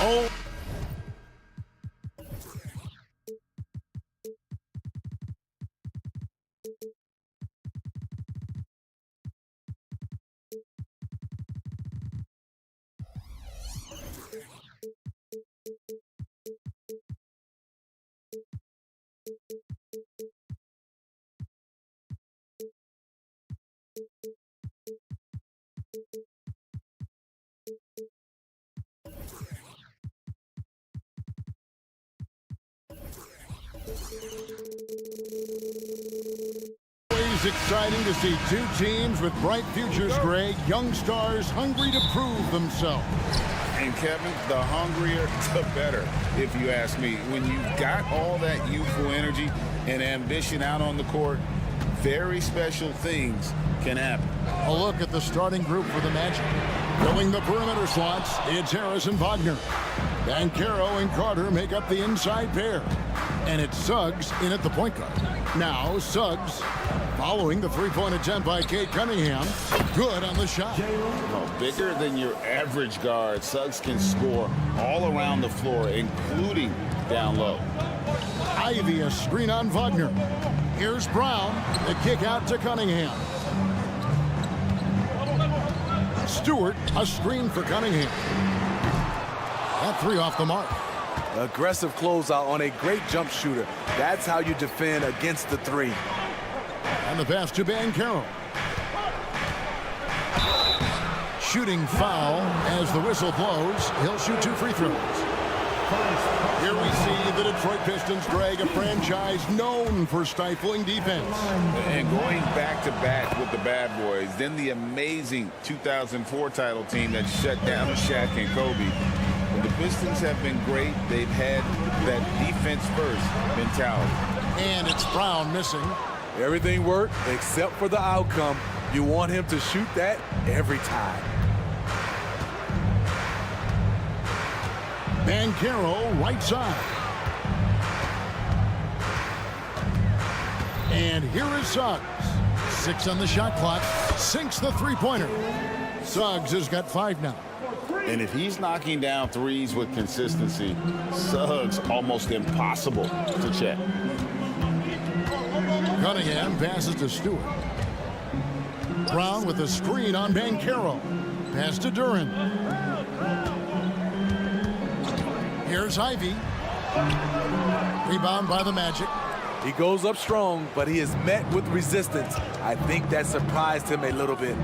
Oh. Always exciting to see two teams with bright futures, Greg. Young stars hungry to prove themselves. And Kevin, the hungrier, the better, if you ask me. When you've got all that youthful energy and ambition out on the court, very special things can happen. A look at the starting group for the Magic. Filling the perimeter slots, it's Harris and Wagner. Banchero and Carter make up the inside pair. And it's Suggs in at the point guard. Now Suggs following the three-point attempt by Cade Cunningham. Good on the shot. Well, bigger than your average guard, Suggs can score all around the floor, including down low. Ivy a screen on Wagner. Here's Brown. The kick out to Cunningham. Stewart a screen for Cunningham. That three off the mark. Aggressive closeout on a great jump shooter. That's how you defend against the three. And the pass to Banchero. Shooting foul as the whistle blows. He'll shoot 2 free throws. Here we see the Detroit Pistons, Greg, a franchise known for stifling defense. And going back-to-back with the bad boys, then the amazing 2004 title team that shut down Shaq and Kobe. When the Pistons have been great, they've had that defense-first mentality. And it's Brown missing. Everything worked except for the outcome. You want him to shoot that every time. Banchero right side. And here is Suggs. 6 on the shot clock. Sinks the three-pointer. Suggs has got 5 now. And if he's knocking down threes with consistency, Suggs almost impossible to check. Cunningham passes to Stewart. Brown with a screen on Banchero. Pass to Duran. Here's Ivy. Rebound by the Magic. He goes up strong, but he is met with resistance. I think that surprised him a little bit.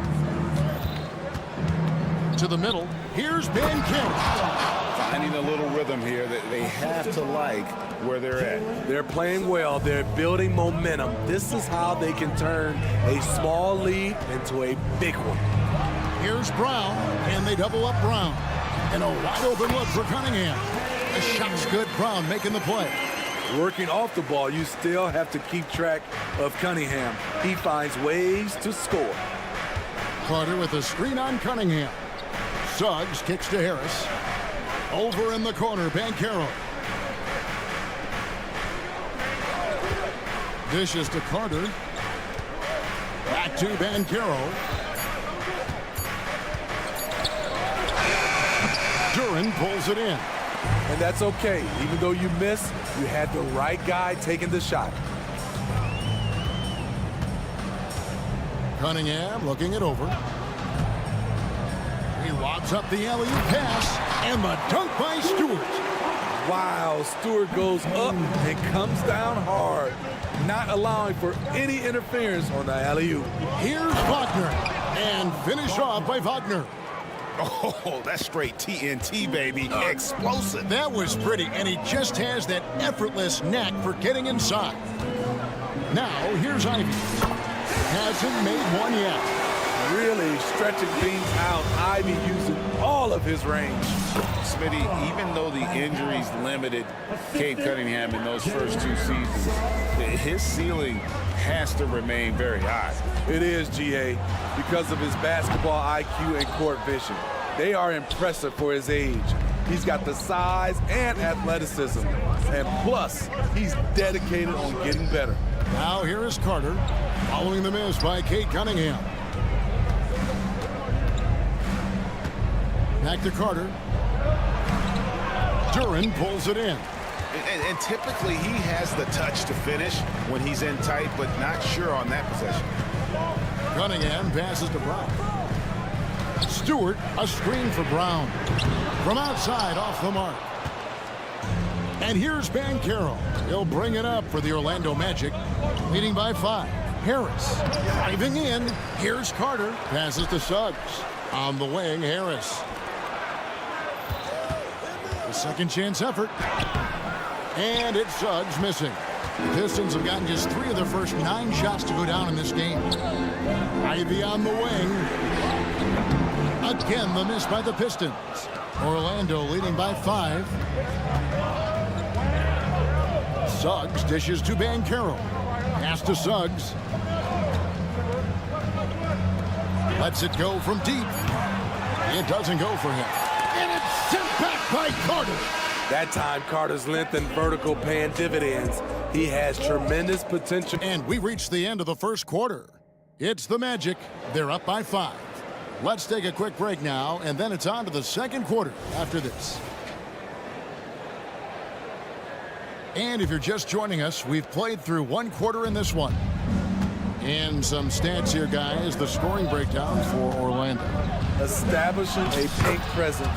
To the middle. Here's Banchero. Finding a little rhythm here that they have to like where they're at. They're playing well. They're building momentum. This is how they can turn a small lead into a big one. Here's Brown, and they double up Brown. And a wide open look for Cunningham. The shot's good. Brown making the play. Working off the ball, you still have to keep track of Cunningham. He finds ways to score. Carter with a screen on Cunningham. Suggs kicks to Harris. Over in the corner, Banchero. Dishes to Carter. Back to Banchero. Duran pulls it in. And that's okay. Even though you miss, you had the right guy taking the shot. Cunningham looking it over. He lobs up the alley-oop pass, and the dunk by Stewart. Wow, Stewart goes up and comes down hard, not allowing for any interference on the alley-oop. Here's Wagner, and finished off by Wagner. Oh, that's straight TNT, baby. Explosive. That was pretty, and he just has that effortless knack for getting inside. Now, here's Ivy. Hasn't made one yet. Really stretching things out. Ivy using all of his range. Smitty, even though the injuries limited Cade Cunningham in those first 2 seasons, his ceiling has to remain very high. It is, GA, because of his basketball IQ and court vision. They are impressive for his age. He's got the size and athleticism. And plus, he's dedicated on getting better. Now here is Carter, following the miss by Kate Cunningham. Back to Carter. Duran pulls it in. And typically he has the touch to finish when he's in tight, but not sure on that possession. Cunningham passes to Brown. Stewart, a screen for Brown. From outside, off the mark. And here's Banchero. He'll bring it up for the Orlando Magic, leading by 5. Harris driving in. Here's Carter. Passes to Suggs. On the wing, Harris. A second chance effort. And it's Suggs missing. The Pistons have gotten just 3 of their first 9 shots to go down in this game. Ivy on the wing. Again, the miss by the Pistons. Orlando leading by 5. Suggs dishes to Banchero. Pass to Suggs. Lets it go from deep. It doesn't go for him. And it's sent back by Carter. That time, Carter's length and vertical paying dividends. He has tremendous potential. And we reached the end of the first quarter. It's the Magic. They're up by 5. Let's take a quick break now, and then it's on to the second quarter after this. And if you're just joining us, we've played through 1 quarter in this one. And some stats here, guys. The scoring breakdown for Orlando. Establishing a paint presence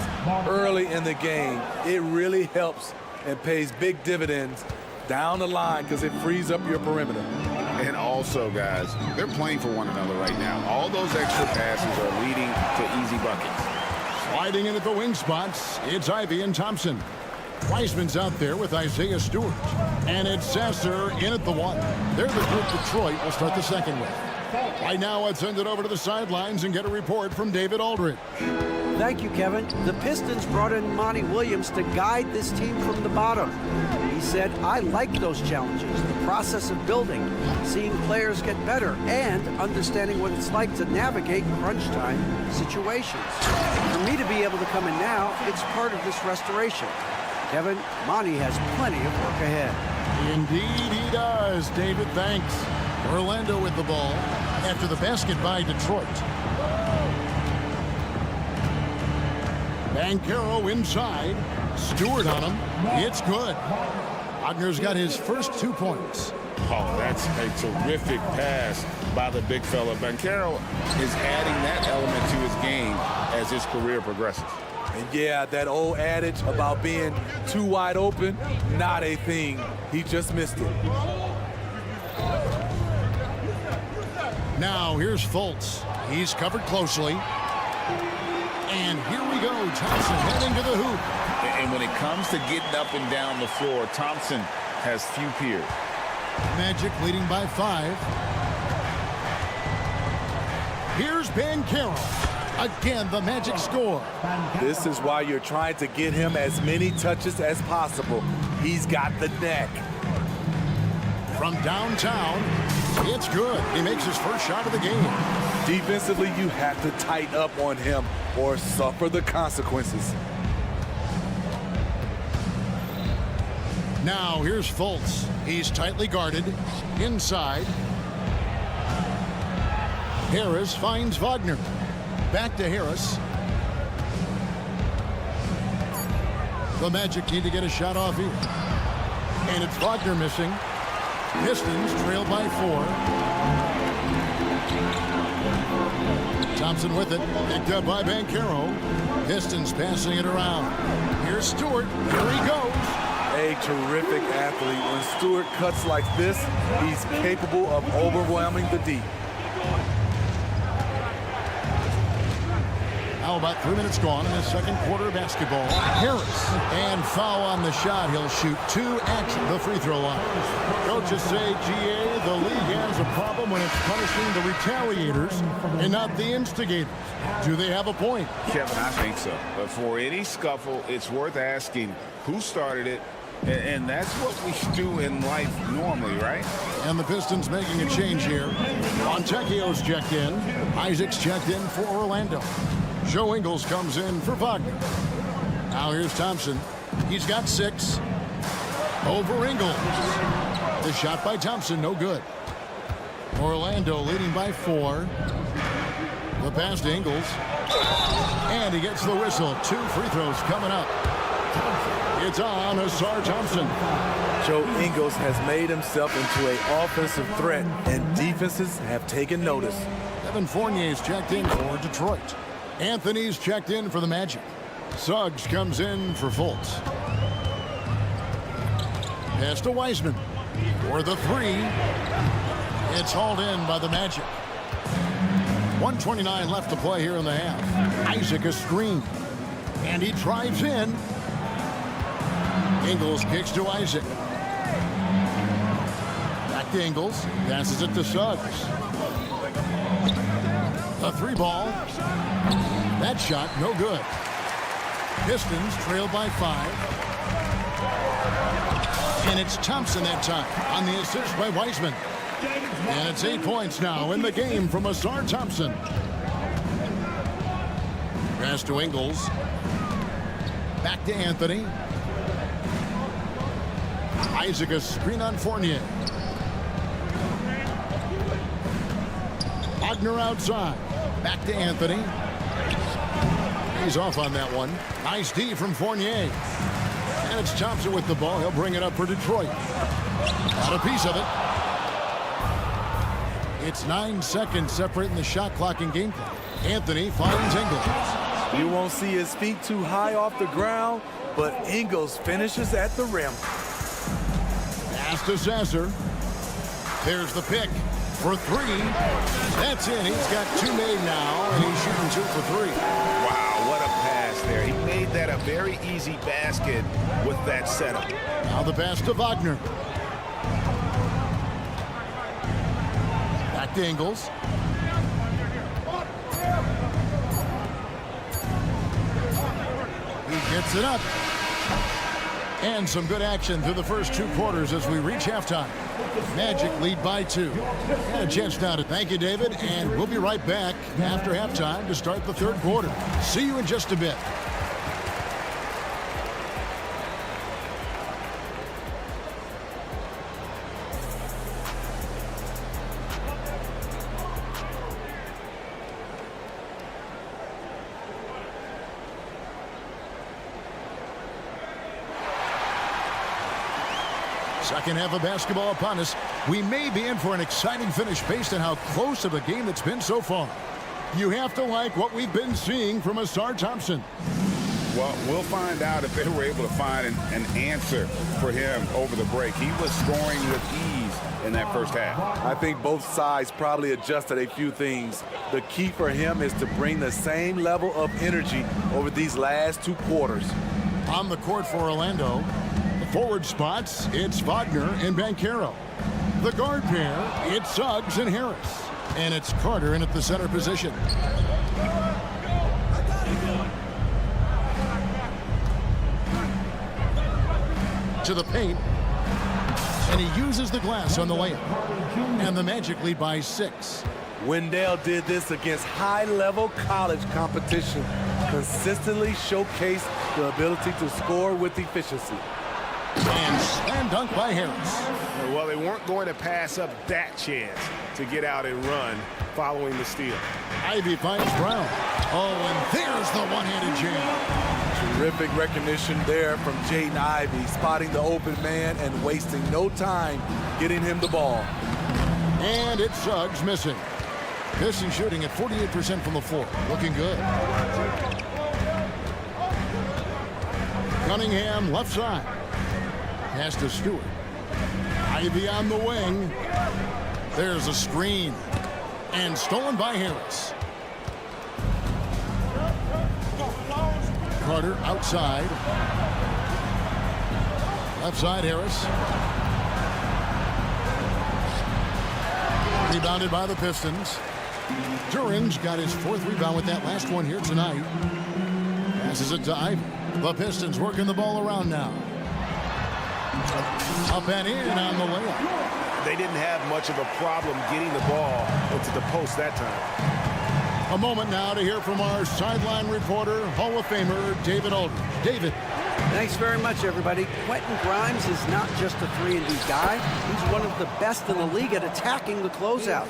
early in the game, it really helps and pays big dividends down the line because it frees up your perimeter. And also, guys, they're playing for one another right now. All those extra passes are leading to easy buckets. Sliding in at the wing spots, it's Ivy and Thompson. Wiseman's out there with Isaiah Stewart. And it's Sasser in at the 1. They're the group Detroit will start the second with. Right now, let's send it over to the sidelines and get a report from David Aldridge. Thank you, Kevin. The Pistons brought in Monty Williams to guide this team from the bottom. He said, I like those challenges, the process of building, seeing players get better, and understanding what it's like to navigate crunch time situations. For me to be able to come in now, it's part of this restoration. Kevin, Monty has plenty of work ahead. Indeed he does, David. Thanks. Orlando with the ball after the basket by Detroit. Banchero inside. Stewart on him. It's good. Wagner's got his first 2 points. Oh, that's a terrific pass by the big fella. Banchero is adding that element to his game as his career progresses. And yeah, that old adage about being too wide open, not a thing. He just missed it. Now here's Fultz. He's covered closely. And here we go. Thompson heading to the hoop. And when it comes to getting up and down the floor, Thompson has few peers. Magic leading by 5. Here's Banchero. Again, the Magic score. This is why you're trying to get him as many touches as possible. He's got the neck. From downtown, it's good. He makes his first shot of the game. Defensively, you have to tighten up on him or suffer the consequences. Now here's Fultz. He's tightly guarded. Inside. Harris finds Wagner. Back to Harris. The Magic need to get a shot off here. And it's Wagner missing. Pistons trail by 4. Thompson with it. Picked up by Banchero. Pistons passing it around. Here's Stewart. Here he goes. A terrific athlete. When Stewart cuts like this, he's capable of overwhelming the deep. Now about 3 minutes gone in the second quarter of basketball. Harris. And foul on the shot. He'll shoot 2 at the free throw line. Coaches say, GA, the league has a problem when it's punishing the retaliators and not the instigators. Do they have a point? Kevin, I think so. But for any scuffle, it's worth asking who started it. And that's what we do in life normally, right? And the Pistons making a change here. Fontecchio's checked in. Isaac's checked in for Orlando. Joe Ingles comes in for Wagner. Now here's Thompson. He's got 6. Over Ingles. The shot by Thompson, no good. Orlando leading by 4. The pass to Ingles. And he gets the whistle. 2 free throws coming up. It's on Asar Thompson. Joe Ingles has made himself into an offensive threat, and defenses have taken notice. Evan Fournier's checked in for Detroit. Anthony's checked in for the Magic. Suggs comes in for Fultz. Pass to Wiseman for the 3. It's hauled in by the Magic. 1:29 left to play here in the half. Isaac a screen. And he drives in. Ingles kicks to Isaac. Back to Ingles. Passes it to Suggs. A 3 ball. That shot, no good. Pistons trail by 5. And it's Thompson that time on the assist by Wiseman. And it's 8 points now in the game from Asar Thompson. Pass to Ingles. Back to Anthony. Isaac a screen on Fournier. Wagner outside. Back to Anthony. He's off on that one. Nice D from Fournier. And it's Thompson with the ball. He'll bring it up for Detroit. Got a piece of it. It's 9 seconds separating the shot clock and game clock. Anthony finds Ingles. You won't see his feet too high off the ground, but Ingles finishes at the rim. Pass to Sasser. There's the pick for 3. That's in. He's got 2 made now, and he's shooting 2 for 3. Wow, what a pass there. He made that a very easy basket with that setup. Now the pass to Wagner. Back to Ingles. He gets it up. And some good action through the first 2 quarters as we reach halftime. Magic lead by 2. And a chance now to thank you, David, and we'll be right back after halftime to start the 3rd quarter. See you in just a bit. Second half of basketball upon us. We may be in for an exciting finish based on how close of a game it's been so far. You have to like what we've been seeing from Asar Thompson. Well, we'll find out if they were able to find an answer for him over the break. He was scoring with ease in that first half. I think both sides probably adjusted a few things. The key for him is to bring the same level of energy over these last 2 quarters. On the court for Orlando, the forward spots, it's Wagner and Banchero. The guard pair, it's Suggs and Harris. And it's Carter in at the center position. To the paint. And he uses the glass on the layup. And the Magic lead by 6. Wendell did this against high-level college competition. Consistently showcased the ability to score with efficiency. And slam dunk by Harris. Well, they weren't going to pass up that chance to get out and run following the steal. Ivy finds Brown. Oh, and there's the one-handed jam. Terrific recognition there from Jaden Ivey, spotting the open man and wasting no time getting him the ball. And it's Suggs missing. Pistons shooting at 48% from the floor. Looking good. Cunningham left side. Pass to Stewart. Ivy on the wing. There's a screen. And stolen by Harris. Carter outside. Left side, Harris. Rebounded by the Pistons. Duran's got his 4th rebound with that last one here tonight. Passes it to Ivy. The Pistons working the ball around now. Up and in on the layup. They didn't have much of a problem getting the ball into the post that time. A moment now to hear from our sideline reporter, Hall of Famer David Aldridge. David. Thanks very much, everybody. Quentin Grimes is not just a 3-and-D guy. He's one of the best in the league at attacking the closeout.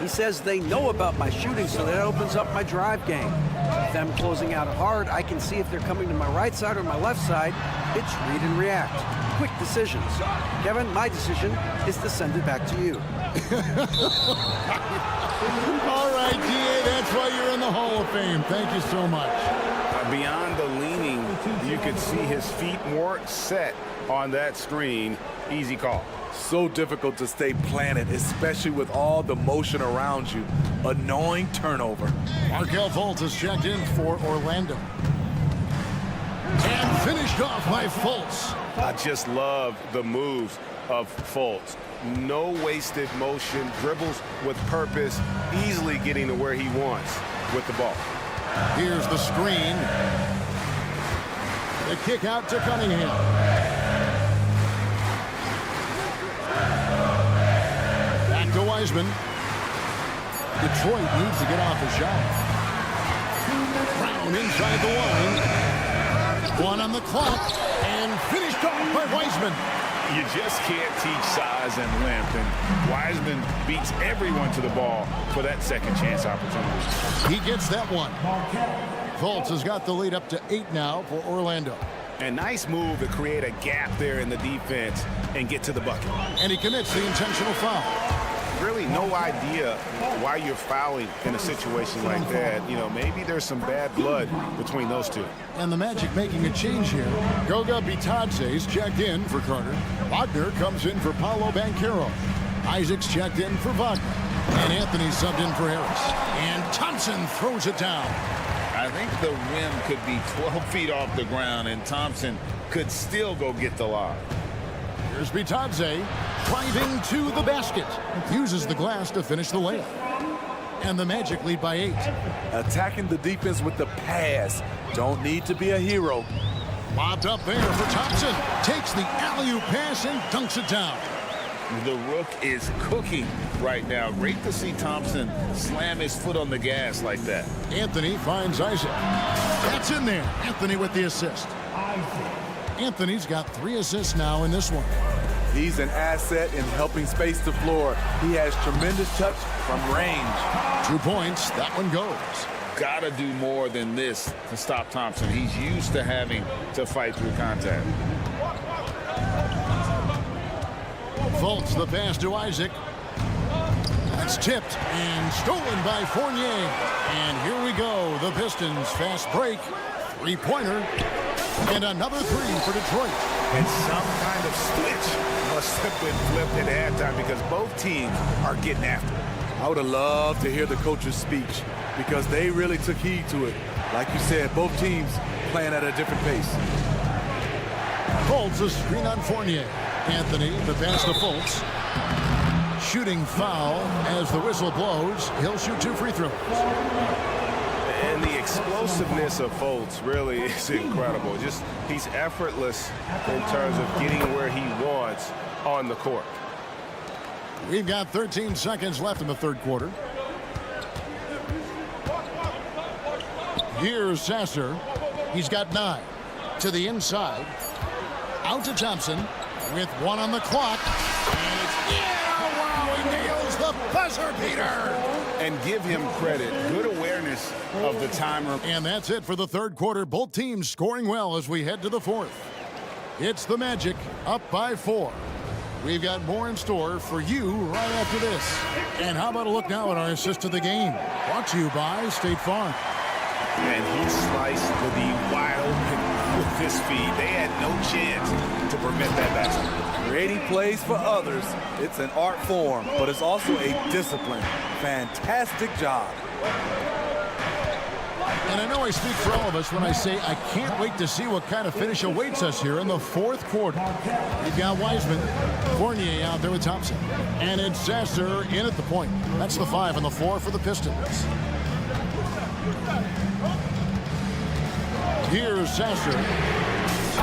He says they know about my shooting, so that opens up my drive game. With them closing out hard, I can see if they're coming to my right side or my left side. It's read and react. Quick decisions. Kevin, my decision is to send it back to you. All right, D.A., that's why you're in the Hall of Fame. Thank you so much. Beyond the leaning, you could see his feet more set on that screen. Easy call. So difficult to stay planted, especially with all the motion around you. Annoying turnover. Markelle Fultz is checked in for Orlando. And finished off by Fultz. I just love the moves of Fultz. No wasted motion, dribbles with purpose, easily getting to where he wants with the ball. Here's the screen. The kick out to Cunningham. Back to Wiseman. Detroit needs to get off a shot. Brown inside the line. One on the clock. And finished off by Wiseman. You just can't teach size and length, and Wiseman beats everyone to the ball for that second chance opportunity. He gets that one. Fultz has got the lead up to 8 now for Orlando. A nice move to create a gap there in the defense and get to the bucket. And he commits the intentional foul. Really no idea why you're fouling in a situation like that. You know, maybe there's some bad blood between those two. And the Magic making a change here. Goga Bitadze's checked in for Carter. Wagner comes in for Paolo Banchero. Isaac's checked in for Wagner. And Anthony subbed in for Harris. And Thompson throws it down. I think the rim could be 12 feet off the ground, and Thompson could still go get the lob. Here's Bitadze driving to the basket. Uses the glass to finish the layup. And the Magic lead by 8. Attacking the defense with the pass. Don't need to be a hero. Lobbed up there for Thompson. Takes the alley-oop pass and dunks it down. The Rook is cooking right now. Great to see Thompson slam his foot on the gas like that. Anthony finds Isaac. That's in there. Anthony with the assist. Anthony's got 3 assists now in this one. He's an asset in helping space the floor. He has tremendous touch from range. 2 points. That one goes. Gotta do more than this to stop Thompson. He's used to having to fight through contact. Fultz the pass to Isaac. That's tipped and stolen by Fournier. And here we go. The Pistons fast break. 3-pointer. And another 3 for Detroit. And some kind of switch must have been flipped at halftime because both teams are getting after it. I would have loved to hear the coach's speech because they really took heed to it. Like you said, both teams playing at a different pace. Fultz a screen on Fournier. Anthony, the pass to Fultz. Shooting foul as the whistle blows. He'll shoot 2 free throws. And the explosiveness of Fultz really is incredible. Just he's effortless in terms of getting where he wants on the court. We've got 13 seconds left in the third quarter. Here's Sasser. He's got 9. To the inside. Out to Thompson with 1 on the clock. And it's, wow, he nails the buzzer beater. And give him credit. Good awareness of the timer. And that's it for the third quarter. Both teams scoring well as we head to the fourth. It's the Magic up by 4. We've got more in store for you right after this. And how about a look now at our assist to the game? Brought to you by State Farm. And he sliced the D wide open with his feet. They had no chance to prevent that basket. Creating plays for others, it's an art form, but it's also a discipline. Fantastic job. And I know I speak for all of us when I say I can't wait to see what kind of finish awaits us here in the fourth quarter. We've got Wiseman, Fournier out there with Thompson. And it's Sasser in at the point. That's the 5 and the 4 for the Pistons. Here's Sasser.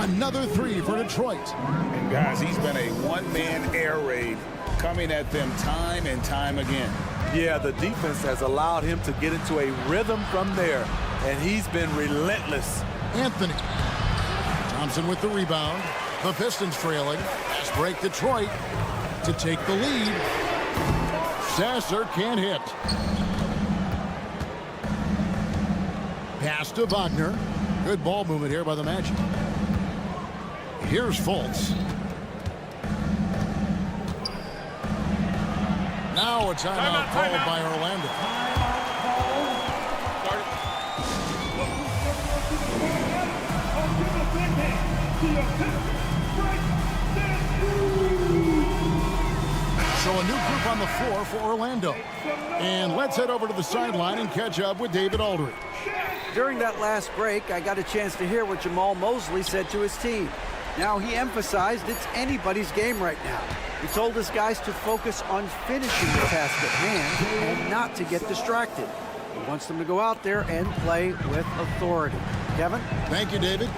Another 3 for Detroit. And guys, he's been a one-man air raid coming at them time and time again. Yeah, the defense has allowed him to get into a rhythm from there, and he's been relentless. Anthony. Thompson with the rebound. The Pistons trailing. Fast break Detroit to take the lead. Sasser can't hit. Pass to Wagner. Good ball movement here by the Magic. Here's Fultz. Now a timeout called by Orlando. So a new group on the floor for Orlando. And let's head over to the sideline and catch up with David Aldridge. During that last break, I got a chance to hear what Jamal Mosley said to his team. Now, he emphasized it's anybody's game right now. He told his guys to focus on finishing the task at hand and not to get distracted. He wants them to go out there and play with authority. Kevin? Thank you, David.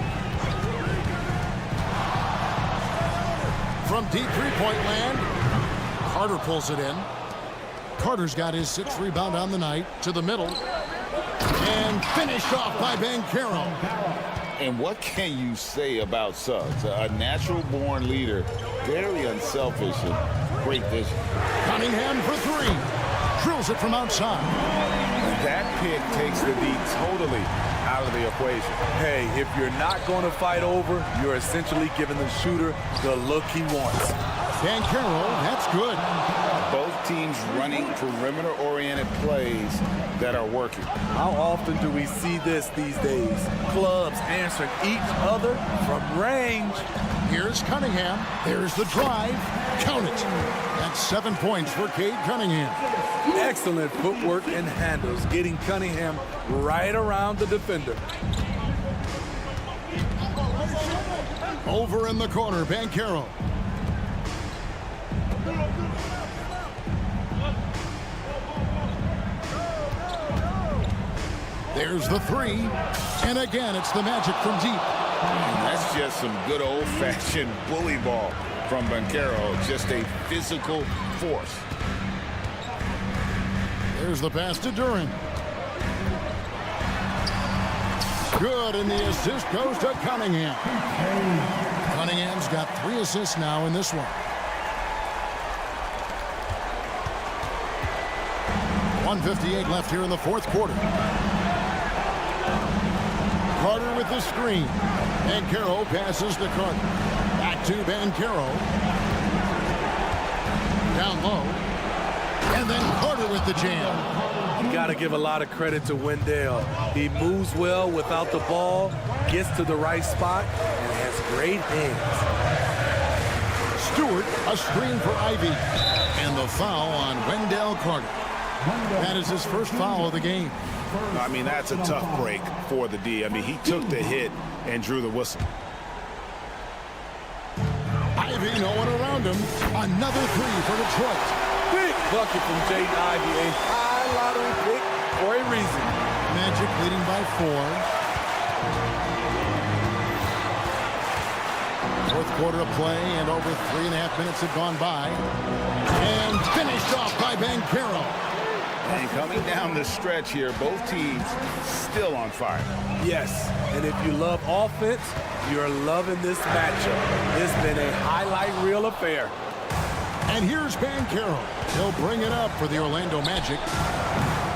From deep three-point land, Carter pulls it in. Carter's got his 6th rebound on the night. To the middle. And finished off by Banchero. And what can you say about Suggs? A natural-born leader, very unselfish and great vision. Cunningham for 3. Drills it from outside. That pick takes the D totally out of the equation. Hey, if you're not going to fight over, you're essentially giving the shooter the look he wants. Banchero, that's good. Both teams running perimeter-oriented plays that are working. How often do we see this these days? Clubs answering each other from range. Here's Cunningham. There's the drive. Count it. That's 7 points for Cade Cunningham. Excellent footwork and handles, getting Cunningham right around the defender. Over in the corner, Banchero. There's the 3. And again, it's the Magic from deep. And that's just some good old-fashioned bully ball from Banchero. Just a physical force. There's the pass to Duran. Good, and the assist goes to Cunningham. Cunningham's got 3 assists now in this one. 1:58 left here in the 4th quarter. Carter with the screen. Banchero passes to Carter. Back to Banchero. Down low. And then Carter with the jam. You got to give a lot of credit to Wendell. He moves well without the ball, gets to the right spot, and has great hands. Stewart, a screen for Ivy. And the foul on Wendell Carter. That is his first foul of the game. I mean, that's a tough break for the D. I mean, he took the hit and drew the whistle. Ivy, no one around him. Another 3 for Detroit. Big bucket from Jaden Ivey, a high lottery pick for a reason. Magic leading by 4. 4th quarter of play, and over 3.5 minutes have gone by. And finished off by Banchero. And coming down the stretch here, both teams still on fire. Yes, and if you love offense, you're loving this matchup. It's been a highlight reel affair. And here's Banchero. He'll bring it up for the Orlando Magic.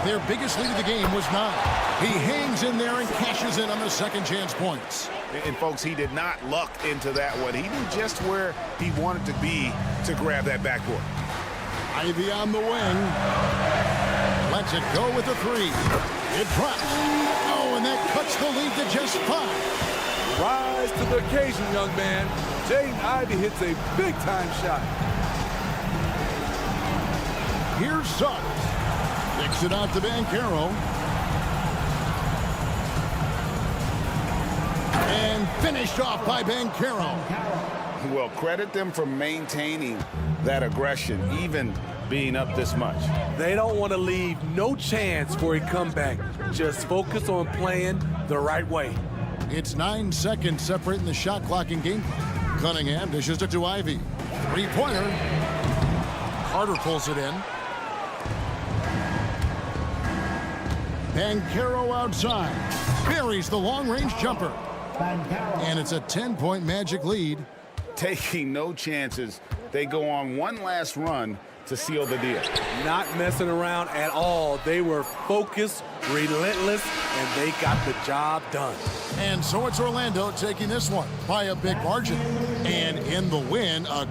Their biggest lead of the game was 9. He hangs in there and cashes in on the second chance points. And folks, he did not luck into that one. He knew just where he wanted to be to grab that backboard. Ivy on the wing. Lets it go with the 3. It drops. Oh, and that cuts the lead to just 5. Rise to the occasion, young man. Jaden Ivey hits a big-time shot. Here's Suggs. Kicks it out to Banchero. And finished off by Banchero. Well, credit them for maintaining that aggression, even being up this much. They don't want to leave no chance for a comeback. Just focus on playing the right way. It's 9 seconds separating the shot clock and game clock. Cunningham dishes it to Ivy. 3-pointer. Carter pulls it in. Banchero outside. Buries the long-range jumper. And it's a 10-point Magic lead. Taking no chances. They go on one last run to seal the deal. Not messing around at all. They were focused, relentless, and they got the job done. And so it's Orlando taking this one by a big margin. And in the win, a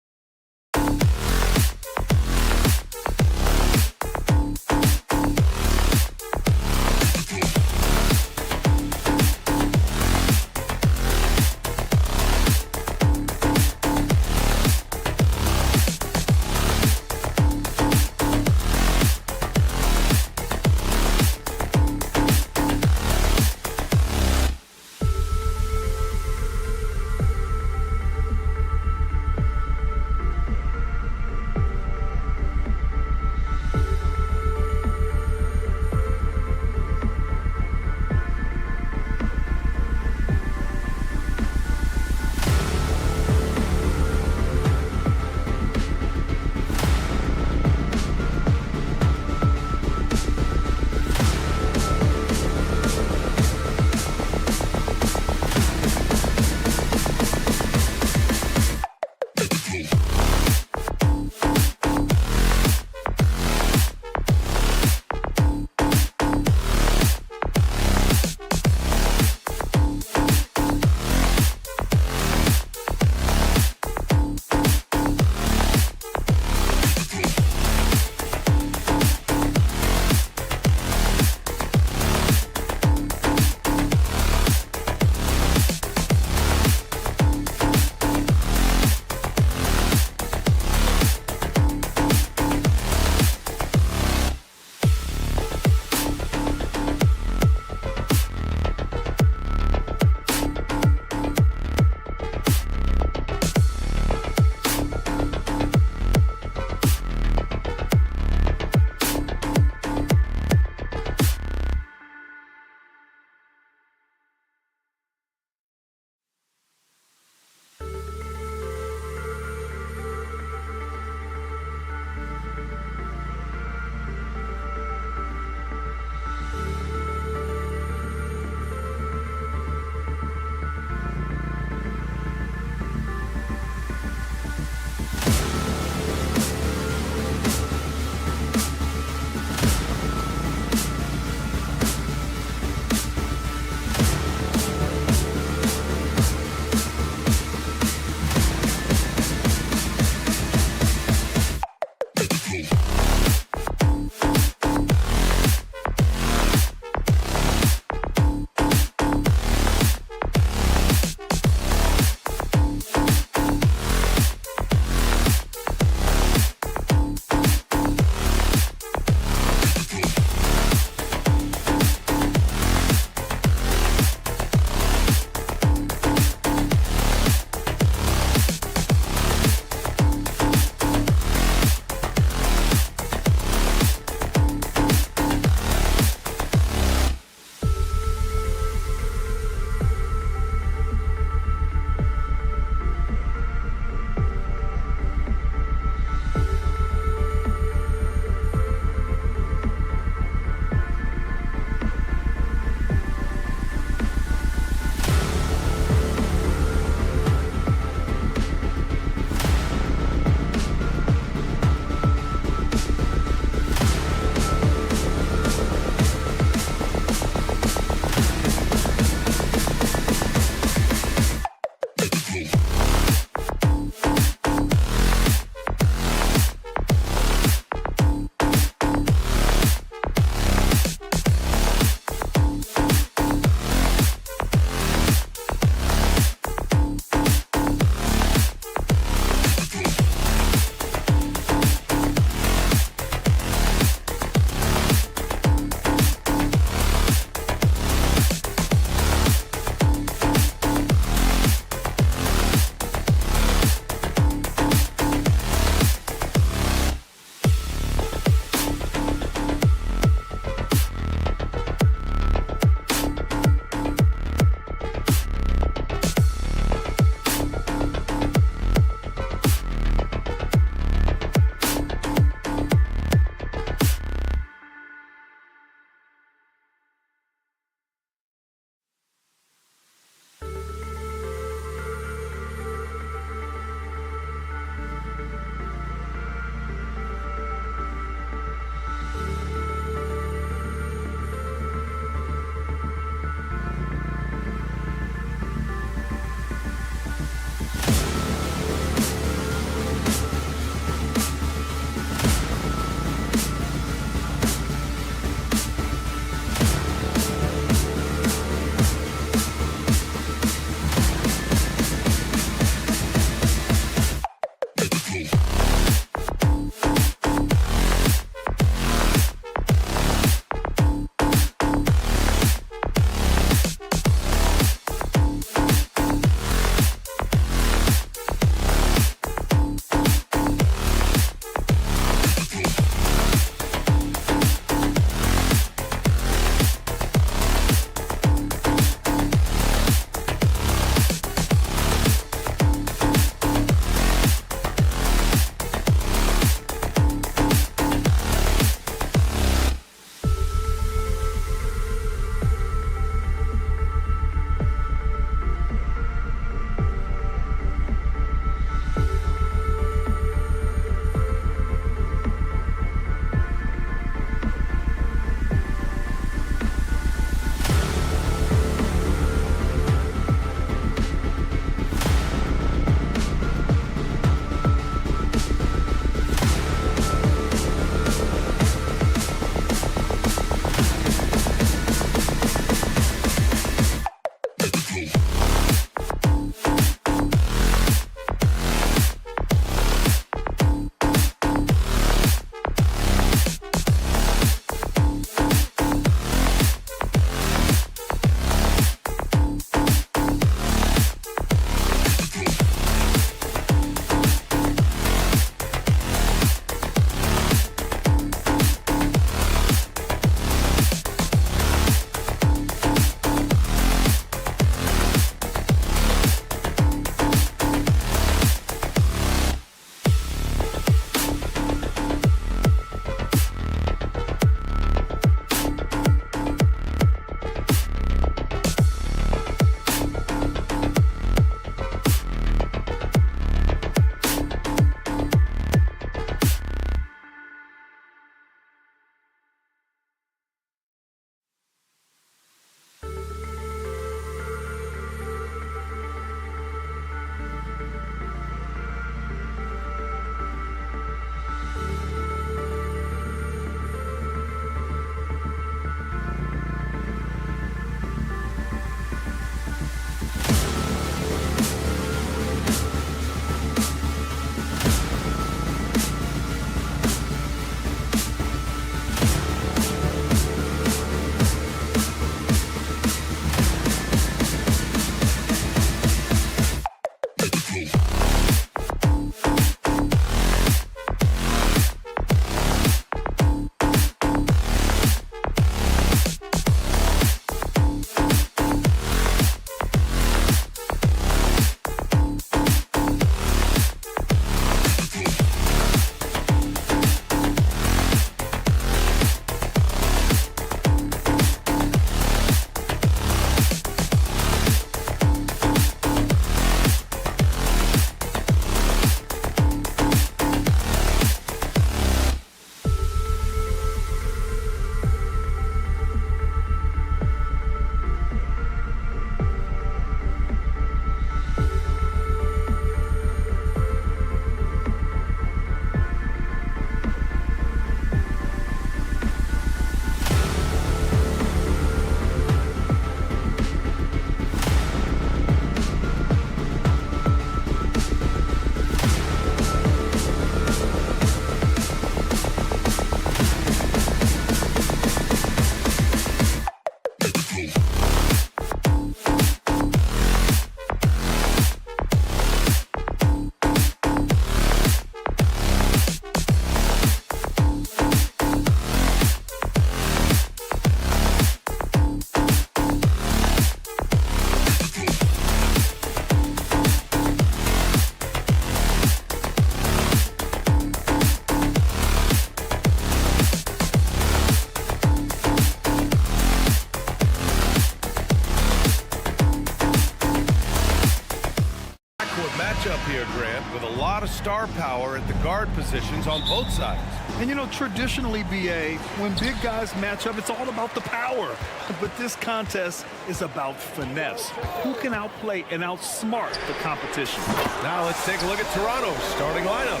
with a lot of star power at the guard positions on both sides. And you know, traditionally, BA, when big guys match up, it's all about the power. But this contest is about finesse. Who can outplay and outsmart the competition? Now let's take a look at Toronto's starting lineup.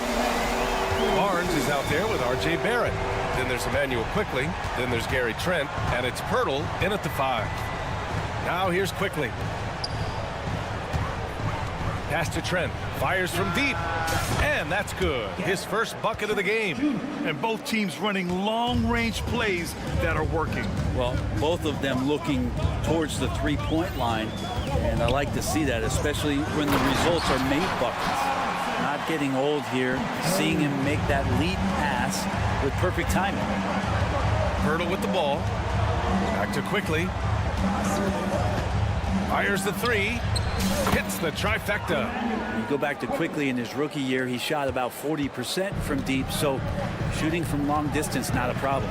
Barnes is out there with R.J. Barrett. Then there's Emmanuel Quickly. Then there's Gary Trent. And it's Pirtle in at the 5. Now here's Quickly. Pass to Trent. Fires from deep. And that's good. His first bucket of the game. And both teams running long-range plays that are working. Well, both of them looking towards the three-point line. And I like to see that, especially when the results are made buckets. Not getting old here. Seeing him make that lead pass with perfect timing. Pirtle with the ball. Back to Quickly. Fires the 3. Hits the trifecta. You go back to Quickly in his rookie year, he shot about 40% from deep, so shooting from long distance, not a problem.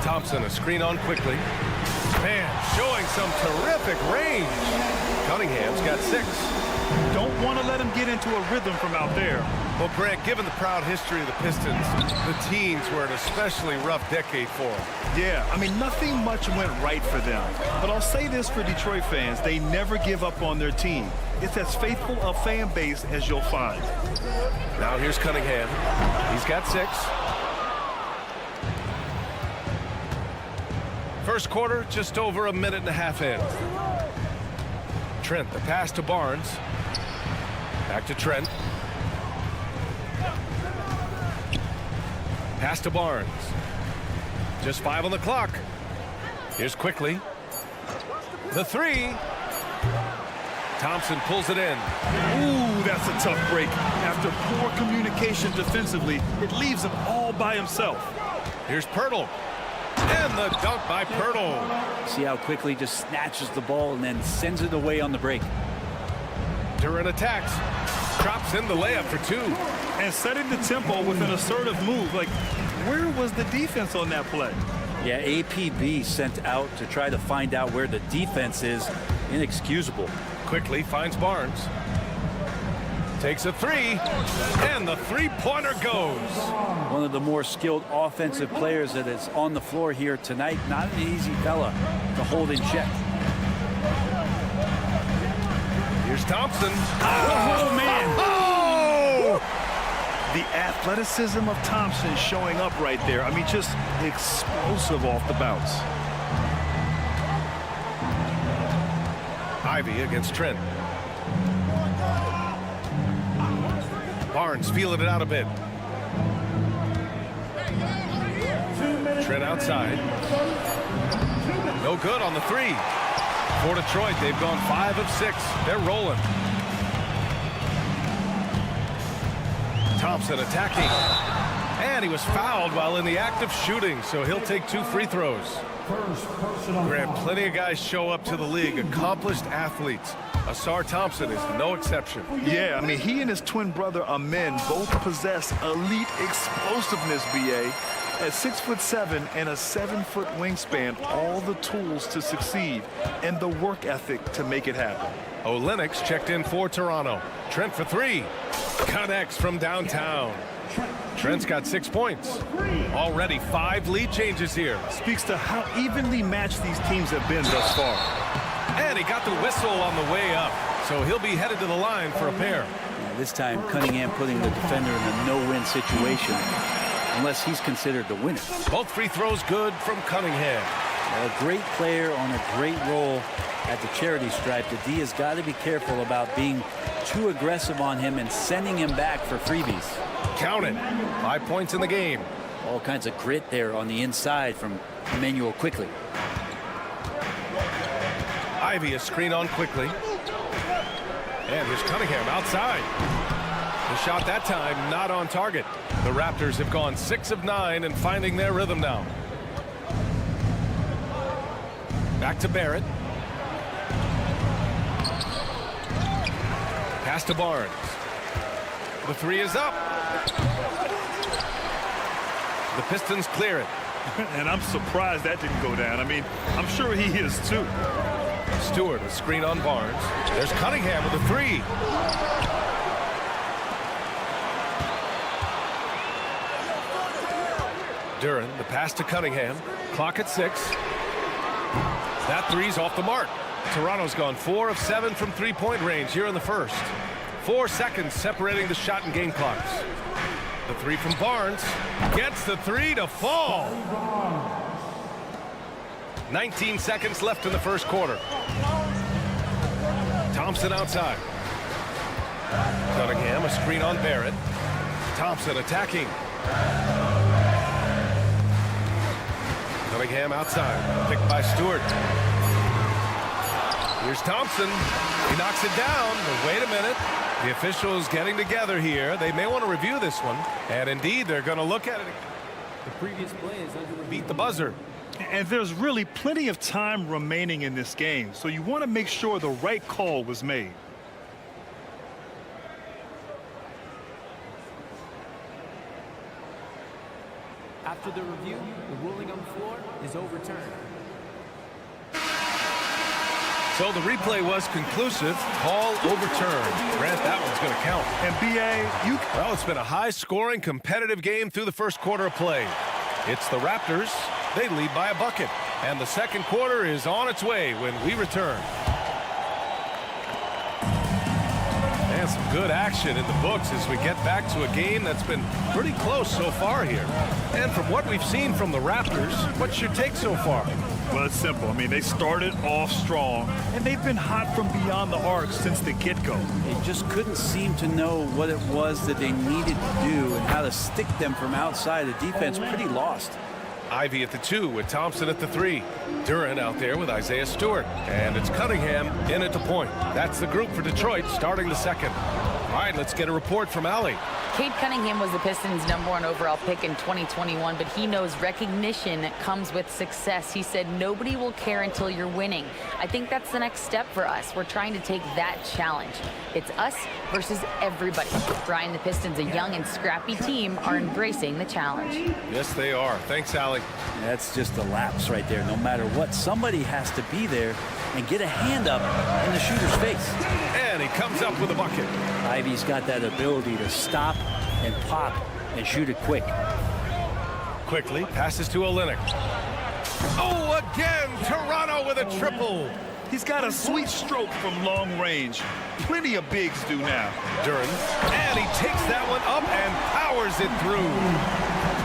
Thompson, a screen on Quickly. Man, showing some terrific range. Cunningham's got 6. Don't want to let him get into a rhythm from out there. Well, Grant, given the proud history of the Pistons, the teens were an especially rough decade for them. Yeah, I mean, nothing much went right for them. But I'll say this for Detroit fans, they never give up on their team. It's as faithful a fan base as you'll find. Now here's Cunningham. He's got 6. First quarter, just over a minute and a half in. Trent, the pass to Barnes. Back to Trent. Pass to Barnes. Just 5 on the clock. Here's Quickly. The 3. Thompson pulls it in. Ooh, that's a tough break. After poor communication defensively, it leaves him all by himself. Here's Pirtle. And the dunk by Pirtle. See how Quickly just snatches the ball and then sends it away on the break. Duran attacks. Drops in the layup for 2. And setting the tempo with an assertive move. Like, where was the defense on that play? Yeah, APB sent out to try to find out where the defense is. Inexcusable. Quickly finds Barnes. Takes a 3. And the three-pointer goes. One of the more skilled offensive players that is on the floor here tonight. Not an easy fella to hold in check. Here's Thompson. Oh, man. Oh! The athleticism of Thompson showing up right there. I mean, just explosive off the bounce. Ivy against Trent. Barnes feeling it out a bit. Trent outside. No good on the 3. For Detroit, they've gone 5 of 6. They're rolling. Thompson attacking. And he was fouled while in the act of shooting, so he'll take 2 free throws. Grant, plenty of guys show up to the league, accomplished athletes. Asar Thompson is no exception. Yeah, I mean, he and his twin brother Amen both possess elite explosiveness, BA. At 6'7" and a 7-foot wingspan, all the tools to succeed and the work ethic to make it happen. Olenix checked in for Toronto. Trent for 3. Connects from downtown. Trent's got 6 points. Already 5 lead changes here. Speaks to how evenly matched these teams have been thus far. And he got the whistle on the way up, so he'll be headed to the line for a pair. Yeah, this time, Cunningham putting the defender in a no-win situation, unless he's considered the winner. Both free throws good from Cunningham. A great player on a great role at the charity stripe. The D has got to be careful about being too aggressive on him and sending him back for freebies. Count it. 5 points in the game. All kinds of grit there on the inside from Emmanuel Quickly. Ivy a screen on Quickly. And here's Cunningham outside. The shot that time not on target. The Raptors have gone 6 of 9 and finding their rhythm now. Back to Barrett. Pass to Barnes. The 3 is up. The Pistons clear it. And I'm surprised that didn't go down. I mean, I'm sure he is too. Stewart, a screen on Barnes. There's Cunningham with a 3. Duren, the pass to Cunningham. Clock at 6. That three's off the mark. Toronto's gone 4 of 7 from three-point range here in the first. 4 seconds separating the shot and game clocks. The three from Barnes gets the three to fall. 19 seconds left in the first quarter. Thompson outside. Cunningham, a screen on Barrett. Thompson attacking. Cunningham outside. Picked by Stewart. Here's Thompson. He knocks it down. But wait a minute. The officials getting together here. They may want to review this one. And indeed, they're going to look at it. The previous play is under review. Beat the buzzer. And there's really plenty of time remaining in this game, so you want to make sure the right call was made. After the review, the ruling on the floor is overturned. So the replay was conclusive. Call overturned. Grant, that one's going to count. And B.A., Well, it's been a high-scoring, competitive game through the first quarter of play. It's the Raptors. They lead by a bucket. And the second quarter is on its way when we return. And some good action in the books as we get back to a game that's been pretty close so far here. And from what we've seen from the Raptors, what's your take so far? well, it's simple. I mean, they started off strong, and they've been hot from beyond the arc since the get-go. They just couldn't seem to know what it was that they needed to do and how to stick them from outside. The defense pretty lost. Ivy at the 2 with Thompson at the 3. Duren out there with Isaiah Stewart. And it's Cunningham in at the point. That's the group for Detroit starting the second. All right, let's get a report from Allie. Cade Cunningham was the Pistons' #1 overall pick in 2021, but he knows recognition comes with success. He said nobody will care until you're winning. I think that's the next step for us. We're trying to take that challenge. It's us versus everybody. Brian, the Pistons, a young and scrappy team, are embracing the challenge. Yes, they are. Thanks, Allie. That's just a lapse right there. No matter what, somebody has to be there and get a hand up in the shooter's face. And he comes up with a bucket. Ivy's got that ability to stop and pop and shoot it quick. Quickly passes to Olynyk. Oh, again, Toronto with a triple. He's got a sweet stroke from long range. Plenty of bigs do now. Duren, and he takes that one up and powers it through.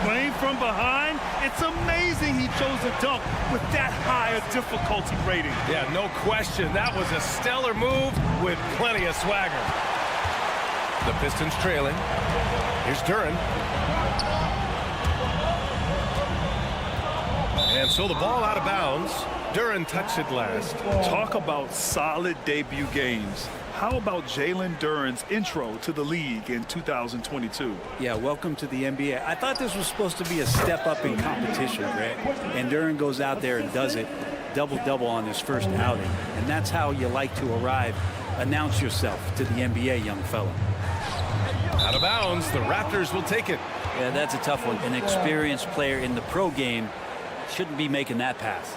Playing from behind, it's amazing he chose a dunk with that high a difficulty rating. Yeah, no question. That was a stellar move with plenty of swagger. The Pistons trailing. Here's Duren. And so the ball out of bounds. Duren touched it last. Talk about solid debut games. How about Jalen Duren's intro to the league in 2022? Yeah, welcome to the NBA. I thought this was supposed to be a step up in competition, Grant. And Duren goes out there and does it. Double-double on his first outing. And that's how you like to arrive. Announce yourself to the NBA, young fella. Out of bounds, the Raptors will take it. Yeah, that's a tough one. An experienced player in the pro game shouldn't be making that pass.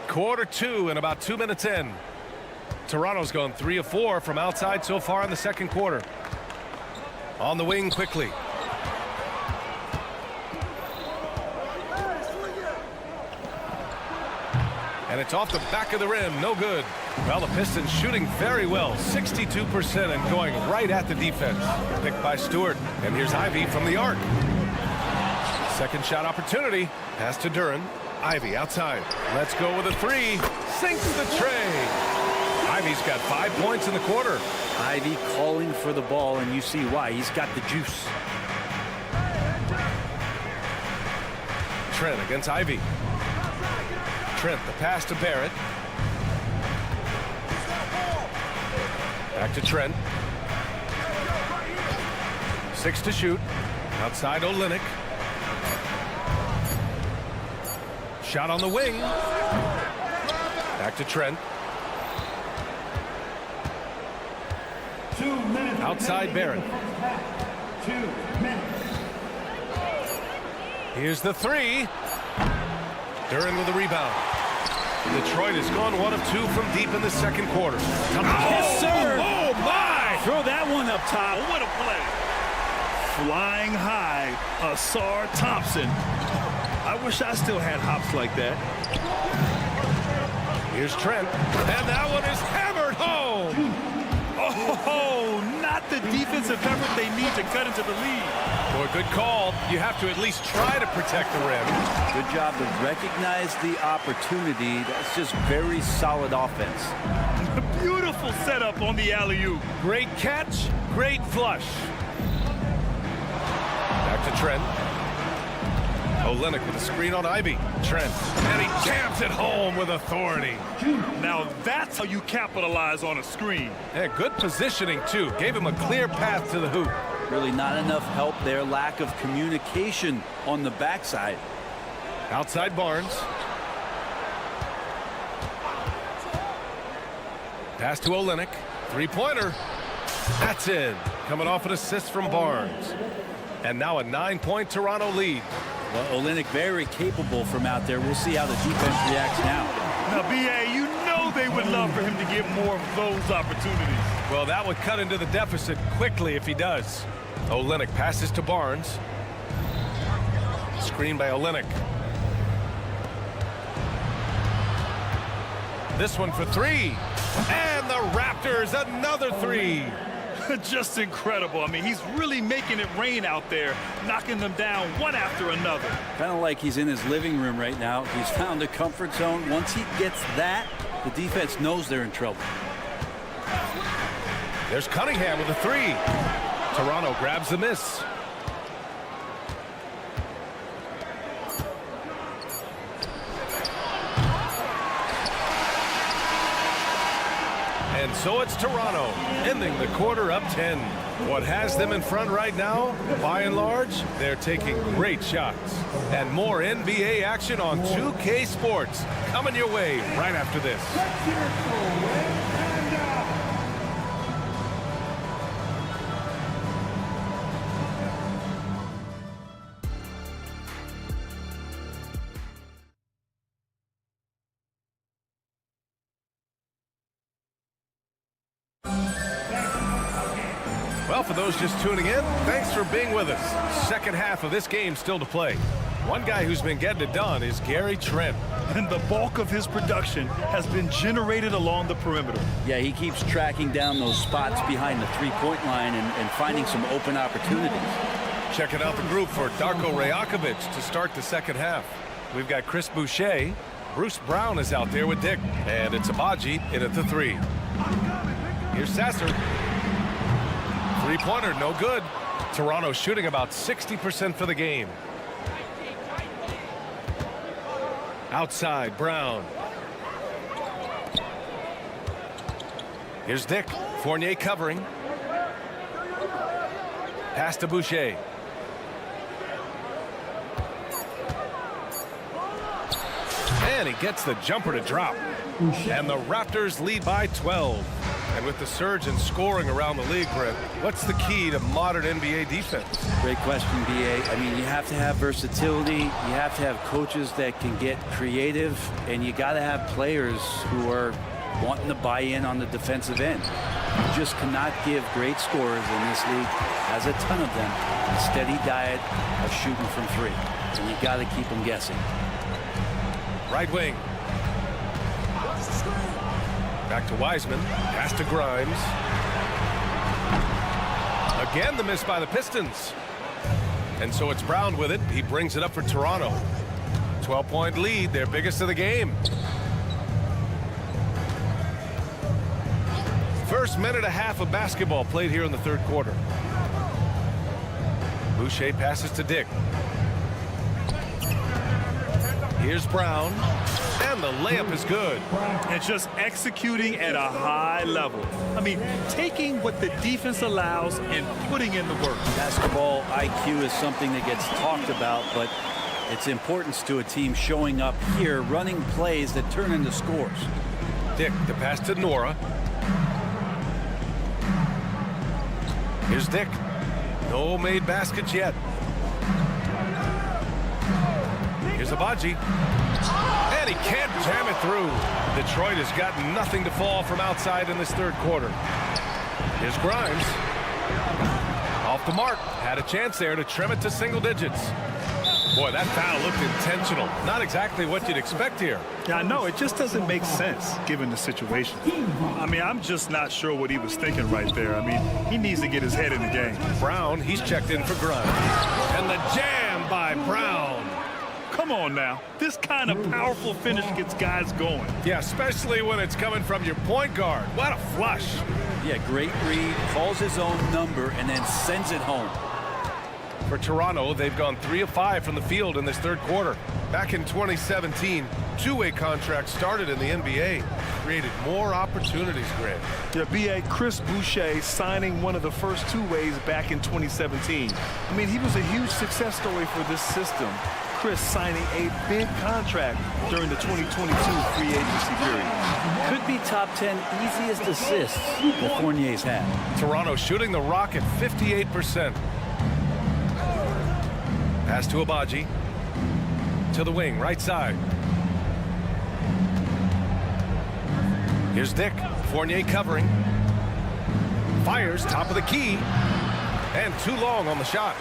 Quarter 2 and about 2 minutes in. Toronto's gone 3 of 4 from outside so far in the second quarter. On the wing quickly. And it's off the back of the rim. No good. Well, the Pistons shooting very well. 62% and going right at the defense. Picked by Stewart. And here's Ivy from the arc. Second shot opportunity. Pass to Duren. Ivy outside. Let's go with a 3. Sinks the tray. Ivy's got 5 points in the quarter. Ivy calling for the ball, and you see why. He's got the juice. Trent against Ivy. Trent, the pass to Barrett. Back to Trent. 6 to shoot. Outside Olynyk. Shot on the wing. Back to Trent. Outside Barrett. 2 minutes. Here's the 3. Duren with the rebound. Detroit has gone 1 of 2 from deep in the second quarter. Yes, sir. Oh, my! Throw that one up top. What a play. Flying high, Asar Thompson. I wish I still had hops like that. Here's Trent, and that one is hammered home. Oh, not the defensive effort they need to cut into the lead. Boy, good call. You have to at least try to protect the rim. Good job to recognize the opportunity. That's just very solid offense. Beautiful setup on the alley-oop. Great catch, great flush. Back to Trent. Olynyk with a screen on Ivy. Trent, and he jams it home with authority. Now that's how you capitalize on a screen. Yeah, good positioning, too. Gave him a clear path to the hoop. Really not enough help there. Lack of communication on the backside. Outside Barnes. Pass to Olynyk. Three-pointer. That's in. Coming off an assist from Barnes. And now a 9-point Toronto lead. Well, Olynyk very capable from out there. We'll see how the defense reacts now. Now, B.A., you know they would love for him to get more of those opportunities. Well, that would cut into the deficit quickly if he does. Olynyk passes to Barnes. Screen by Olynyk. This one for three. And the Raptors, another three. Just incredible. I mean, he's really making it rain out there, knocking them down one after another. Kind of like he's in his living room right now. He's found a comfort zone. Once he gets that, the defense knows they're in trouble. There's Cunningham with a three. Toronto grabs the miss. And so it's Toronto, ending the quarter up 10. What has them in front right now, by and large, they're taking great shots. And more NBA action on 2K Sports coming your way right after this. Well, for those just tuning in, thanks for being with us. Second half of this game still to play. One guy who's been getting it done is Gary Trent. And the bulk of his production has been generated along the perimeter. Yeah, he keeps tracking down those spots behind the three-point line and finding some open opportunities. Checking out the group for Darko Rajakovic to start the second half. We've got Chris Boucher. Bruce Brown is out there with Dick. And it's Abaji in at the three. Here's Sasser. Three-pointer, no good. Toronto shooting about 60% for the game. Outside, Brown. Here's Dick. Fournier covering. Pass to Boucher. And he gets the jumper to drop. And the Raptors lead by 12. And with the surge in scoring around the league, Brent, what's the key to modern NBA defense? Great question, B.A. I mean, you have to have versatility. You have to have coaches that can get creative. And you got to have players who are wanting to buy in on the defensive end. You just cannot give great scorers in this league, has a ton of them, a steady diet of shooting from three. And you got to keep them guessing. Right wing. Back to Wiseman. Pass to Grimes. Again, the miss by the Pistons. And so it's Brown with it. He brings it up for Toronto. 12-point lead, their biggest of the game. First minute and a half of basketball played here in the third quarter. Boucher passes to Dick. Here's Brown. And the layup is good. And just executing at a high level. I mean, taking what the defense allows and putting in the work. Basketball IQ is something that gets talked about, but its importance to a team showing up here, running plays that turn into scores. Dick, the pass to Nora. Here's Dick. No made baskets yet. Here's Abaji. And he can't jam it through. Detroit has got nothing to fall from outside in this third quarter. Here's Grimes. Off the mark. Had a chance there to trim it to single digits. Boy, that foul looked intentional. Not exactly what you'd expect here. Yeah, I know. It just doesn't make sense given the situation. I mean, I'm just not sure what he was thinking right there. I mean, he needs to get his head in the game. Brown, he's checked in for Grimes. And the jam by Brown. Come on now. This kind of powerful finish gets guys going. Yeah, especially when it's coming from your point guard. What a flush. Yeah, great read, calls his own number, and then sends it home. For Toronto, they've gone 3 of 5 from the field in this third quarter. Back in 2017, two-way contracts started in the NBA. Created more opportunities, Greg. Yeah, B.A. Chris Boucher signing one of the first two-ways back in 2017. I mean, he was a huge success story for this system. Chris signing a big contract during the 2022 free agency period. Could be top 10 easiest assists that Fournier's had. Toronto shooting the rock at 58%. Pass to Abaji. To the wing, right side. Here's Dick. Fournier covering. Fires, top of the key. And too long on the shot.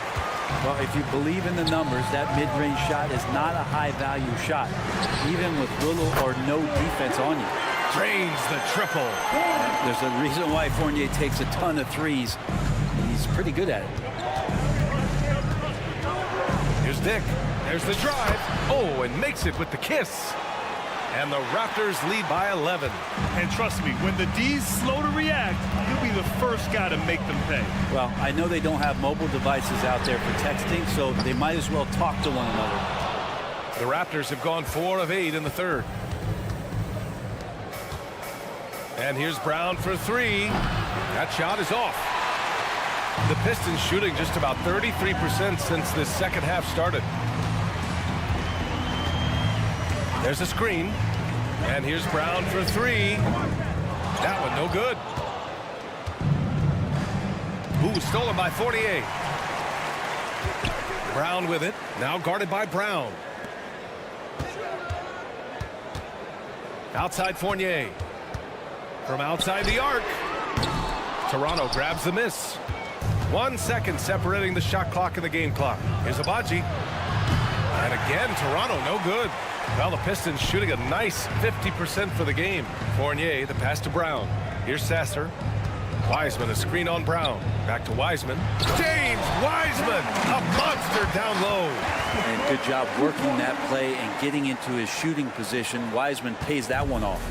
Well, if you believe in the numbers, that mid-range shot is not a high-value shot, even with little or no defense on you. Drains the triple. There's a reason why Fournier takes a ton of threes. He's pretty good at it. Here's Dick. There's the drive. Oh, and makes it with the kiss. And the Raptors lead by 11. And trust me, when the D's slow to react, he'll be the first guy to make them pay. Well, I know they don't have mobile devices out there for texting, so they might as well talk to one another. The Raptors have gone 4 of 8 in the third. And here's Brown for 3. That shot is off. The Pistons shooting just about 33% since this second half started. There's a screen. And here's Brown for 3. That one no good. Ooh, stolen by Fournier. Brown with it. Now guarded by Brown. Outside Fournier. From outside the arc. Toronto grabs the miss. 1 second separating the shot clock and the game clock. Here's Abaji. And again, Toronto no good. Well, the Pistons shooting a nice 50% for the game. Fournier, the pass to Brown. Here's Sasser. Wiseman, a screen on Brown. Back to Wiseman. James Wiseman, a monster down low. And good job working that play and getting into his shooting position. Wiseman pays that one off.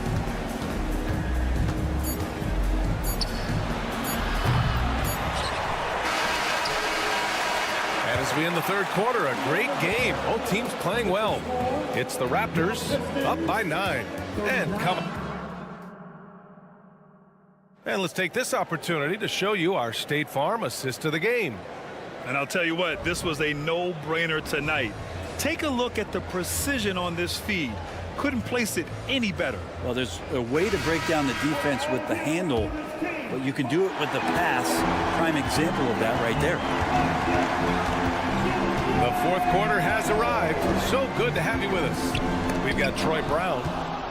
As we end the third quarter, a great game. Both teams playing well. It's the Raptors up by 9. And coming. And let's take this opportunity to show you our State Farm assist to the game. And I'll tell you what, this was a no-brainer tonight. Take a look at the precision on this feed. Couldn't place it any better. Well, there's a way to break down the defense with the handle, but you can do it with the pass. Prime example of that right there. The fourth quarter has arrived. So good to have you with us. We've got Troy Brown.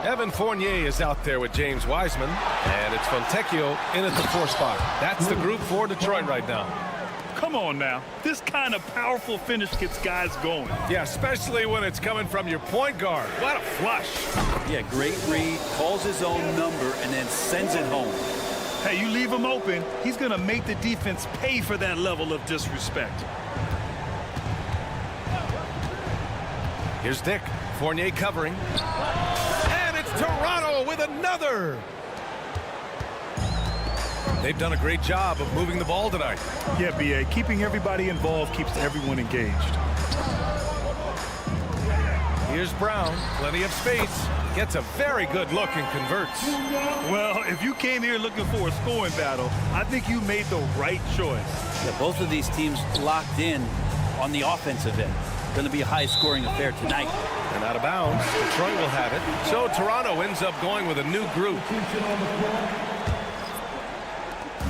Evan Fournier is out there with James Wiseman. And it's Fontecchio in at the 4 spot. That's the group for Detroit right now. Come on now. This kind of powerful finish gets guys going. Yeah, especially when it's coming from your point guard. What a flush. Yeah, great read. Calls his own number and then sends it home. Hey, you leave him open, he's going to make the defense pay for that level of disrespect. Here's Dick. Fournier covering. And it's Toronto with another. They've done a great job of moving the ball tonight. Yeah, B.A. Keeping everybody involved keeps everyone engaged. Here's Brown. Plenty of space. Gets a very good look and converts. Well, if you came here looking for a scoring battle, I think you made the right choice. Yeah, both of these teams locked in on the offensive end. Going to be a high-scoring affair tonight. And out of bounds. Detroit will have it. So Toronto ends up going with a new group.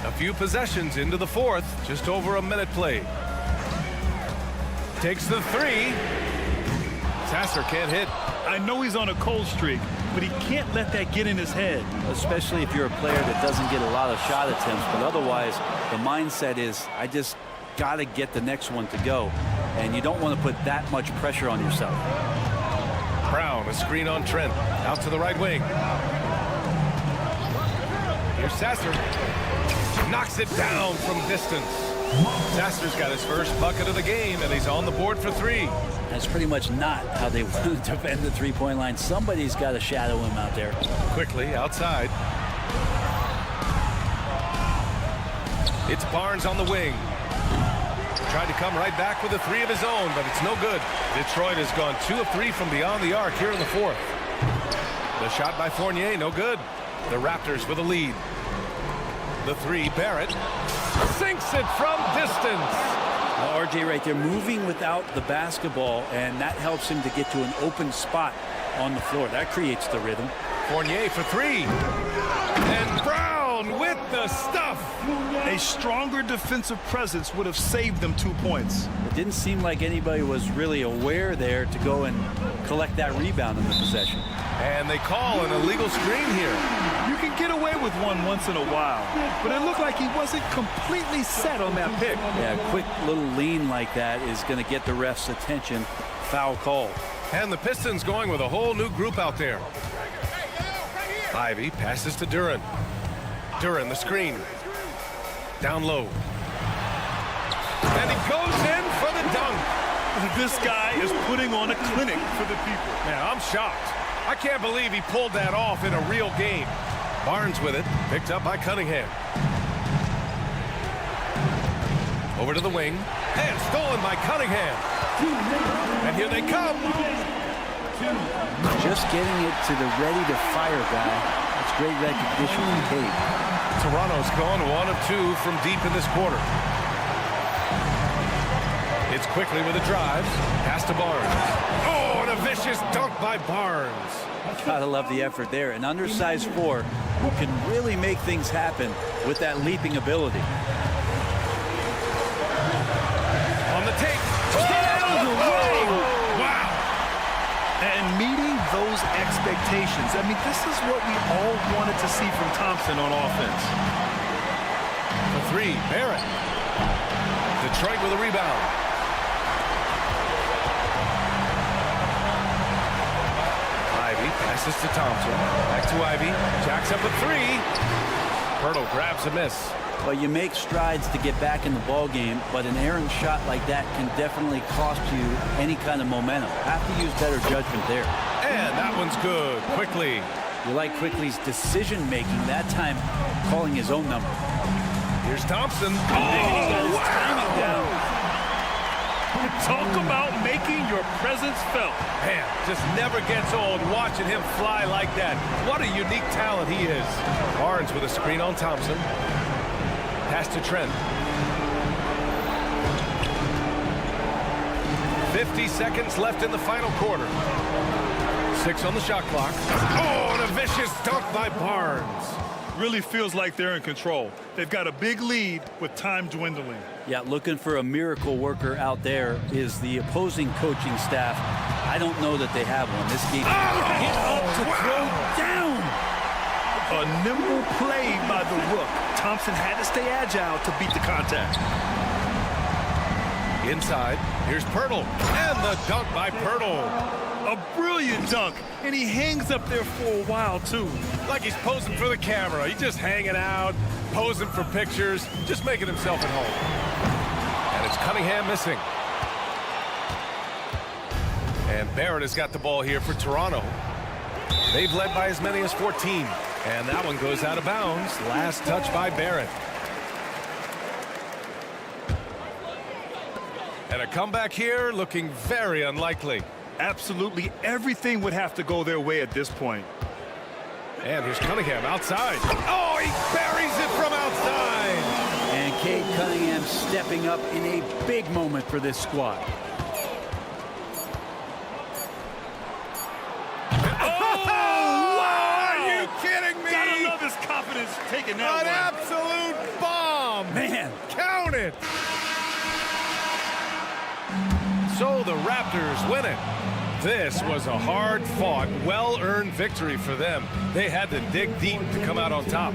A few possessions into the fourth. Just over a minute played. Takes the 3. Sasser can't hit. I know he's on a cold streak, but he can't let that get in his head. Especially if you're a player that doesn't get a lot of shot attempts. But otherwise, the mindset is, I just got to get the next one to go. And you don't want to put that much pressure on yourself. Brown, a screen on Trent. Out to the right wing. Here's Sasser. Knocks it down from distance. Sasser's got his first bucket of the game, and he's on the board for 3. That's pretty much not how they want to defend the three-point line. Somebody's got to shadow him out there. Quickly outside. It's Barnes on the wing. Tried to come right back with a 3 of his own, but it's no good. Detroit has gone 2 of 3 from beyond the arc here in the 4th. The shot by Fournier, no good. The Raptors with a lead. The 3, Barrett sinks it from distance. Now, RJ right there moving without the basketball, and that helps him to get to an open spot on the floor. That creates the rhythm. Fournier for 3. And Brown with the stuff. A stronger defensive presence would have saved them 2 points. It didn't seem like anybody was really aware there to go and collect that rebound in the possession. And they call an illegal screen here. You can get away with one once in a while, but it looked like he wasn't completely set on that pick. Yeah, a quick little lean like that is going to get the ref's attention. Foul call. And the Pistons going with a whole new group out there. Ivy passes to Duran. Duran, the screen. Down low. And he goes in for the dunk. This guy is putting on a clinic for the people. Man, I'm shocked. I can't believe he pulled that off in a real game. Barnes with it, picked up by Cunningham. Over to the wing, and stolen by Cunningham. And here they come. Just getting it to the ready-to-fire guy. That's great recognition from Kate. Toronto's gone 1 of 2 from deep in this quarter. It's quickly with a drive. Pass to Barnes. Oh, and a vicious dunk by Barnes. Gotta love the effort there. An undersized 4 who can really make things happen with that leaping ability. On the take. Wow. And meeting those expectations. I mean, this is what we all wanted to see from Thompson on offense. The 3, Barrett. Detroit with a rebound. Ivy passes to Thompson. Back to Ivy. Jacks up a 3. Pirtle grabs a miss. Well, you make strides to get back in the ball game, but an errant shot like that can definitely cost you any kind of momentum. Have to use better judgment there. And that one's good. Quickly. You like Quickly's decision-making, that time calling his own number. Here's Thompson. Oh, wow. Talk about making your presence felt. Man, just never gets old watching him fly like that. What a unique talent he is. Barnes with a screen on Thompson. Pass to Trent. 50 seconds left in the final quarter. 6 on the shot clock. Oh, and a vicious dunk by Barnes. Really feels like they're in control. They've got a big lead with time dwindling. Yeah, looking for a miracle worker out there is the opposing coaching staff. I don't know that they have one. This game hit up to throw down. A nimble play by the Rook. Thompson had to stay agile to beat the contact. Inside, here's Pirtle. And the dunk by Pirtle. A brilliant dunk, and he hangs up there for a while, too. Like he's posing for the camera. He's just hanging out, posing for pictures, just making himself at home. And it's Cunningham missing. And Barrett has got the ball here for Toronto. They've led by as many as 14. And that one goes out of bounds. Last touch by Barrett. And a comeback here looking very unlikely. Absolutely everything would have to go their way at this point. And here's Cunningham outside. Oh, he buries it from outside. And Cade Cunningham stepping up in a big moment for this squad. Confidence taking that An absolute bomb. Man, count it. So the Raptors win it. This was a hard-fought, well-earned victory for them. They had to dig deep to come out on top.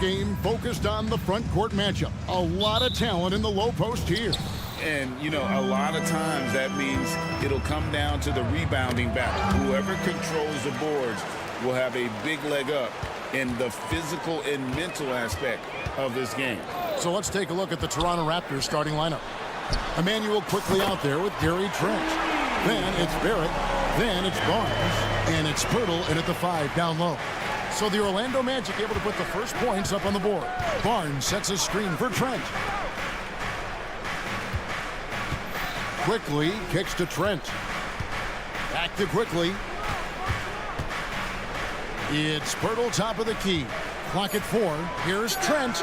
game focused on the front court matchup. A lot of talent in the low post here. And, you know, a lot of times that means it'll come down to the rebounding battle. Whoever controls the boards will have a big leg up in the physical and mental aspect of this game. So let's take a look at the Toronto Raptors starting lineup. Emmanuel quickly out there with Gary Trent. Then it's Barrett. Then it's Barnes. And it's Pirtle in at the 5 down low. So the Orlando Magic able to put the first points up on the board. Barnes sets a screen for Trent. Quickly kicks to Trent. Back to Quickly. It's Pirtle top of the key. Clock at 4. Here's Trent.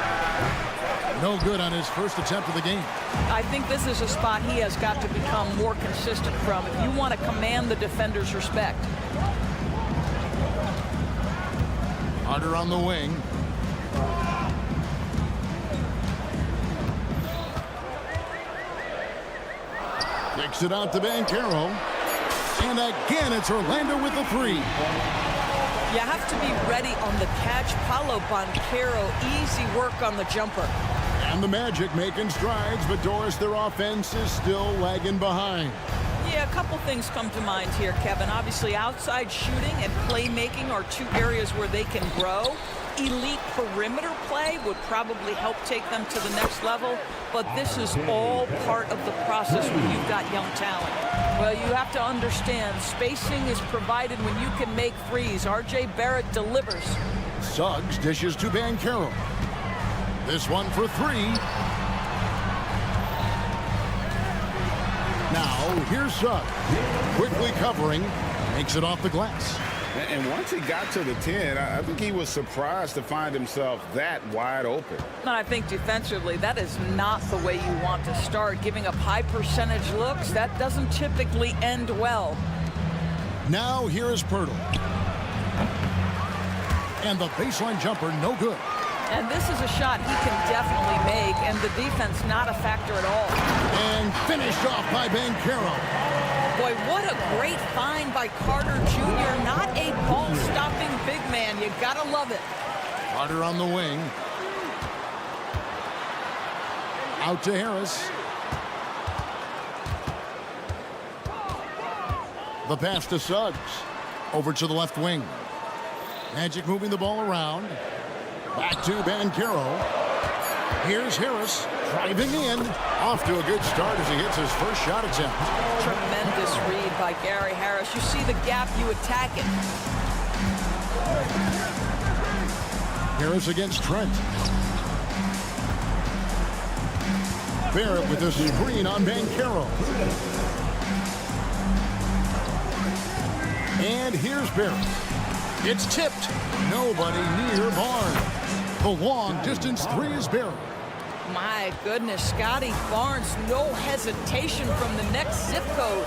No good on his first attempt of the game. I think this is a spot he has got to become more consistent from if you want to command the defender's respect. Carter on the wing. Kicks it out to Banchero. And again, it's Orlando with the 3. You have to be ready on the catch. Paolo Banchero, easy work on the jumper. And the Magic making strides, but Doris, their offense is still lagging behind. Yeah, a couple things come to mind here, Kevin. Obviously, outside shooting and playmaking are two areas where they can grow. Elite perimeter play would probably help take them to the next level, but this is all part of the process when you've got young talent. Well, you have to understand, spacing is provided when you can make threes. R.J. Barrett delivers. Suggs dishes to Banchero. This one for 3. Now, here's Suggs. Quickly covering. Makes it off the glass. And once he got to the 10, I think he was surprised to find himself that wide open. And I think defensively, that is not the way you want to start. Giving up high percentage looks, that doesn't typically end well. Now here is Pirtle. And the baseline jumper, no good. And this is a shot he can definitely make, and the defense not a factor at all. And finished off by Banchero. Boy, what a great find by Carter Jr. Not a ball-stopping big man. You gotta love it. Carter on the wing. Out to Harris. The pass to Suggs. Over to the left wing. Magic moving the ball around. Back to Banchero. Here's Harris driving in. Off to a good start as he hits his first shot attempt. Tremendous read by Gary Harris. You see the gap, you attack it. Harris against Trent. Barrett with a screen on Banchero. And here's Barrett. It's tipped. Nobody near Barnes. The long distance 3 is Barrett. My goodness, Scotty Barnes, no hesitation from the next zip code.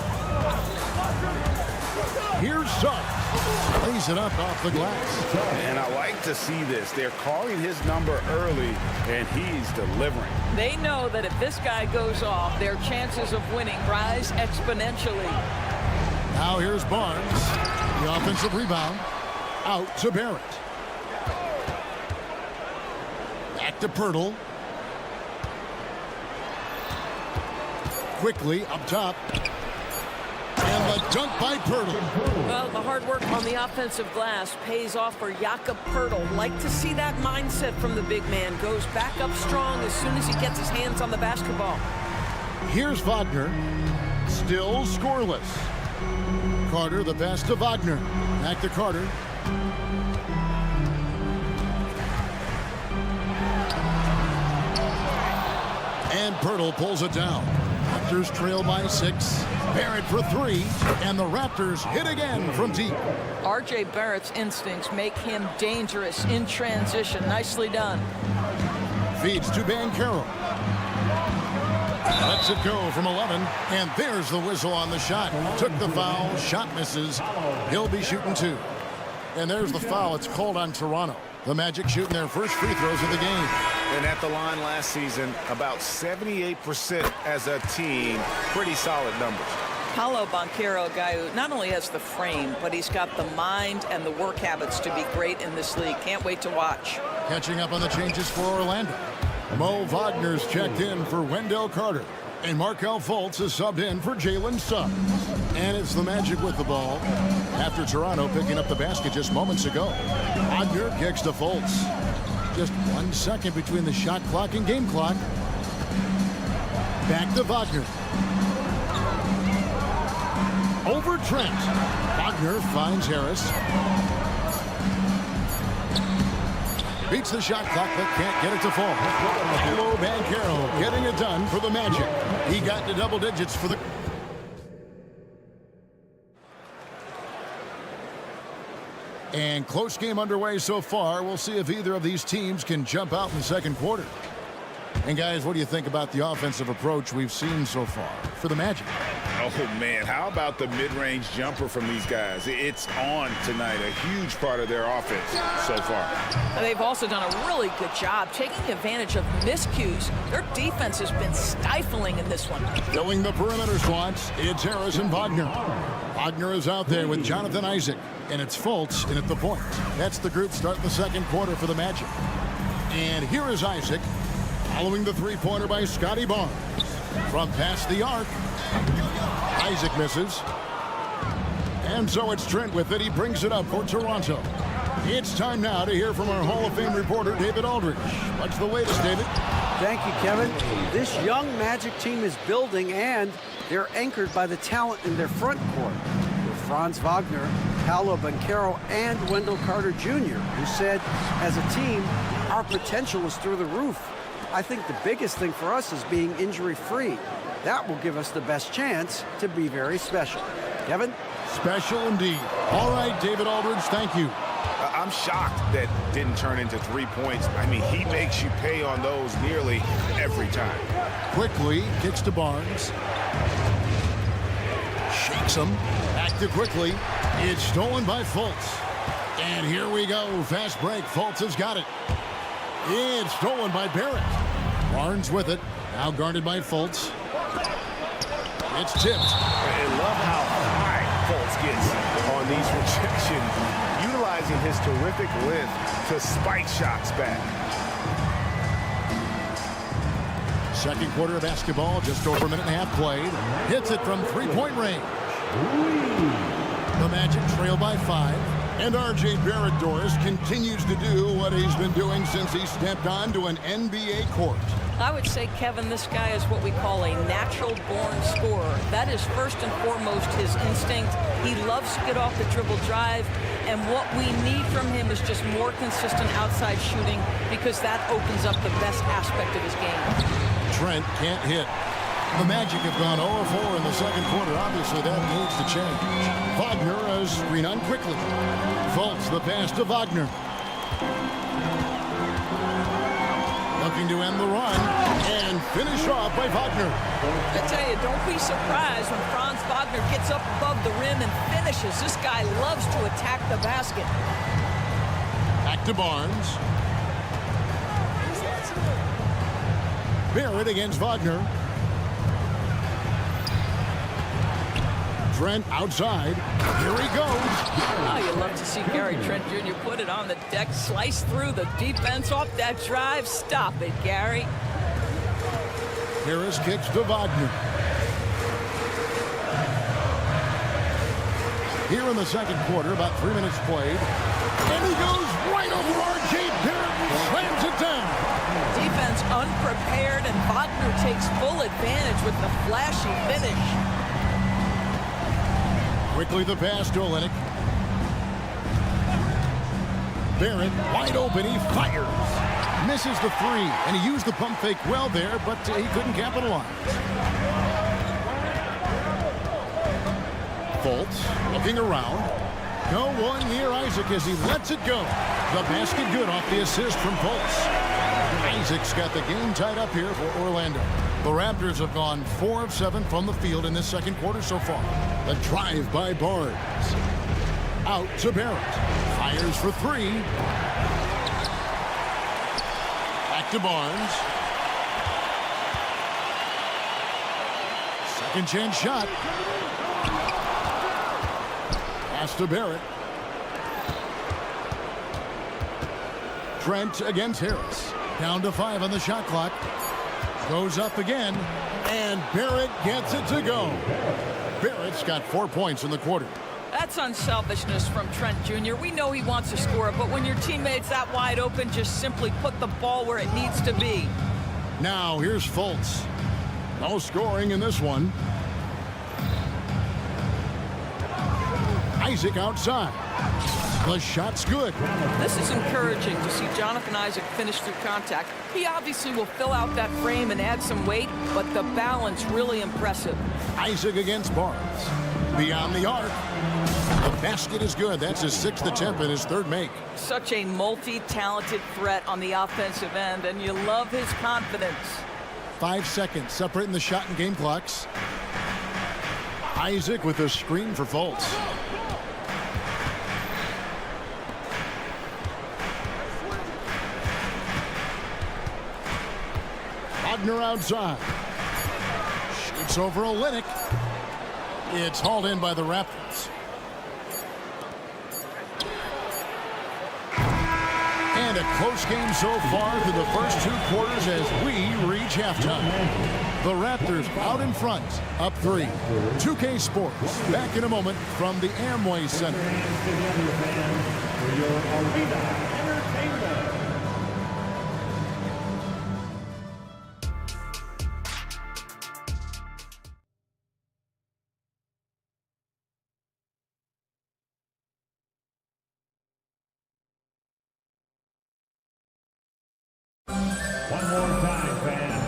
Here's Suggs. Lays it up off the glass. And I like to see this. They're calling his number early, and he's delivering. They know that if this guy goes off, their chances of winning rise exponentially. Now here's Barnes. The offensive rebound. Out to Barrett. Back to Pirtle. Quickly up top. And the dunk by Pirtle. Well, the hard work on the offensive glass pays off for Jakob Pirtle. Like to see that mindset from the big man. Goes back up strong as soon as he gets his hands on the basketball. Here's Wagner. Still scoreless. Carter, the pass to Wagner. Back to Carter. And Pirtle pulls it down. Raptors trail by 6. Barrett for 3. And the Raptors hit again from deep. R.J. Barrett's instincts make him dangerous in transition. Nicely done. Feeds to Banchero. Lets it go from 11. And there's the whistle on the shot. Took the foul. Shot misses. He'll be shooting 2. And there's the foul. It's called on Toronto. The Magic shooting their first free throws of the game. And at the line last season, about 78% as a team. Pretty solid numbers. Paolo Banchero, a guy who not only has the frame, but he's got the mind and the work habits to be great in this league. Can't wait to watch. Catching up on the changes for Orlando. Mo Wagner's checked in for Wendell Carter. And Markelle Fultz is subbed in for Jalen Suggs. And it's the Magic with the ball after Toronto picking up the basket just moments ago. Wagner kicks to Fultz. Just 1 second between the shot clock and game clock. Back to Wagner. Over Trent. Wagner finds Harris. Beats the shot clock but can't get it to fall. Paolo Banchero getting it done for the Magic. He got to double digits for the... And close game underway so far. We'll see if either of these teams can jump out in the second quarter. And guys, what do you think about the offensive approach we've seen so far for the Magic? Oh, man, how about the mid-range jumper from these guys? It's on tonight, a huge part of their offense so far. They've also done a really good job taking advantage of miscues. Their defense has been stifling in this one. Filling the perimeter slots, it's Harris and Wagner. Wagner is out there with Jonathan Isaac, and it's Fultz in at the point. That's the group starting the second quarter for the Magic. And here is Isaac, following the three-pointer by Scotty Barnes. From past the arc, Isaac misses. And so it's Trent with it. He brings it up for Toronto. It's time now to hear from our Hall of Fame reporter, David Aldridge. What's the latest, David? Thank you, Kevin. This young Magic team is building, and they're anchored by the talent in their front court. With Franz Wagner, Paolo Banchero, and Wendell Carter Jr., who said, as a team, our potential is through the roof. I think the biggest thing for us is being injury-free. That will give us the best chance to be very special. Kevin? Special indeed. All right, David Aldridge, thank you. I'm shocked that didn't turn into 3 points. I mean, he makes you pay on those nearly every time. Quickly kicks to Barnes. Shakes him. Back to Quickly. It's stolen by Fultz. And here we go. Fast break. Fultz has got it. It's stolen by Barrett. Barnes with it. Now guarded by Fultz. It's tipped. And love how high Fultz gets on these rejections, utilizing his terrific length to spike shots back. Second quarter of basketball, just over a minute and a half played. Hits it from three-point range. The Magic trail by 5. And R.J. Barrett, Doris, continues to do what he's been doing since he stepped onto an NBA court. I would say, Kevin, this guy is what we call a natural-born scorer. That is first and foremost his instinct. He loves to get off the dribble drive, and what we need from him is just more consistent outside shooting, because that opens up the best aspect of his game. Trent can't hit. The Magic have gone 0-4 in the second quarter. Obviously, that needs to change. Wagner has screen on Quickly. Fultz the pass to Wagner. Looking to end the run and finish off by Wagner. I tell you, don't be surprised when Franz Wagner gets up above the rim and finishes. This guy loves to attack the basket. Back to Barnes. Barrett against Wagner. Trent outside. Here he goes. Oh, you love to see Gary Trent Jr. put it on the deck, slice through the defense off that drive. Stop it, Gary. Harris kicks to Wagner. Here in the second quarter, about 3 minutes played. And he goes right over R.J. Barrett and slams it down. Defense unprepared, and Wagner takes full advantage with the flashy finish. Quickly the pass to Olynyk. Barrett wide open. He fires. Misses the three. And he used the pump fake well there, but he couldn't capitalize. Fultz looking around. No one near Isaac as he lets it go. The basket good off the assist from Fultz. Isaac's got the game tied up here for Orlando. The Raptors have gone 4 of 7 from the field in this second quarter so far. The drive by Barnes. Out to Barrett. Fires for 3. Back to Barnes. Second chance shot. Pass to Barrett. Trent against Harris. Down to 5 on the shot clock. Goes up again, and Barrett gets it to go. Barrett's got 4 points in the quarter. That's unselfishness from Trent Jr. We know he wants to score, but when your teammate's that wide open, just simply put the ball where it needs to be. Now here's Fultz. No scoring in this one. Isaac outside. The shot's good. This is encouraging to see Jonathan Isaac finish through contact. He obviously will fill out that frame and add some weight, but the balance really impressive. Isaac against Barnes. Beyond the arc. The basket is good. That's his 6th attempt and his 3rd make. Such a multi-talented threat on the offensive end, and you love his confidence. 5 seconds separating the shot and game clocks. Isaac with a screen for Fultz. Wagner outside. Shoots over Olynyk. It's hauled in by the Raptors. And a close game so far through the first 2 quarters as we reach halftime. The Raptors out in front, up 3. 2K Sports back in a moment from the Amway Center.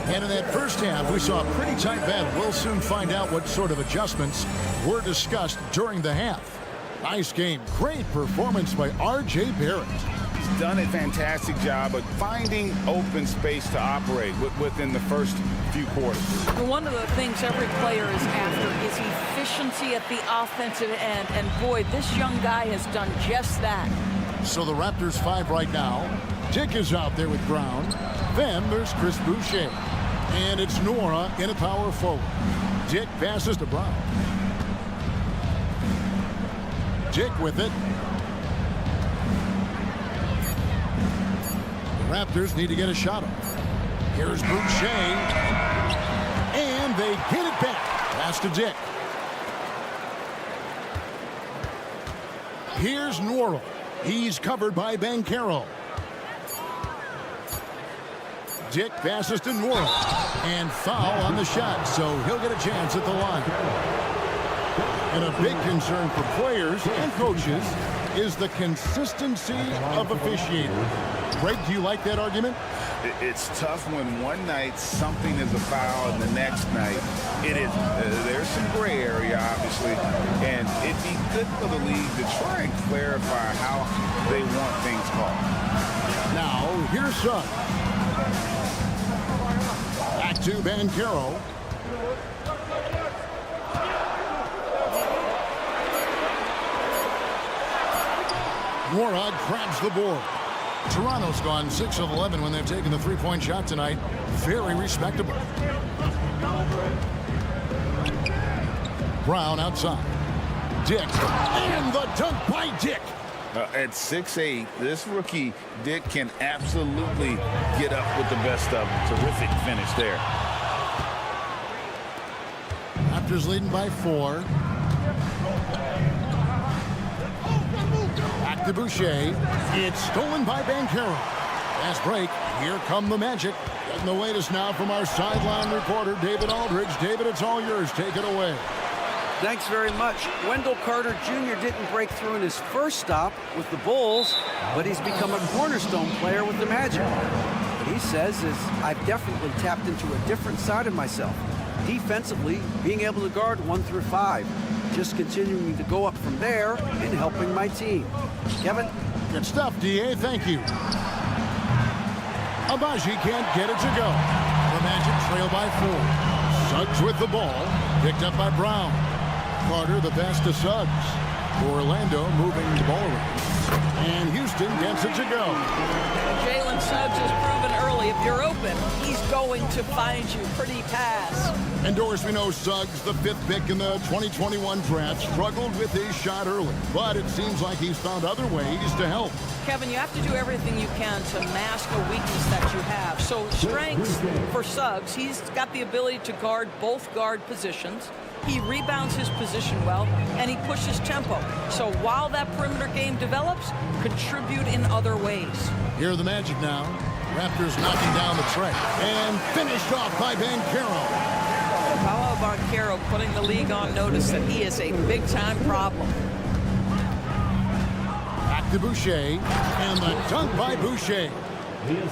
And in that first half, we saw a pretty tight battle. We'll soon find out what sort of adjustments were discussed during the half. Nice game. Great performance by R.J. Barrett. He's done a fantastic job of finding open space to operate within the first few quarters. One of the things every player is after is efficiency at the offensive end. And boy, this young guy has done just that. So the Raptors 5 right now. Dick is out there with Brown. Then there's Chris Boucher. And it's Nora in a power forward. Dick passes to Brown. Dick with it. The Raptors need to get a shot off. Here's Boucher. And they get it back. Pass to Dick. Here's Nora. He's covered by Banchero. Dick passes to Nora. And foul on the shot, so he'll get a chance at the line. And a big concern for players and coaches is the consistency of officiating. Greg, do you like that argument? It's tough when one night something is a foul and the next night it is. There's some gray area, obviously, and it'd be good for the league to try and clarify how they want things called. Now, here's Suggs. Back to Banchero. Morag grabs the board. Toronto's gone 6 of 11 when they've taken the three-point shot tonight. Very respectable. Brown outside. Dick. And the dunk by Dick. At 6'8", this rookie, Dick, can absolutely get up with the best of them. Terrific finish there. Raptors leading by 4. Back to Boucher. It's stolen by Banchero. Fast break. Here come the Magic. Getting the latest now from our sideline reporter, David Aldridge. David, it's all yours. Take it away. Thanks very much. Wendell Carter Jr. didn't break through in his first stop with the Bulls, but he's become a cornerstone player with the Magic. What he says is, I've definitely tapped into a different side of myself. Defensively, being able to guard 1 through 5. Just continuing to go up from there and helping my team. Kevin? Good stuff, D.A. Thank you. Abaji can't get it to go. The Magic trail by 4. Suggs with the ball. Picked up by Brown. Carter the pass to Suggs. Orlando moving the ball around. And Houston gets it to go. Jalen Suggs has proven early, if you're open, he's going to find you. Pretty pass. And Doris, we know Suggs, the 5th pick in the 2021 draft, struggled with his shot early. But it seems like he's found other ways to help. Kevin, you have to do everything you can to mask a weakness that you have. So strengths for Suggs, he's got the ability to guard both guard positions. He rebounds his position well, and he pushes tempo. So while that perimeter game develops, contribute in other ways. Here are the Magic now. Raptors knocking down the tray. And finished off by Banchero. Paolo Banchero putting the league on notice that he is a big-time problem. Back to Boucher, and the dunk by Boucher.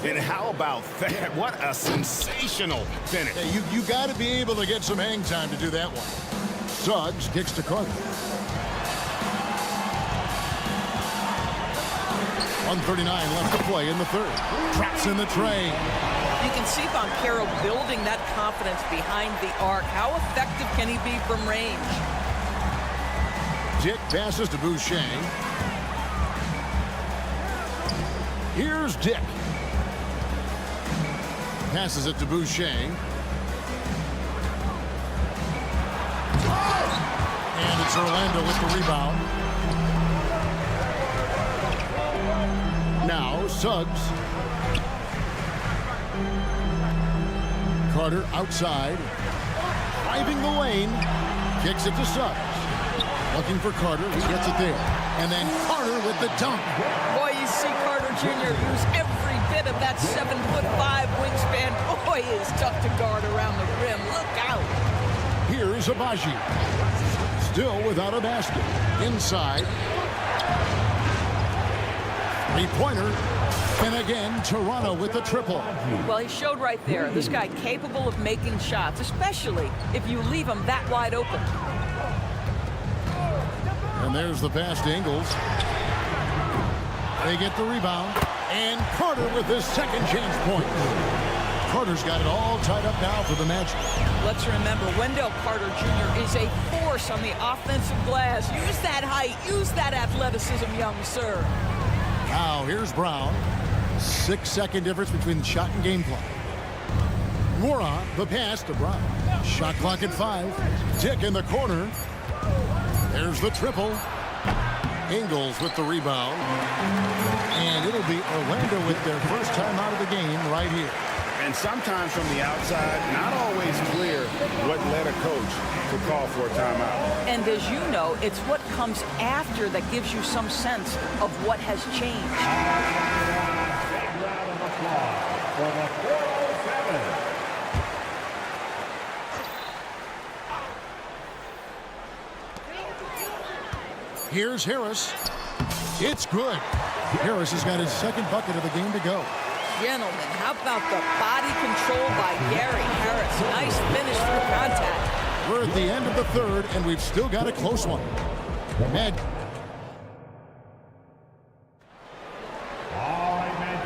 And how about that? What a sensational finish. Hey, you got to be able to get some hang time to do that one. Suggs kicks to Carter. 1:39 left to play in the third. Traps in the tray. You can see Banchero building that confidence behind the arc. How effective can he be from range? Dick passes to Boucher. Here's Dick. Passes it to Boucher. And it's Orlando with the rebound. Now Suggs. Carter outside. Driving the lane. Kicks it to Suggs. Looking for Carter. He gets it there. And then Carter with the dunk. Boy, you see Carter Jr. use every bit of that 7'5" wingspan. Boy, is tough to guard around the rim. Look out. Here's Abaji. Still without a basket. Inside. Three-pointer. And again, Toronto with the triple. Well, he showed right there. This guy capable of making shots, especially if you leave him that wide open. And there's the pass to Ingles. They get the rebound. And Carter with his second chance point. Carter's got it all tied up now for the Magic. Let's remember, Wendell Carter Jr. is a force on the offensive glass. Use that height. Use that athleticism, young sir. Now, here's Brown. 6-second difference between the shot and game clock. Moran, the pass to Brown. Shot clock at 5. Dick in the corner. There's the triple. Ingles with the rebound. And it'll be Orlando with their first time out of the game right here. And sometimes from the outside, not always clear what led a coach to call for a timeout. And as you know, it's what comes after that gives you some sense of what has changed. Here's Harris. It's good. Harris has got his second bucket of the game to go. Gentlemen, how about the body control by Gary Harris? Nice finish through contact. We're at the end of the third, and we've still got a close one.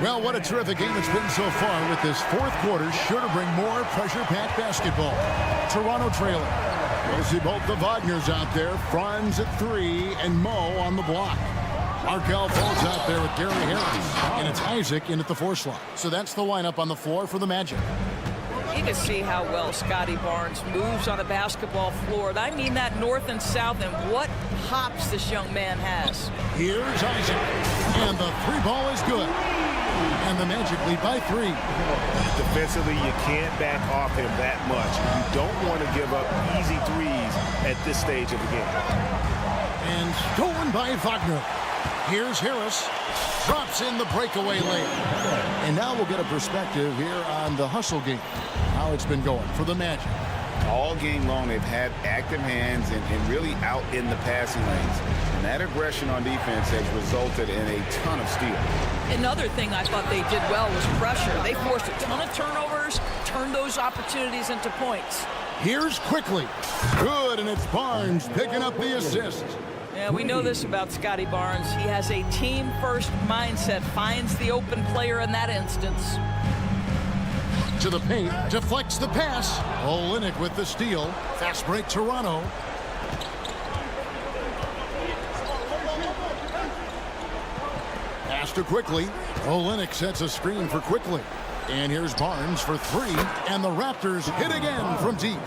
Well, what a terrific game it's been so far, with this fourth quarter sure to bring more pressure-packed basketball. Toronto trailing. We'll see both the Wagners out there, Franz at 3 and Mo on the block. Markel Fultz out there with Gary Harris, and it's Isaac in at the 4 slot. So that's the lineup on the floor for the Magic. You can see how well Scotty Barnes moves on a basketball floor. And I mean that north and south, and what hops this young man has. Here's Isaac, and the 3 ball is good. And the Magic lead by 3. Defensively, you can't back off him that much. You don't want to give up easy threes at this stage of the game. And stolen by Wagner. Here's Harris. Drops in the breakaway lane. And now we'll get a perspective here on the hustle game. How it's been going for the Magic. All game long, they've had active hands and really out in the passing lanes. And that aggression on defense has resulted in a ton of steals. Another thing I thought they did well was pressure. They forced a ton of turnovers, turned those opportunities into points. Here's Quickly. Good, and it's Barnes picking up the assist. Yeah, we know this about Scotty Barnes. He has a team-first mindset, finds the open player in that instance. To the paint, deflects the pass. Olynyk with the steal. Fast break Toronto. to Quickly. Olynyk sets a screen for Quickly. And here's Barnes for three. And the Raptors hit again from deep.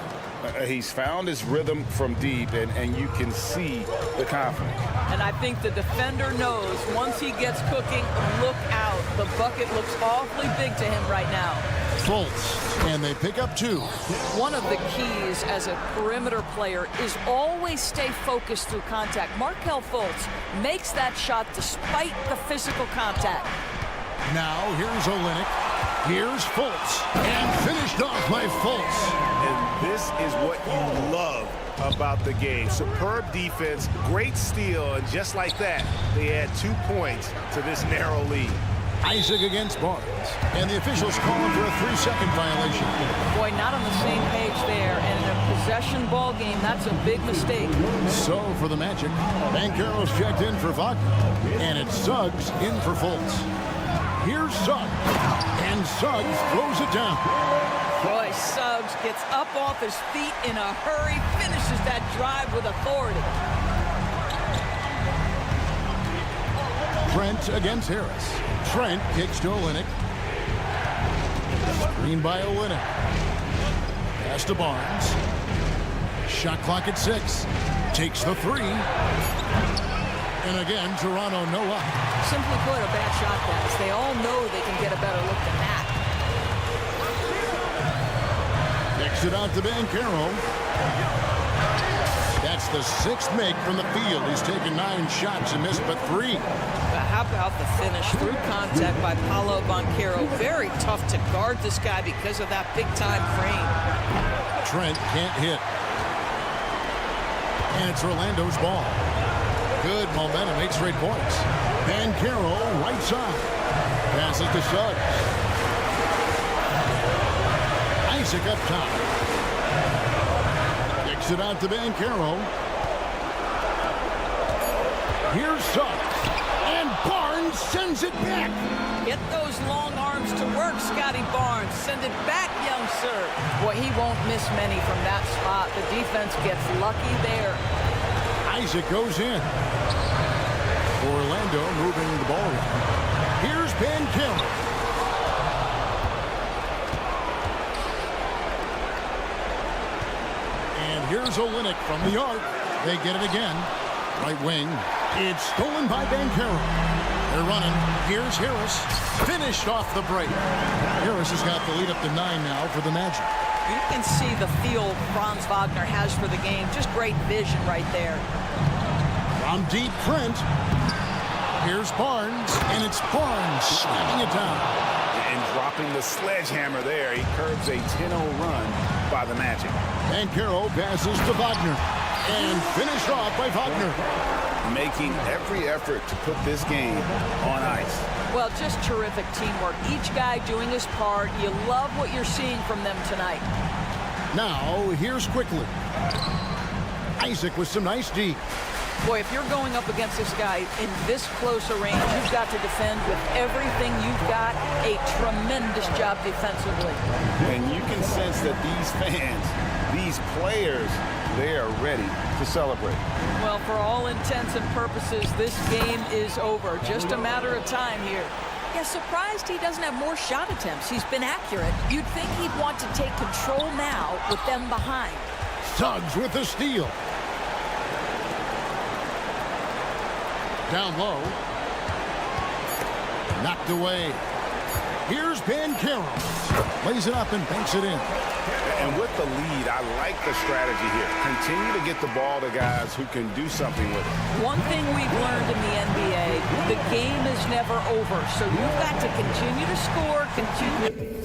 He's found his rhythm from deep, and you can see the confidence. And I think the defender knows once he gets cooking, look out. The bucket looks awfully big to him right now. Fultz, and they pick up two. One of the keys as a perimeter player is always stay focused through contact. Markelle Fultz makes that shot despite the physical contact. Now here's Olynyk. Here's Fultz. And finished off by Fultz. And this is what you love about the game. Superb defense, great steal, and just like that, they add 2 points to this narrow lead. Isaac against Barnes. And the officials call him for a 3-second violation. Boy, not on the same page there. And in a possession ball game, that's a big mistake. So for the Magic, Banchero's checked in for Wagner. And it's Suggs in for Fultz. Here's Suggs. And Suggs throws it down. Boy, Suggs gets up off his feet in a hurry, finishes that drive with authority. Trent against Harris. Trent kicks to Olynyk. Screen by Olynyk. Pass to Barnes. Shot clock at 6. Takes the three. And again, Toronto no up. Simply put, a bad shot, guys. They all know they can get a better look than that. Kicks it out to Banchero. That's the 6th make from the field. He's taken 9 shots and missed but 3. But how about the finish through contact by Paolo Banchero? Very tough to guard this guy because of that big-time frame. Trent can't hit. And it's Orlando's ball. Good momentum, 8 straight points. Banchero, right side. Passes to Suggs. Isaac up top. Kicks it out to Banchero. Here's Suggs. And Barnes sends it back. Get those long arms to work, Scotty Barnes. Send it back, young sir. Boy, he won't miss many from that spot. The defense gets lucky there. Isaac goes in. Orlando moving the ball around. Here's Banchero. And here's Olynyk from the arc. They get it again. Right wing. It's stolen by Banchero. They're running. Here's Harris. Finished off the break. Harris has got the lead up to 9 now for the Magic. You can see the feel Franz Wagner has for the game. Just great vision right there. From deep, Trent. Here's Barnes, and it's Barnes slamming it down. And dropping the sledgehammer there, he curbs a 10-0 run by the Magic. Banchero passes to Wagner, and finished off by Wagner. Making every effort to put this game on ice. Well, just terrific teamwork. Each guy doing his part. You love what you're seeing from them tonight. Now, here's Quickly. Isaac with some nice D. Boy, if you're going up against this guy in this close a range, you've got to defend with everything you've got. A tremendous job defensively. And you can sense that these fans, these players, they are ready to celebrate. Well, for all intents and purposes, this game is over. Just a matter of time here. Yeah, surprised he doesn't have more shot attempts. He's been accurate. You'd think he'd want to take control now with them behind. Suggs with the steal. Down low. Knocked away. Here's Banchero. Lays it up and banks it in. And with the lead, I like the strategy here. Continue to get the ball to guys who can do something with it. One thing we've learned in the NBA, the game is never over. So you've got to continue to score, continue.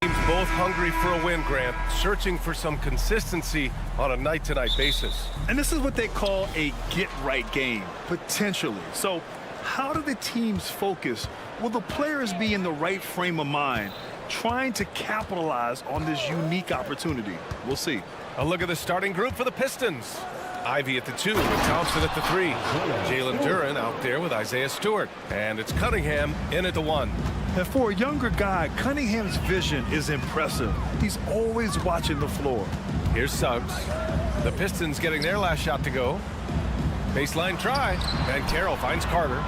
Teams both hungry for a win, Grant, searching for some consistency on a night-to-night basis. And this is what they call a get-right game, potentially. So how do the teams focus? Will the players be in the right frame of mind, trying to capitalize on this unique opportunity? We'll see. A look at the starting group for the Pistons. Ivy at the 2 with Thompson at the 3. Jalen Duren out there with Isaiah Stewart. And it's Cunningham in at the 1. And for a younger guy, Cunningham's vision is impressive. He's always watching the floor. Here's Suggs. The Pistons getting their last shot to go. Baseline try. And Carroll finds Carter.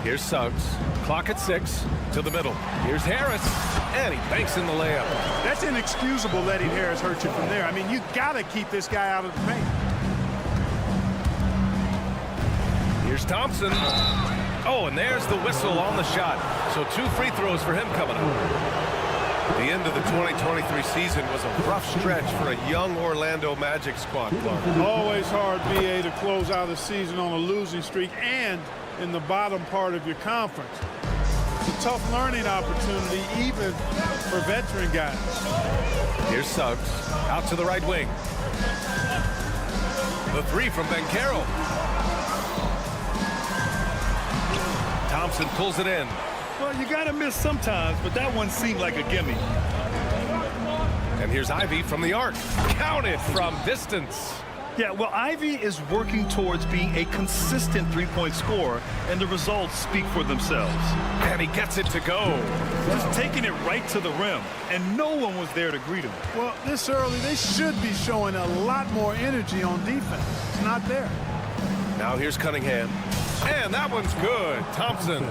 Here's Suggs. Clock at 6 to the middle. Here's Harris. And he banks in the layup. That's inexcusable letting Harris hurt you from there. I mean, you got to keep this guy out of the paint. Here's Thompson. Oh, and there's the whistle on the shot. So 2 free throws for him coming up. The end of the 2023 season was a rough stretch for a young Orlando Magic squad, Clark. Always hard, BA, to close out a season on a losing streak and in the bottom part of your conference. It's a tough learning opportunity, even for veteran guys. Here's Suggs out to the right wing. The 3 from Ben Carroll. Thompson pulls it in. Well, you got to miss sometimes, but that one seemed like a gimme. And here's Ivy from the arc. Counted from distance. Yeah, well, Ivy is working towards being a consistent three-point scorer, and the results speak for themselves. And he gets it to go. Just taking it right to the rim, and no one was there to greet him. Well, this early, they should be showing a lot more energy on defense. It's not there. Now here's Cunningham. And that one's good. Thompson.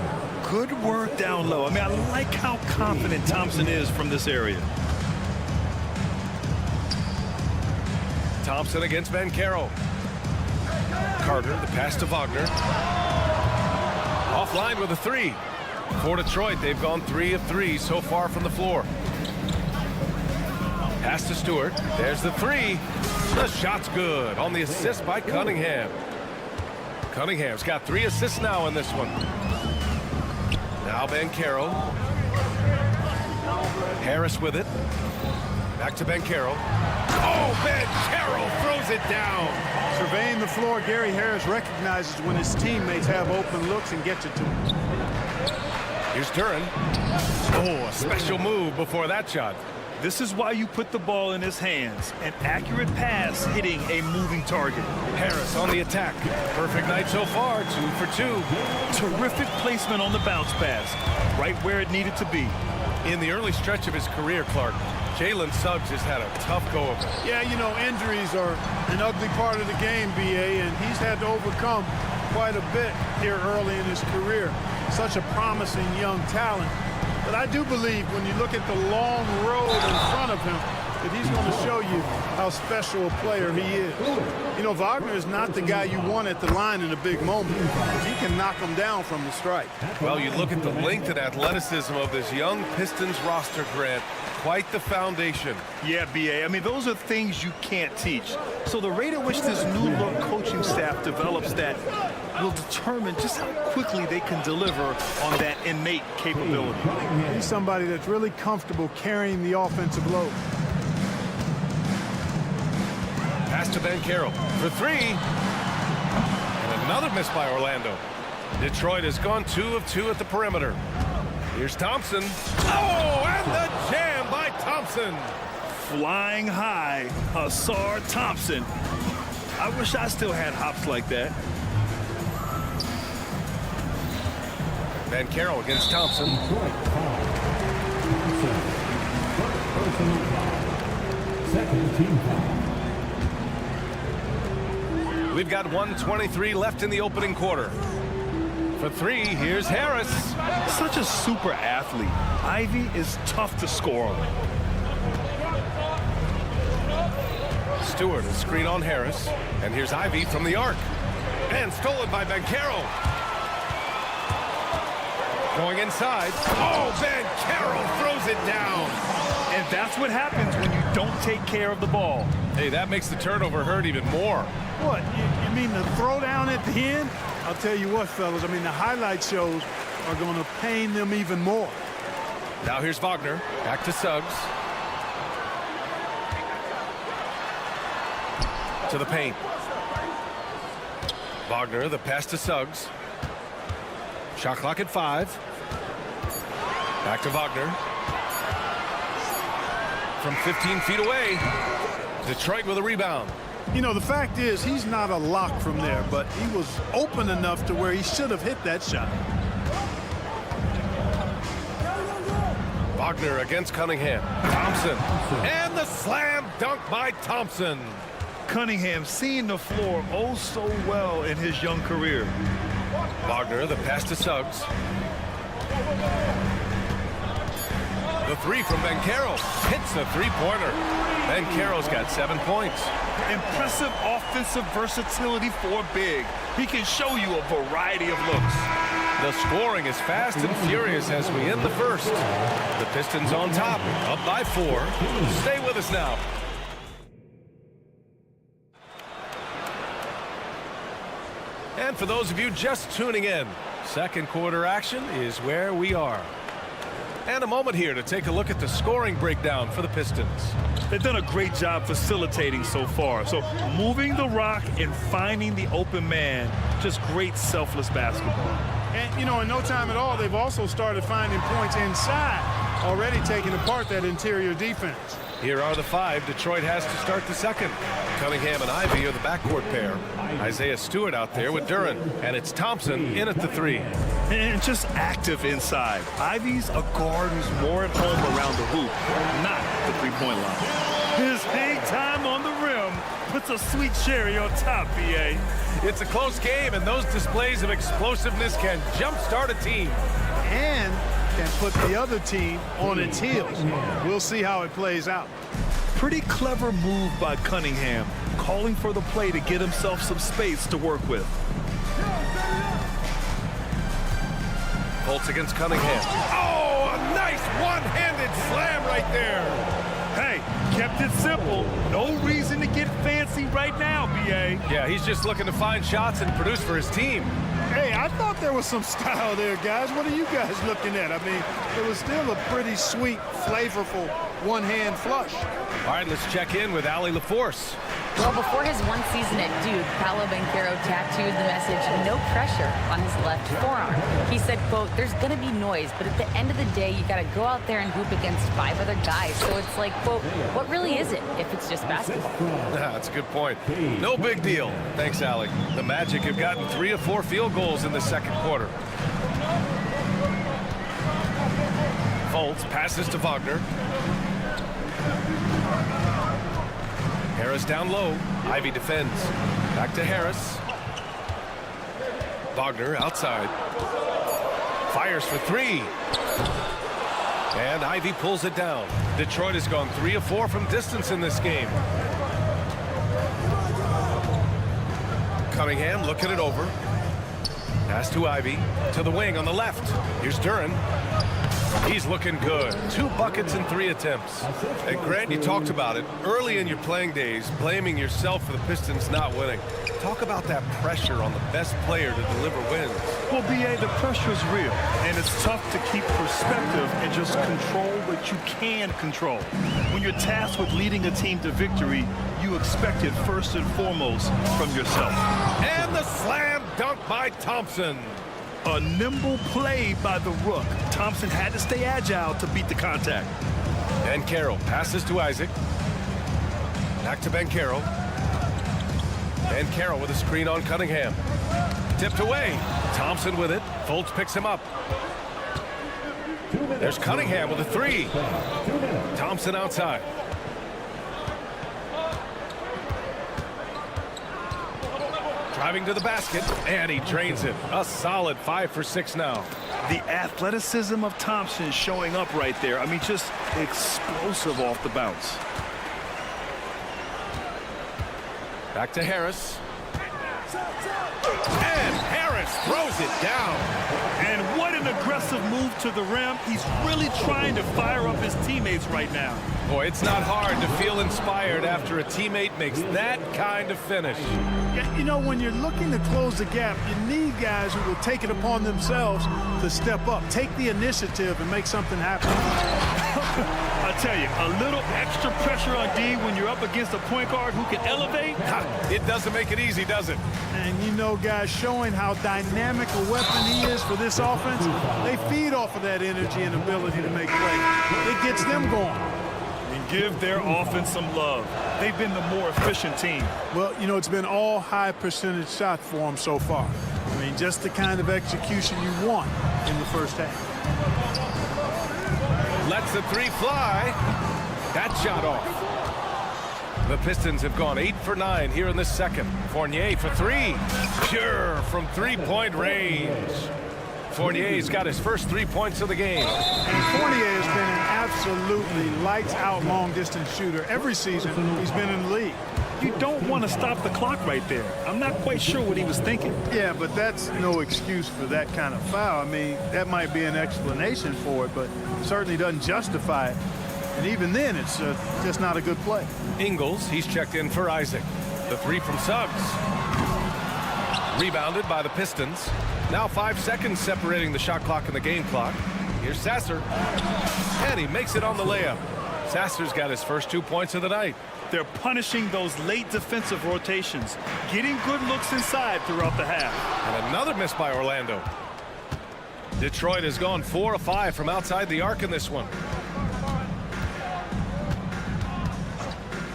Good work down low. I mean, I like how confident Thompson is from this area. Thompson against Ben Carroll. Carter, the pass to Wagner. Offline with a 3. For Detroit, they've gone 3 of 3 so far from the floor. Pass to Stewart. There's the 3. The shot's good on the assist by Cunningham. Cunningham's got 3 assists now in this one. Now Ben Carroll. Harris with it. Back to Ben Carroll. Oh, Ben Carroll throws it down. Surveying the floor, Gary Harris recognizes when his teammates have open looks and gets it to him. Here's Duren. Oh, a special move before that shot. This is why you put the ball in his hands. An accurate pass hitting a moving target. Harris on the attack. Perfect night so far, 2 for 2. Terrific placement on the bounce pass. Right where it needed to be. In the early stretch of his career, Clark, Jalen Suggs has had a tough go of it. Yeah, you know, injuries are an ugly part of the game, BA, and he's had to overcome quite a bit here early in his career. Such a promising young talent. But I do believe when you look at the long road in front of him, that he's going to show you how special a player he is. You know, Wagner is not the guy you want at the line in a big moment. He can knock him down from the strike. Well, you look at the length and athleticism of this young Pistons roster, Grant. Quite the foundation. Yeah, BA. I mean, those are things you can't teach. So the rate at which this new look coaching staff develops that will determine just how quickly they can deliver on that innate capability. He's somebody that's really comfortable carrying the offensive load. Pass to Ben Carroll for 3. And another miss by Orlando. Detroit has gone 2 of 2 at the perimeter. Here's Thompson. Oh, and the jam by Thompson. Flying high, Asar Thompson. I wish I still had hops like that. Ben Carroll against Thompson. We've got 1:23 left in the opening quarter. For 3, here's Harris. Such a super athlete. Ivy is tough to score on. Stewart, a screen on Harris. And here's Ivy from the arc. And stolen by Ben Carroll. Going inside. Oh, Ben Carroll throws it down. And that's what happens when you don't take care of the ball. Hey, that makes the turnover hurt even more. What, you mean the throwdown at the end? I'll tell you what, fellas, I mean, the highlight shows are going to pain them even more. Now here's Wagner. Back to Suggs. To the paint. Wagner, the pass to Suggs. Shot clock at 5. Back to Wagner. From 15 feet away. Detroit with a rebound. You know, the fact is he's not a lock from there, but he was open enough to where he should have hit that shot. Wagner against Cunningham. Thompson. And the slam dunk by Thompson. Cunningham seeing the floor oh so well in his young career. Wagner, the pass to Suggs. The three from Banchero. Hits the three-pointer. Banchero's got 7 points. Impressive offensive versatility for big. He can show you a variety of looks. The scoring is fast and furious as we end the first. The Pistons on top, up by 4. Stay with us now. And for those of you just tuning in, second quarter action is where we are. And a moment here to take a look at the scoring breakdown for the Pistons. They've done a great job facilitating so far. So moving the rock and finding the open man, just great selfless basketball. And, you know, in no time at all, they've also started finding points inside, already taking apart that interior defense. Here are the 5 Detroit has to start the second. Cunningham and Ivy are the backcourt pair. Isaiah Stewart out there with Duren. And it's Thompson in at the 3. And just active inside. Ivy's a guard who's more at home around the hoop, not the three-point line. His hang time on the rim puts a sweet cherry on top, BA. It's a close game, and those displays of explosiveness can jumpstart a team. And can put the other team on its heels. We'll see how it plays out. Pretty clever move by Cunningham, calling for the play to get himself some space to work with. Fultz against Cunningham. Oh, a nice one-handed slam right there. Hey, kept it simple. No reason to get fancy right now, BA. Yeah, he's just looking to find shots and produce for his team. Hey, I thought there was some style there, guys. What are you guys looking at? I mean, it was still a pretty sweet, flavorful one-hand flush. All right, let's check in with Allie LaForce. Well, before his one season at Duke, Paolo Banchero tattooed the message, "No pressure," on his left forearm. He said, quote, "There's going to be noise, but at the end of the day, you got to go out there and hoop against 5 other guys." So it's like, quote, what really is it if it's just basketball? That's a good point. No big deal. Thanks, Allie. The Magic have gotten 3 of 4 field goals in the second quarter. Fultz passes to Wagner. Harris down low. Ivy defends. Back to Harris. Wagner outside. Fires for 3. And Ivy pulls it down. Detroit has gone 3 of 4 from distance in this game. Cunningham looking it over. Pass to Ivy. To the wing on the left. Here's Duren. He's looking good. 2 buckets in 3 attempts. And Grant, you talked about it early in your playing days, blaming yourself for the Pistons not winning. Talk about that pressure on the best player to deliver wins. Well, BA, the pressure's real, and it's tough to keep perspective and just control what you can control. When you're tasked with leading a team to victory, you expect it first and foremost from yourself. And the slam dunk by Thompson. A nimble play by the Rook. Thompson had to stay agile to beat the contact. Banchero passes to Isaac. Back to Banchero. Banchero with a screen on Cunningham. Tipped away. Thompson with it. Fultz picks him up. There's Cunningham with a 3. Thompson outside. Driving to the basket, and he drains it. A solid 5 for 6 now. The athleticism of Thompson showing up right there. I mean, just explosive off the bounce. Back to Harris. And Harris throws it down. And what an aggressive aggressive move to the rim. He's really trying to fire up his teammates right now. Boy, it's not hard to feel inspired after a teammate makes that kind of finish. Yeah, you know, when you're looking to close the gap, you need guys who will take it upon themselves to step up, take the initiative, and make something happen. I tell you, a little extra pressure on D when you're up against a point guard who can elevate. It doesn't make it easy, does it? And you know, guys, showing how dynamic a weapon he is for this offense, they feed off of that energy and ability to make plays. It gets them going. And give their offense some love. They've been the more efficient team. Well, you know, it's been all high percentage shots for them so far. I mean, just the kind of execution you want in the first half. Lets the three fly. That shot off. The Pistons have gone 8 for 9 here in the second. Fournier for three. Pure from three-point range. Fournier's got his first 3 points of the game. And Fournier has been an absolutely lights-out long-distance shooter every season he's been in the league. You don't want to stop the clock right there. I'm not quite sure what he was thinking. Yeah, but that's no excuse for that kind of foul. I mean, that might be an explanation for it, but certainly doesn't justify it. And even then, it's just not a good play. Ingles, he's checked in for Isaac. The three from Suggs. Rebounded by the Pistons. Now 5 seconds separating the shot clock and the game clock. Here's Sasser. And he makes it on the layup. Sasser's got his first 2 points of the night. They're punishing those late defensive rotations, getting good looks inside throughout the half. And another miss by Orlando. Detroit has gone 4 of 5 from outside the arc in this one.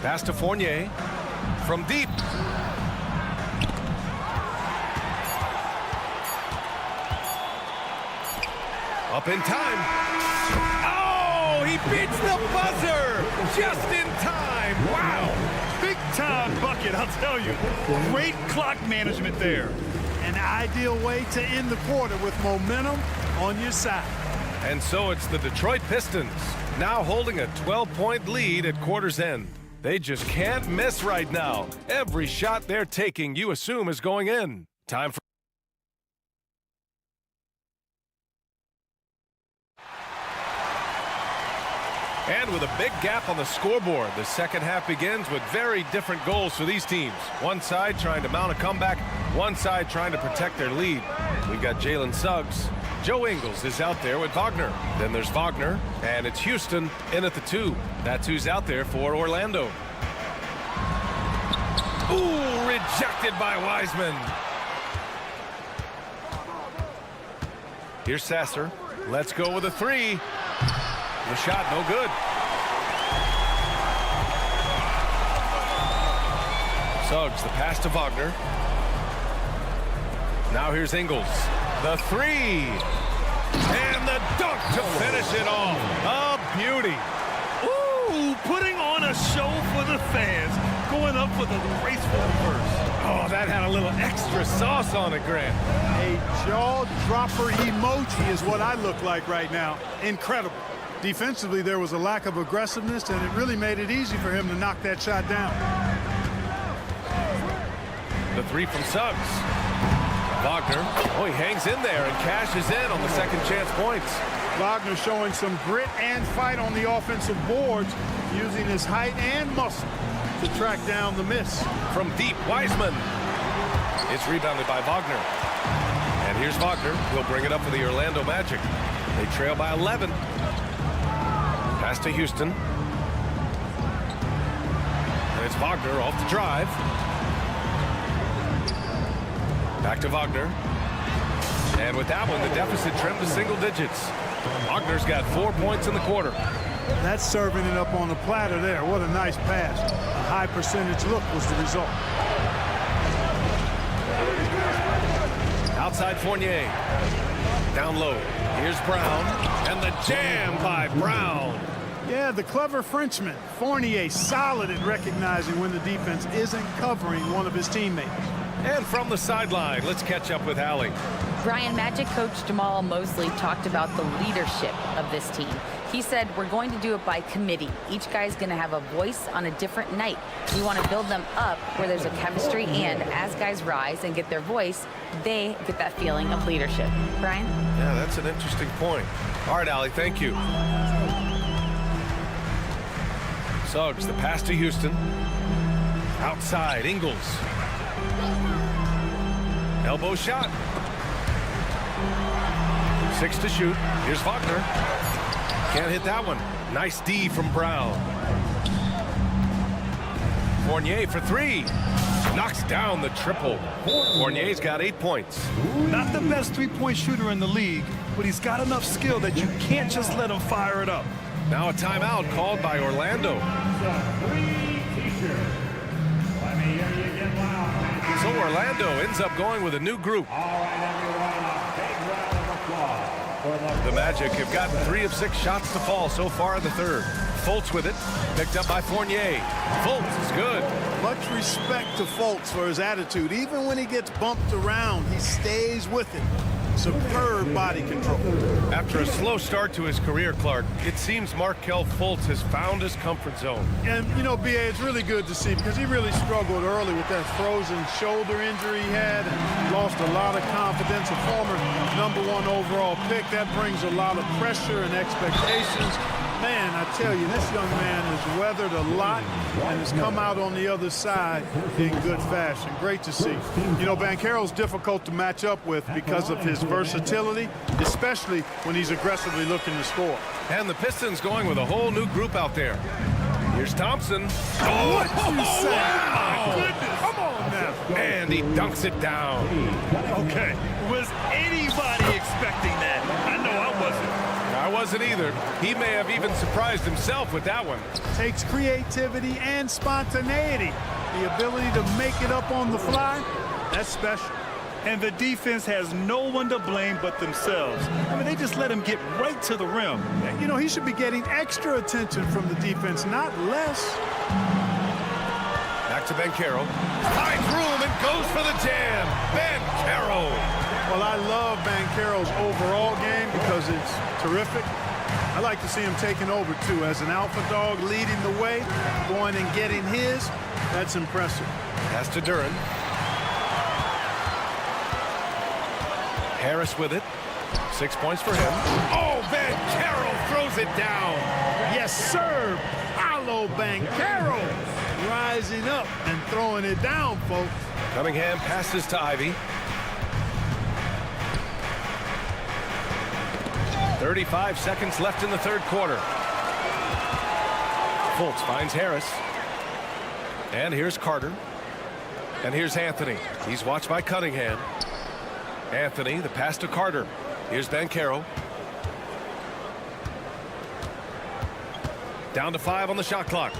Pass to Fournier from deep. Up in time. Oh, he beats the buzzer just in time. Wow. Big time bucket, I'll tell you. Great clock management there. An ideal way to end the quarter with momentum on your side. And so it's the Detroit Pistons now holding a 12-point lead at quarter's end. They just can't miss right now. Every shot they're taking, you assume, is going in. Time for... And with a big gap on the scoreboard, the second half begins with very different goals for these teams. One side trying to mount a comeback, one side trying to protect their lead. We've got Jalen Suggs. Joe Ingles is out there with Wagner. Then there's Wagner, and it's Houston in at the 2. That's who's out there for Orlando. Ooh, rejected by Wiseman. Here's Sasser. Let's go with a 3. The shot, no good. Suggs, the pass to Wagner. Now here's Ingles. The 3. And the dunk to finish it off. A beauty. Ooh, putting on a show for the fans. Going up with a graceful reverse. Oh, that had a little extra sauce on it, Grant. A jaw-dropper emoji is what I look like right now. Incredible. Defensively, there was a lack of aggressiveness, and it really made it easy for him to knock that shot down. The 3 from Suggs. Wagner, oh, he hangs in there and cashes in on the second chance points. Wagner showing some grit and fight on the offensive boards, using his height and muscle to track down the miss. From deep, Wiseman. It's rebounded by Wagner. And here's Wagner. He'll bring it up for the Orlando Magic. They trail by 11. Pass to Houston. And it's Wagner off the drive. Back to Wagner. And with that one, the deficit trimmed to single digits. Wagner's got 4 points in the quarter. That's serving it up on the platter there. What a nice pass. A high percentage look was the result. Outside Fournier. Down low. Here's Brown. And the jam by Brown. Yeah, the clever Frenchman. Fournier solid at recognizing when the defense isn't covering one of his teammates. And from the sideline, let's catch up with Allie. Brian, Magic coach Jamal Mosley talked about the leadership of this team. He said, we're going to do it by committee. Each guy's going to have a voice on a different night. We want to build them up where there's a chemistry, and as guys rise and get their voice, they get that feeling of leadership. Brian? Yeah, that's an interesting point. All right, Allie, thank you. Suggs, the pass to Houston. Outside, Ingles. Elbow shot. 6 to shoot. Here's Wagner. Can't hit that one. Nice D from Brown. Fournier for 3. Knocks down the triple. Fournier's got 8 points. Not the best three-point shooter in the league, but he's got enough skill that you can't just let him fire it up. Now a timeout called by Orlando. So Orlando ends up going with a new group. The Magic have gotten 3 of 6 shots to fall so far in the third. Fultz with it, picked up by Fournier. Fultz is good. Much respect to Fultz for his attitude. Even when he gets bumped around, he stays with it. Superb body control. After a slow start to his career, Clark, it seems Markelle Fultz has found his comfort zone. And, you know, B.A., it's really good to see because he really struggled early with that frozen shoulder injury he had and lost a lot of confidence. A former #1 overall pick, that brings a lot of pressure and expectations. Man, I tell you, this young man has weathered a lot and has come out on the other side in good fashion. Great to see. You know, Banchero's difficult to match up with because of his versatility, especially when he's aggressively looking to score. And the Pistons going with a whole new group out there. Here's Thompson. Oh, what you say? Wow. My goodness. Come on now. And he dunks it down. Okay, was anybody expecting that? I know I wasn't. I wasn't either. He may have even surprised himself with that one. Takes creativity and spontaneity. The ability to make it up on the fly, that's special. And the defense has no one to blame but themselves. I mean, they just let him get right to the rim. You know, he should be getting extra attention from the defense, not less. Back to Banchero. Finds room and goes for the jam. Banchero. Well, I love Banchero's overall game because it's terrific. I like to see him taking over, too. As an alpha dog leading the way, going and getting his, that's impressive. Pass to Duran. Harris with it. 6 points for him. Oh, Banchero throws it down. Yes, sir. Paolo Banchero rising up and throwing it down, folks. Cunningham passes to Ivy. 35 seconds left in the third quarter. Fultz finds Harris. And here's Carter. And here's Anthony. He's watched by Cunningham. Anthony, the pass to Carter. Here's Banchero. Down to 5 on the shot clock.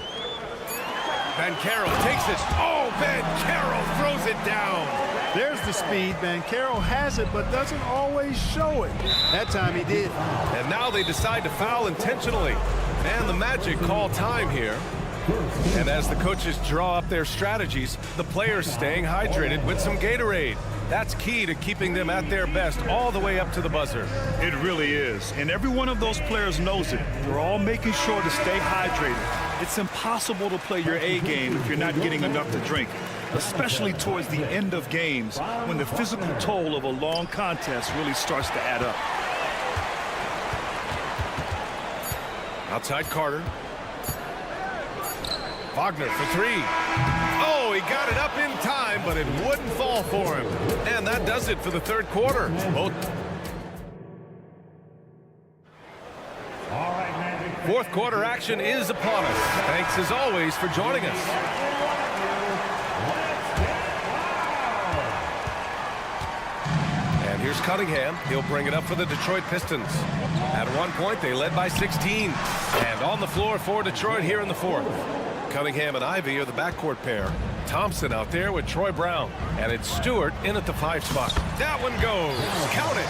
Banchero takes it. Oh, Banchero throws it down. There's the speed. Banchero has it, but doesn't always show it. That time he did. And now they decide to foul intentionally. And the Magic call time here. And as the coaches draw up their strategies, the players staying hydrated with some Gatorade. That's key to keeping them at their best all the way up to the buzzer. It really is. And every one of those players knows it. They're all making sure to stay hydrated. It's impossible to play your A game if you're not getting enough to drink, especially towards the end of games when the physical toll of a long contest really starts to add up. Outside Carter. Wagner for 3. Oh, he got it up in time, but it wouldn't fall for him. And that does it for the third quarter. Fourth quarter action is upon us. Thanks as always for joining us. And here's Cunningham. He'll bring it up for the Detroit Pistons. At one point, they led by 16. And on the floor for Detroit here in the fourth. Cunningham and Ivy are the backcourt pair. Thompson out there with Troy Brown. And it's Stewart in at the 5 spot. That one goes. Count it.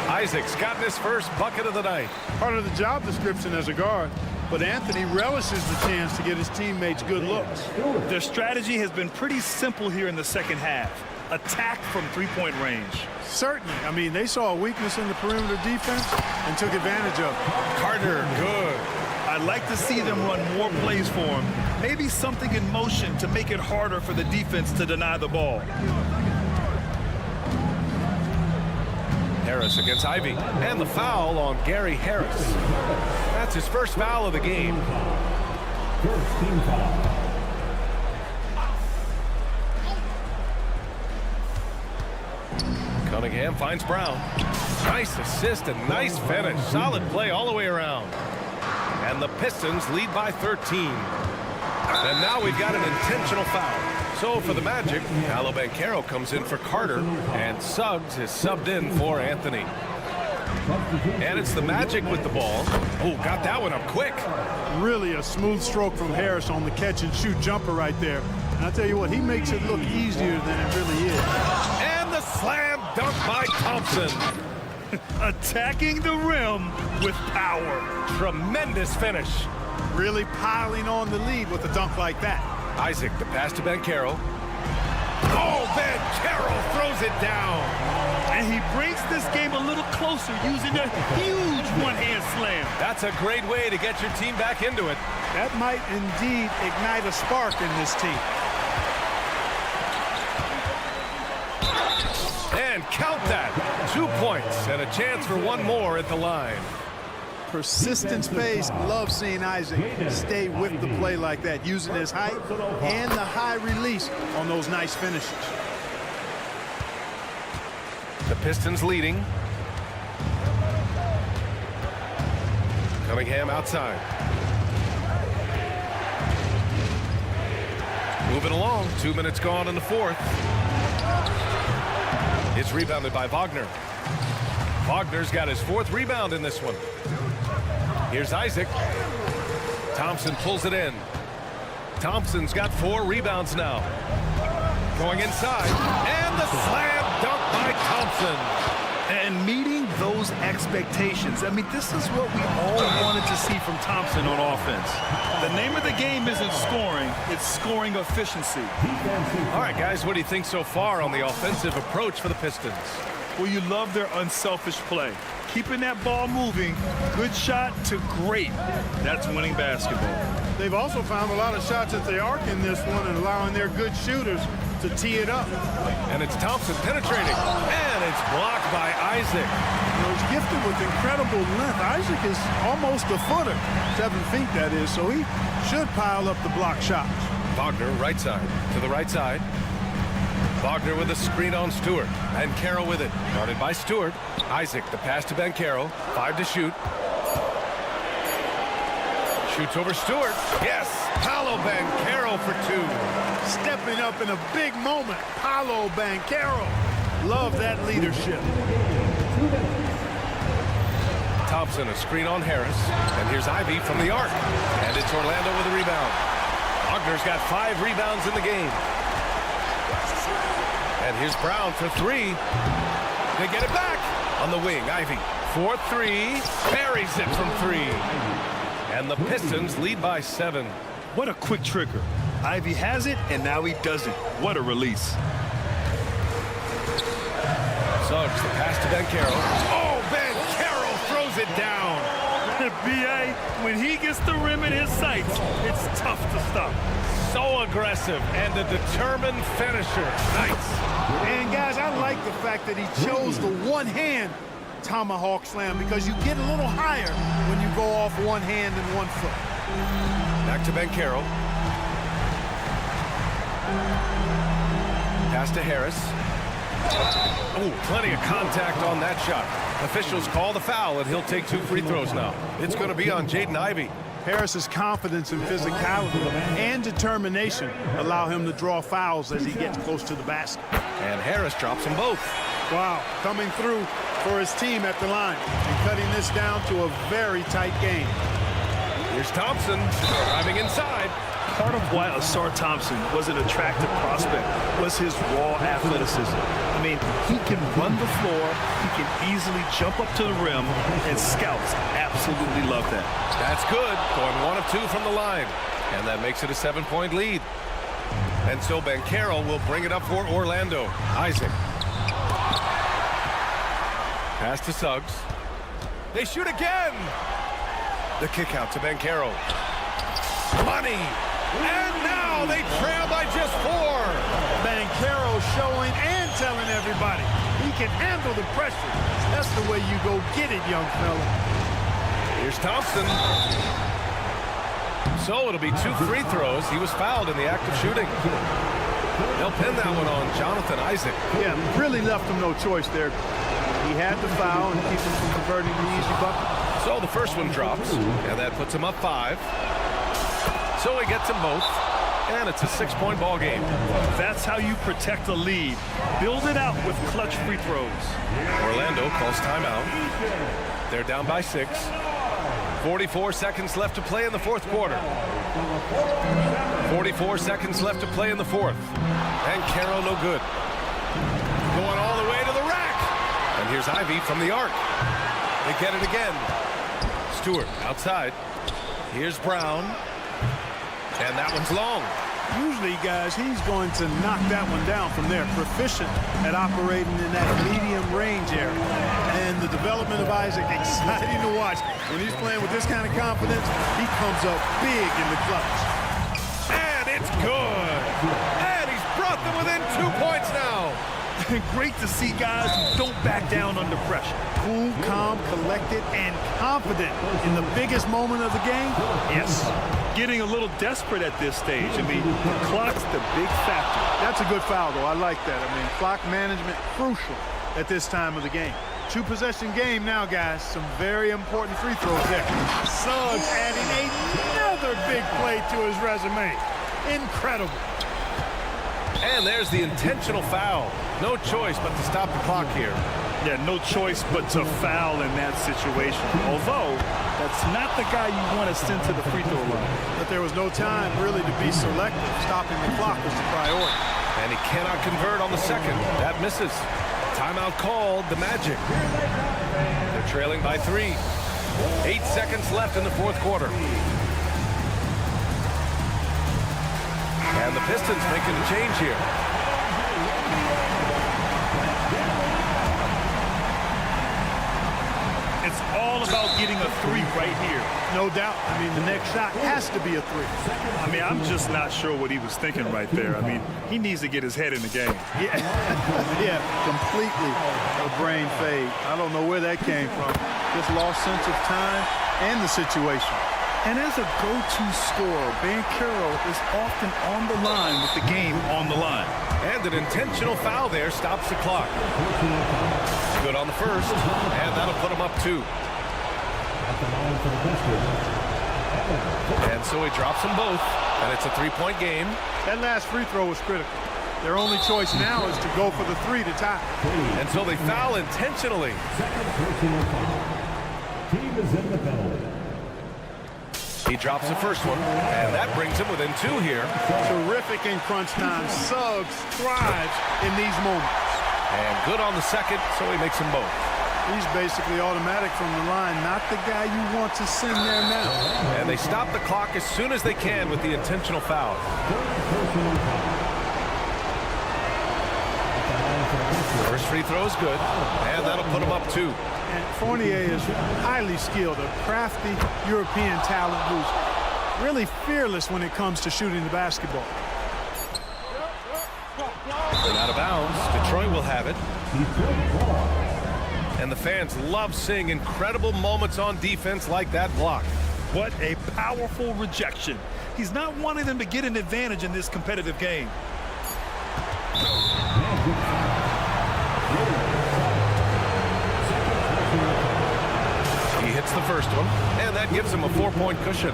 Isaac's gotten his first bucket of the night. Part of the job description as a guard. But Anthony relishes the chance to get his teammates good looks. Their strategy has been pretty simple here in the second half. attack from three-point range. Certainly. I mean, they saw a weakness in the perimeter defense and took advantage of it. Carter, good. I'd like to see them run more plays for him. Maybe something in motion to make it harder for the defense to deny the ball. Harris against Ivy. And the foul on Gary Harris. That's his first foul of the game. First team foul. Cunningham finds Brown. Nice assist and nice finish. Solid play all the way around. And the Pistons lead by 13. And now we've got an intentional foul. So for the Magic, Paolo Banchero comes in for Carter, and Suggs is subbed in for Anthony. And it's the Magic with the ball. Oh, got that one up quick. Really a smooth stroke from Harris on the catch-and-shoot jumper right there. And I'll tell you what, he makes it look easier than it really is. And the slam dunk by Thompson. Attacking the rim with power. Tremendous finish. Really piling on the lead with a dunk like that. Isaac, the pass to Banchero. Oh, Banchero throws it down. And he brings this game a little closer using a huge one-hand slam. That's a great way to get your team back into it. That might indeed ignite a spark in this team. And count that. 2 points and a chance for one more at the line. Persistent pace. Love seeing Isaac stay with the play like that, using his height and the high release on those nice finishes. The Pistons leading. Cunningham outside. Moving along. 2 minutes gone in the fourth. It's rebounded by Wagner. Wagner's got his fourth rebound in this one. Here's Isaac. Thompson pulls it in. Thompson's got 4 rebounds now. Going inside. And the slam dunk by Thompson. And meeting those expectations. I mean, this is what we all wanted to see from Thompson on offense. The name of the game isn't scoring, it's scoring efficiency. All right, guys, what do you think so far on the offensive approach for the Pistons? Well, you love their unselfish play. Keeping that ball moving, good shot to great. That's winning basketball. They've also found a lot of shots at the arc in this one and allowing their good shooters to tee it up. And it's Thompson penetrating. And it's blocked by Isaac. You know, he's gifted with incredible length. Isaac is almost a footer, 7 feet that is, so he should pile up the block shots. Wagner, right side, to the right side. Wagner with a screen on Stewart. Banchero with it. Guarded by Stewart. Isaac, the pass to Banchero. 5 to shoot. Shoots over Stewart. Yes! Paolo Banchero for 2. Stepping up in a big moment. Paolo Banchero. Love that leadership. Thompson, a screen on Harris. And here's Ivy from the arc. And it's Orlando with a rebound. Wagner's got 5 rebounds in the game. And here's Brown for 3. They get it back on the wing. Ivy for 3. Buries it from 3. And the Pistons lead by 7. What a quick trigger. Ivy has it, and now he doesn't. What a release. Suggs, the pass to Banchero. Oh, Banchero throws it down. B.A., when he gets the rim in his sights, it's tough to stop. So aggressive and a determined finisher. Nice. And guys, I like the fact that he chose the one-hand tomahawk slam because you get a little higher when you go off one hand and 1 foot. Back to Banchero. Pass to Harris. Oh, plenty of contact on that shot. Officials call the foul, and he'll take 2 free throws now. It's going to be on Jaden Ivey. Harris's confidence and physicality and determination allow him to draw fouls as he gets close to the basket. And Harris drops them both. Wow, coming through for his team at the line and cutting this down to a very tight game. Here's Thompson driving inside. Part of why Ausar Thompson was an attractive prospect was his raw athleticism. I mean, he can run the floor, he can easily jump up to the rim, and scouts absolutely love that. That's good. Going 1 of 2 from the line. And that makes it a 7-point lead. And so Banchero will bring it up for Orlando. Isaac. Pass to Suggs. They shoot again. The kick out to Banchero. Money. And now they trail by just 4. Banchero showing and telling everybody he can handle the pressure. That's the way you go get it, young fella. Here's Thompson. So it'll be 2 free throws. He was fouled in the act of shooting. They'll pin that one on Jonathan Isaac. Yeah, really left him no choice there. He had to foul and keep him from converting the easy bucket. So the first one drops, and that puts him up 5. So he gets them both, and it's a 6-point ball game. That's how you protect a lead. Build it out with clutch free throws. Orlando calls timeout. They're down by 6. 44 seconds left to play in the fourth quarter. 44 seconds left to play in the fourth. And Caro no good. Going all the way to the rack. And here's Ivy from the arc. They get it again. Stewart outside. Here's Brown. And that one's long. Usually, guys, he's going to knock that one down from there. Proficient at operating in that medium range area. And the development of Isaac, exciting to watch. When he's playing with this kind of confidence, he comes up big in the clutch. And it's good. And he's brought them within 2 points now. Great to see guys who don't back down under pressure. Cool, calm, collected, and confident in the biggest moment of the game. Yes. Getting a little desperate at this stage. I mean, the clock's the big factor. That's a good foul, though. I like that. I mean, clock management crucial at this time of the game. 2-possession game now, guys. Some very important free throws there. Suggs adding another big play to his resume. Incredible. And there's the intentional foul. No choice but to stop the clock here. Yeah, no choice but to foul in that situation. Although, that's not the guy you want to send to the free throw line. But there was no time really to be selective. Stopping the clock was the priority. And he cannot convert on the second. That misses. Timeout called, the Magic. They're trailing by 3. 8 seconds left in the fourth quarter. And the Pistons making a change here. It's all about getting a 3 right here. No doubt. I mean, the next shot has to be a 3. I mean, I'm just not sure what he was thinking right there. I mean, he needs to get his head in the game. Yeah, yeah, completely a brain fade. I don't know where that came from. Just lost sense of time and the situation. And as a go-to scorer, Banchero is often on the line with the game on the line. And an intentional foul there stops the clock. Good on the first, and that'll put him up 2. And so he drops them both, and it's a 3-point game. That last free throw was critical. Their only choice now is to go for the 3 to tie. And so they foul intentionally. Team is in the penalty. He drops the first one, and that brings him within 2 here. Terrific in crunch time. Suggs thrives in these moments. And good on the second, so he makes them both. He's basically automatic from the line, not the guy you want to send there now. And they stop the clock as soon as they can with the intentional foul. First free throw is good, and that'll put him up 2. And Fournier is highly skilled, a crafty European talent who's really fearless when it comes to shooting the basketball. And out of bounds, Detroit will have it. And the fans love seeing incredible moments on defense like that block. What a powerful rejection. He's not wanting them to get an advantage in this competitive game. He hits the first one, and that gives him a 4-point cushion.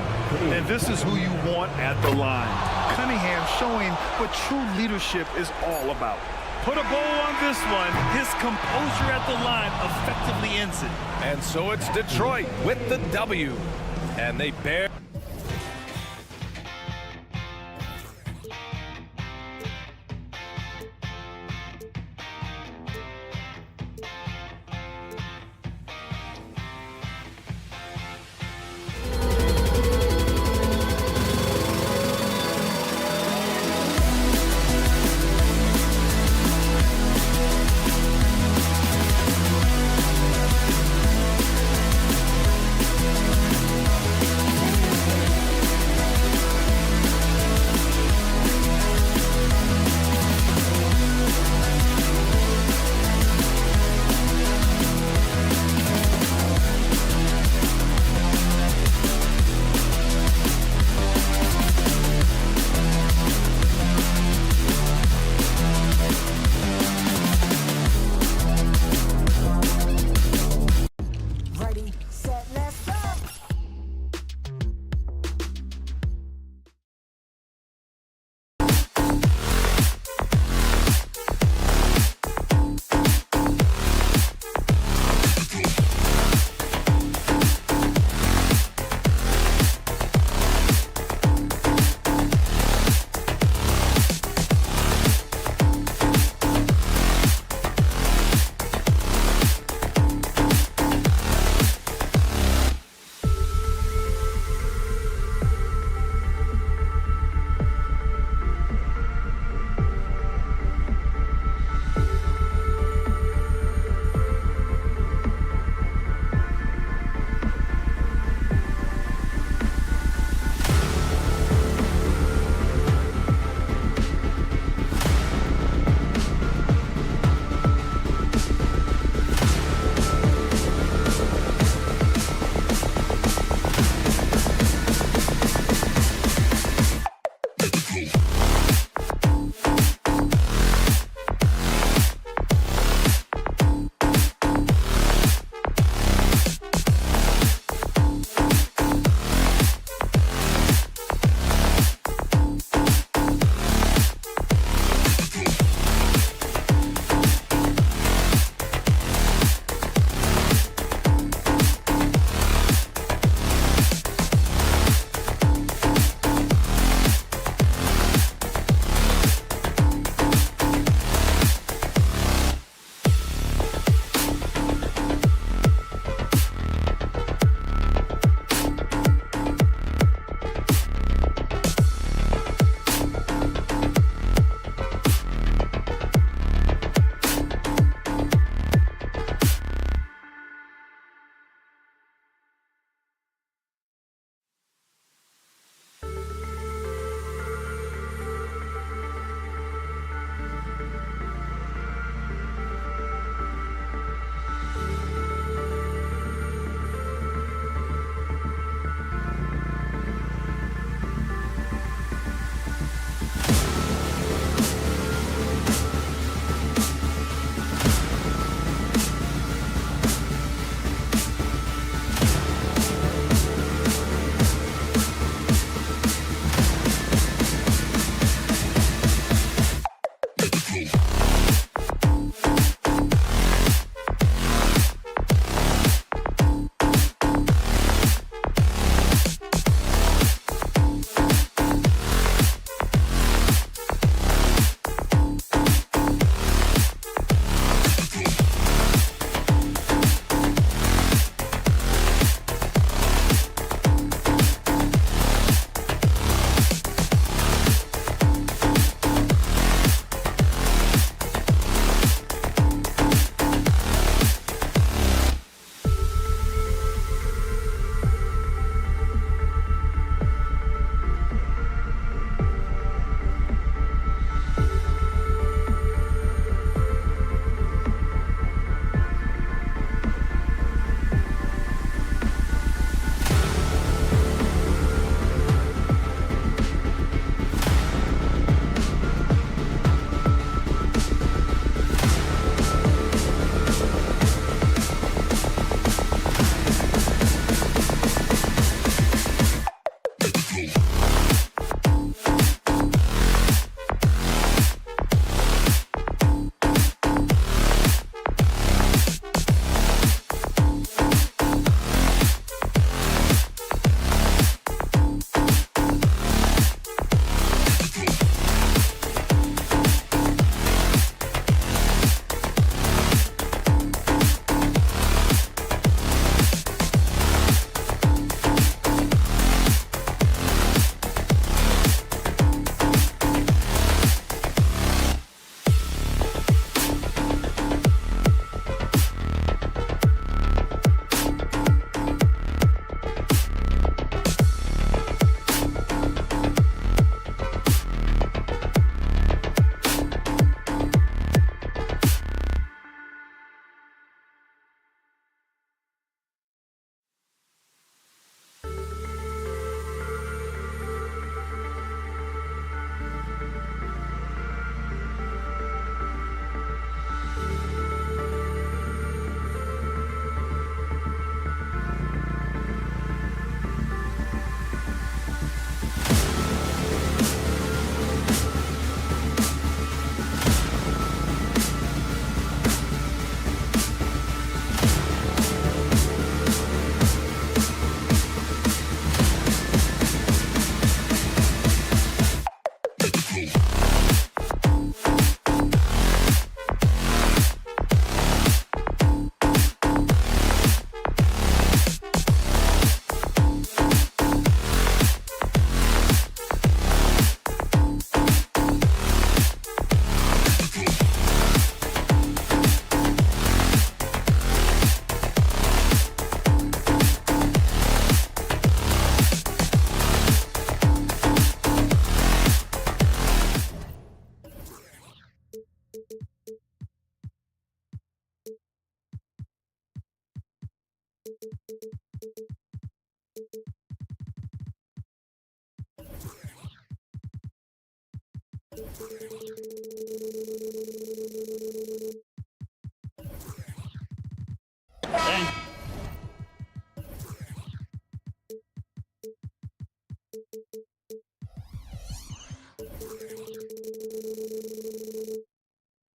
And this is who you want at the line. Cunningham showing what true leadership is all about. Put a bow on this one. His composure at the line effectively ends it. And so it's Detroit with the W. And they bear.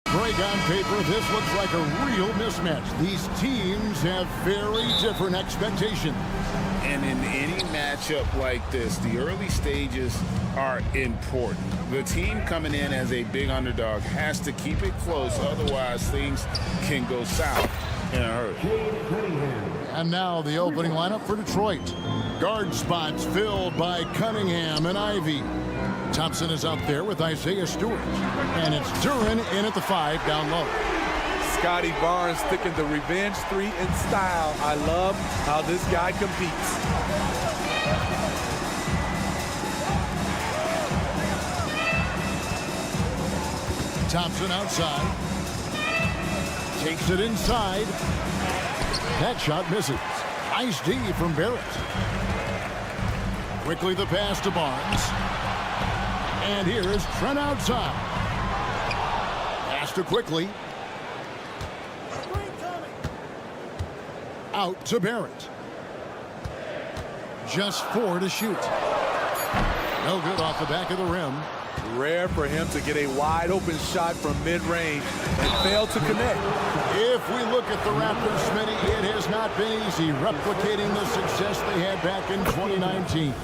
Greg, on paper, this looks like a real mismatch. These teams have very different expectations. And in any matchup like this, the early stages are important. The team coming in as a big underdog has to keep it close, otherwise things can go south in a hurry. And now the opening lineup for Detroit. Guard spots filled by Cunningham and Ivy. Thompson is out there with Isaiah Stewart. And it's Duren in at the 5 down low. Scotty Barnes sticking the revenge 3 in style. I love how this guy competes. Thompson outside. Takes it inside. That shot misses. Nice D from Barrett. Quickly the pass to Barnes. And here is Trent outside. Pass to Quickly. Out to Barrett. Just 4 to shoot. No good off the back of the rim. Rare for him to get a wide open shot from mid-range and fail to connect. If we look at the Raptors, Smitty, it has not been easy replicating the success they had back in 2019.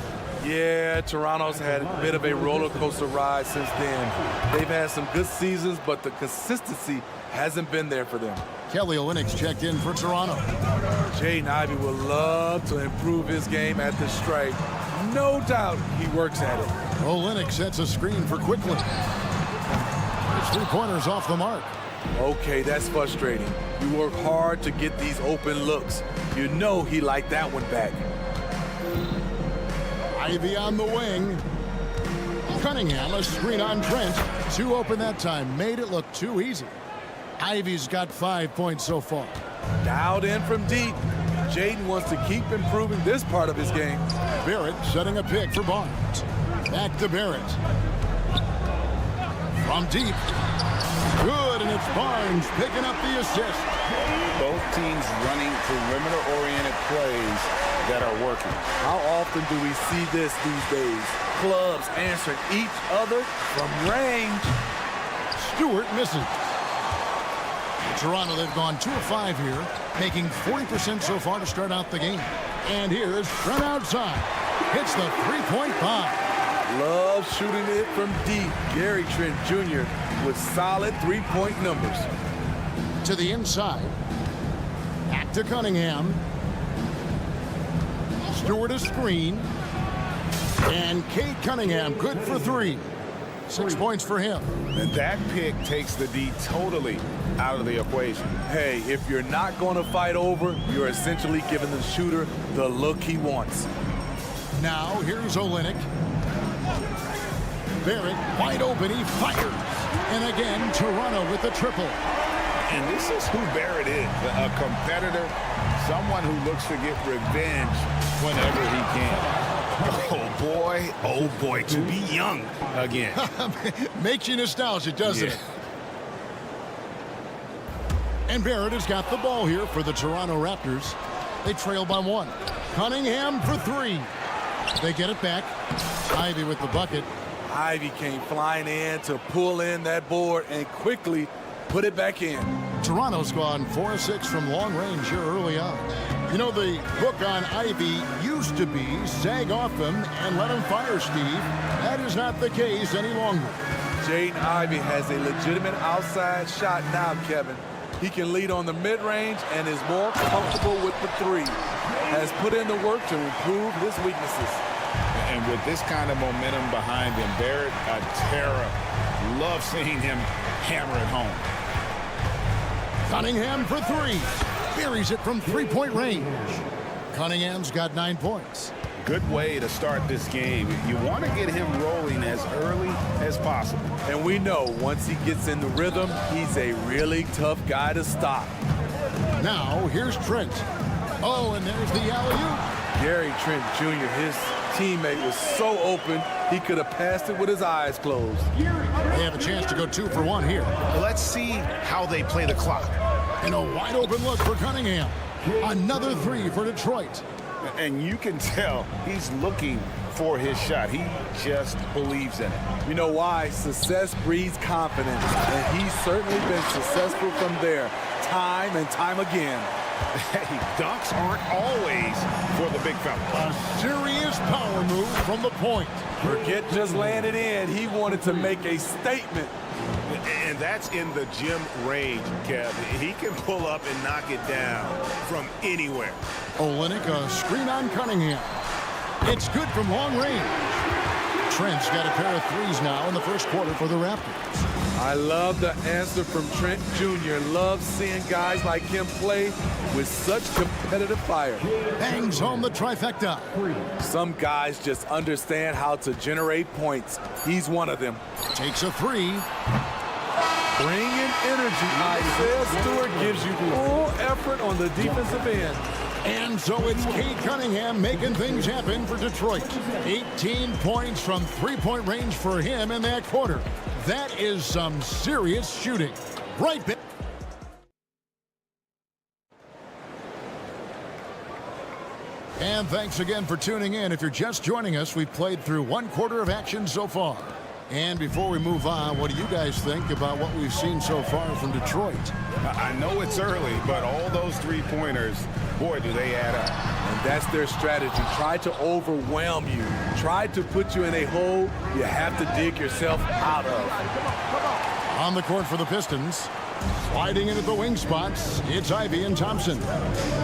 Yeah, Toronto's had a bit of a roller coaster ride since then. They've had some good seasons, but the consistency hasn't been there for them. Kelly Olynyk's checked in for Toronto. Jaden Ivey would love to improve his game at the stripe. No doubt he works at it. Olynyk sets a screen for Quickly. His three-pointers off the mark. Okay, that's frustrating. You work hard to get these open looks. You know he liked that one back. Ivy on the wing. Cunningham, a screen on Trent. 2 open that time. Made it look too easy. Ivy's got 5 points so far. Dialed in from deep. Jaden wants to keep improving this part of his game. Barrett setting a pick for Barnes. Back to Barrett. From deep. Good, and it's Barnes picking up the assist. Both teams running perimeter-oriented plays that are working. How often do we see this these days? Clubs answering each other from range. Stewart misses. Toronto, they've gone 2 of 5 here, making 40% so far to start out the game. And here's Trent outside. Hits the three-point bomb. Love shooting it from deep. Gary Trent Jr. with solid three-point numbers. To the inside. Back to Cunningham. Stewart a screen. And Cade Cunningham good for 3. 6 points for him. And that pick takes the D totally out of the equation. Hey, if you're not going to fight over, you're essentially giving the shooter the look he wants. Now, here's Olynyk. Barrett wide open, he fires. And again, Toronto with the triple. And this is who Barrett is, a competitor, someone who looks to get revenge whenever he can. Oh boy, to be young again. Makes you nostalgic, doesn't it? And Barrett has got the ball here for the Toronto Raptors. They trail by 1. Cunningham for 3. They get it back. Ivy with the bucket. Ivy came flying in to pull in that board and quickly put it back in. Toronto's gone 4 of 6 from long range here early on. You know, the book on Ivy used to be sag off him and let him fire, Steve. That is not the case any longer. Jaden Ivey has a legitimate outside shot now, Kevin. He can lead on the mid-range and is more comfortable with the 3. Has put in the work to improve his weaknesses. And with this kind of momentum behind him, Barrett, a terror. Love seeing him hammer it home. Cunningham for 3. Buries it from 3-point range. Cunningham's got 9 points. Good way to start this game. You want to get him rolling as early as possible. And we know once he gets in the rhythm, he's a really tough guy to stop. Now, here's Trent. Oh, and there's the alley-oop. Gary Trent Jr., his teammate, was so open, he could have passed it with his eyes closed. They have a chance to go 2 for 1 here. Let's see how they play the clock. And a wide open look for Cunningham. Another 3 for Detroit. And you can tell he's looking for his shot. He just believes in it. You know why? Success breeds confidence, and he's certainly been successful from there, time and time again. Hey, dunks aren't always for the big fella. A serious power move from the point. Forget just laying it in. He wanted to make a statement. And that's in the gym range, Kev. He can pull up and knock it down from anywhere. Olynyk, a screen on Cunningham. It's good from long range. Trent's got a pair of 3s now in the first quarter for the Raptors. I love the answer from Trent Jr. Love seeing guys like him play with such competitive fire. Bangs home the trifecta. Some guys just understand how to generate points. He's one of them. Takes a 3. Bringing energy. Isaiah Stewart gives you full effort on the defensive end. And so it's Cade Cunningham making things happen for Detroit. 18 points from 3-point range for him in that quarter. That is some serious shooting. Right back. And thanks again for tuning in. If you're just joining us, we've played through 1 quarter of action so far. And before we move on, what do you guys think about what we've seen so far from Detroit? I know it's early, but all those 3-pointers, boy, do they add up. And that's their strategy. Try to overwhelm you. Try to put you in a hole you have to dig yourself out of. On the court for the Pistons, sliding into the wing spots, it's Ivey and Thompson.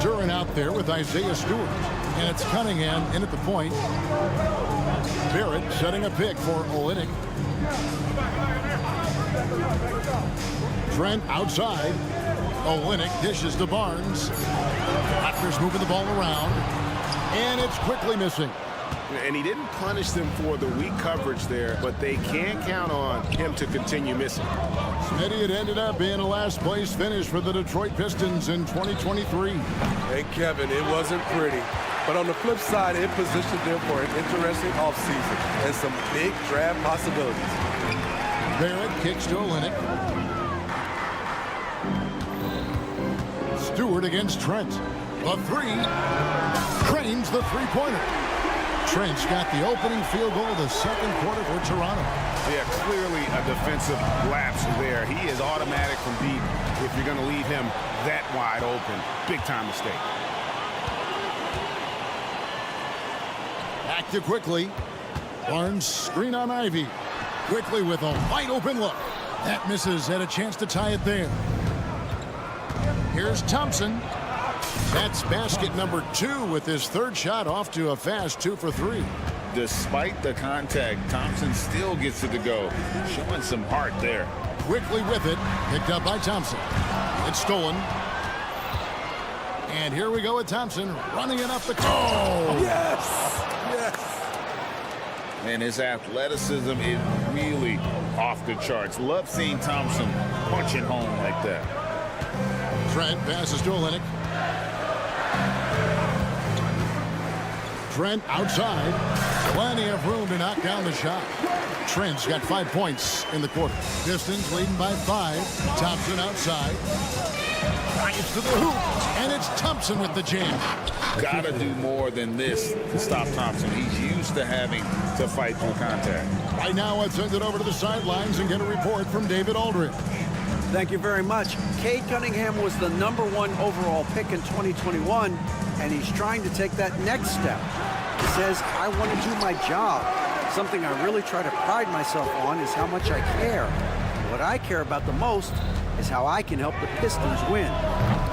Duran out there with Isaiah Stewart. And it's Cunningham in at the point. Barrett setting a pick for Olynyk. Trent outside. Olynyk dishes to Barnes. Raptors moving the ball around. And it's quickly missing. And he didn't punish them for the weak coverage there, but they can't count on him to continue missing. Smitty, it ended up being a last-place finish for the Detroit Pistons in 2023. Hey, Kevin, it wasn't pretty. But on the flip side, it positioned them for an interesting offseason and some big draft possibilities. Barrett kicks to Olynyk. Stewart against Trent. The 3. Cranes the 3-pointer. Trent's got the opening field goal of the second quarter for Toronto. Yeah, clearly a defensive lapse there. He is automatic from deep if you're going to leave him that wide open. Big time mistake. Active quickly. Barnes screen on Ivey. Quickly with a wide open look. That misses. Had a chance to tie it there. Here's Thompson. That's basket number 2 with his 3rd shot off to a fast 2 for 3. Despite the contact, Thompson still gets it to go. Showing some heart there. Quickly with it. Picked up by Thompson. It's stolen. And here we go with Thompson running it up the court. Oh! Yes! Yes! And his athleticism is really off the charts. Love seeing Thompson punching home like that. Trent passes to Olynyk. Trent outside. Plenty of room to knock down the shot. Trent's got 5 points in the quarter. Pistons leading by 5. Thompson outside. Drives to the hoop. And it's Thompson with the jam. Got to do more than this to stop Thompson. He's used to having to fight through contact. Right now, let's send it over to the sidelines and get a report from David Aldridge. Thank you very much. Cade Cunningham was the #1 overall pick in 2021, and he's trying to take that next step. He says, I want to do my job. Something I really try to pride myself on is how much I care. What I care about the most is how I can help the Pistons win.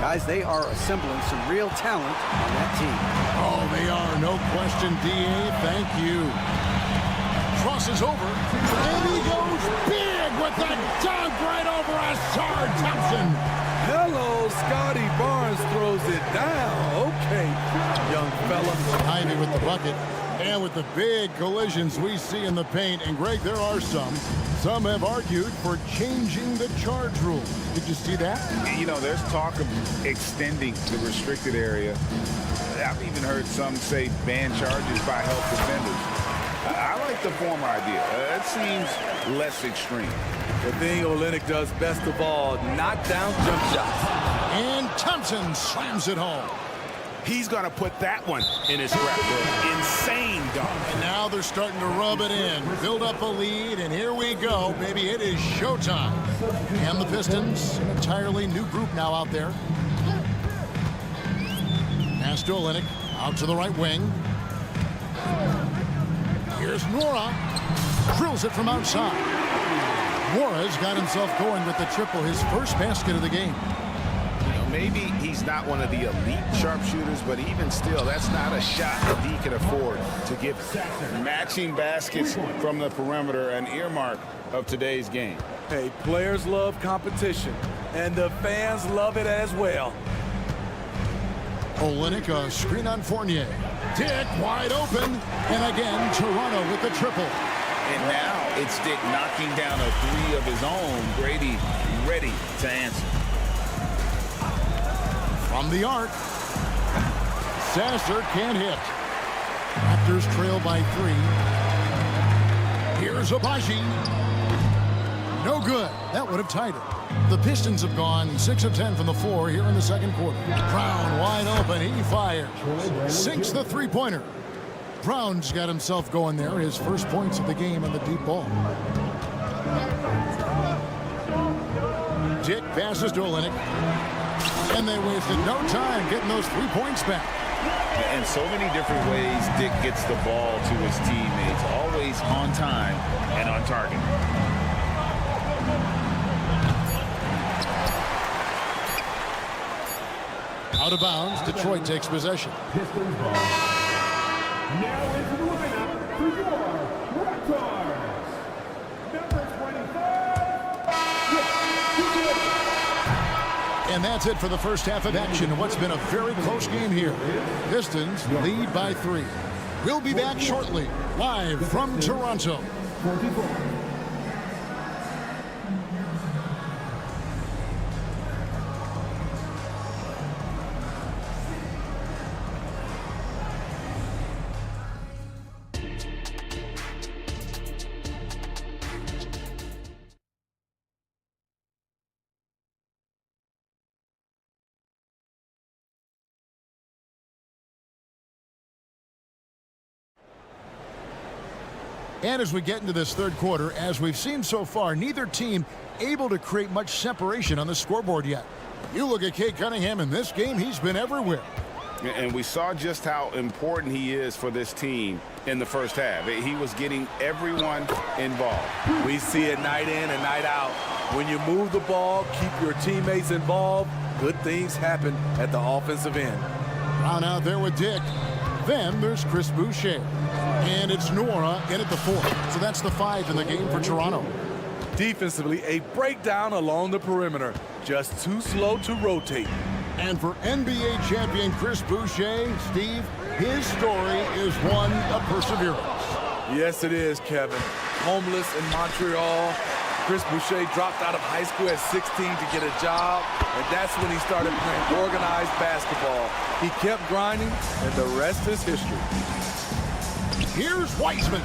Guys, they are assembling some real talent on that team. Oh, they are, no question, D.A. Thank you. Crosses over, and he goes big with the dunk right over Asar Thompson. Hello, Scotty Barnes throws it down. Okay, young fella. Ivey with the bucket, and with the big collisions we see in the paint, and Greg, there are some. Some have argued for changing the charge rule. Did you see that? You know, there's talk of extending the restricted area. I've even heard some say ban charges by help defenders. I like the former idea. It seems less extreme. The thing Olynyk does best of all, knock down jump shots. And Thompson slams it home. He's going to put that one in his scrapbook. Insane dunk. And now they're starting to rub it in, build up a lead, and here we go, baby. It is showtime. And the Pistons, an entirely new group now out there. Pass to Olynyk, out to the right wing. Here's Nora, drills it from outside. Nora's got himself going with the triple, his first basket of the game. Maybe he's not one of the elite sharpshooters, but even still, that's not a shot that he can afford to give. Matching baskets from the perimeter, an earmark of today's game. Hey, players love competition, and the fans love it as well. Olynyk, a screen on Fournier. Dick wide open, and again, Toronto with the triple. And now it's Dick knocking down a three of his own. Brady ready to answer. From the arc, Sasser can't hit. Raptors trail by 3. Here's Abaji. No good. That would have tied it. The Pistons have gone 6 of 10 from the floor here in the second quarter. Brown wide open. He fires. Sinks the three-pointer. Brown's got himself going there. His first points of the game on the deep ball. Dick passes to Olynyk. And they wasted no time getting those 3 points back. In so many different ways, Dick gets the ball to his teammates, always on time and on target. Out of bounds, Detroit takes possession. Pistons ball. Now into the lineup for your Raptors. Number 25. And that's it for the first half of action in what's been a very close game here. Pistons lead by 3. We'll be back shortly, live from Toronto. 44. And as we get into this third quarter, as we've seen so far, neither team able to create much separation on the scoreboard yet. You look at Cade Cunningham in this game, he's been everywhere. And we saw just how important he is for this team in the first half. He was getting everyone involved. We see it night in and night out. When you move the ball, keep your teammates involved, good things happen at the offensive end. Brown out there with Dick. Then there's Chris Boucher. And it's Nora in at the 4th. So that's the 5 in the game for Toronto. Defensively, a breakdown along the perimeter. Just too slow to rotate. And for NBA champion Chris Boucher, Steve, his story is one of perseverance. Yes, it is, Kevin. Homeless in Montreal. Chris Boucher dropped out of high school at 16 to get a job, and that's when he started playing organized basketball. He kept grinding, and the rest is history. Here's Weissman.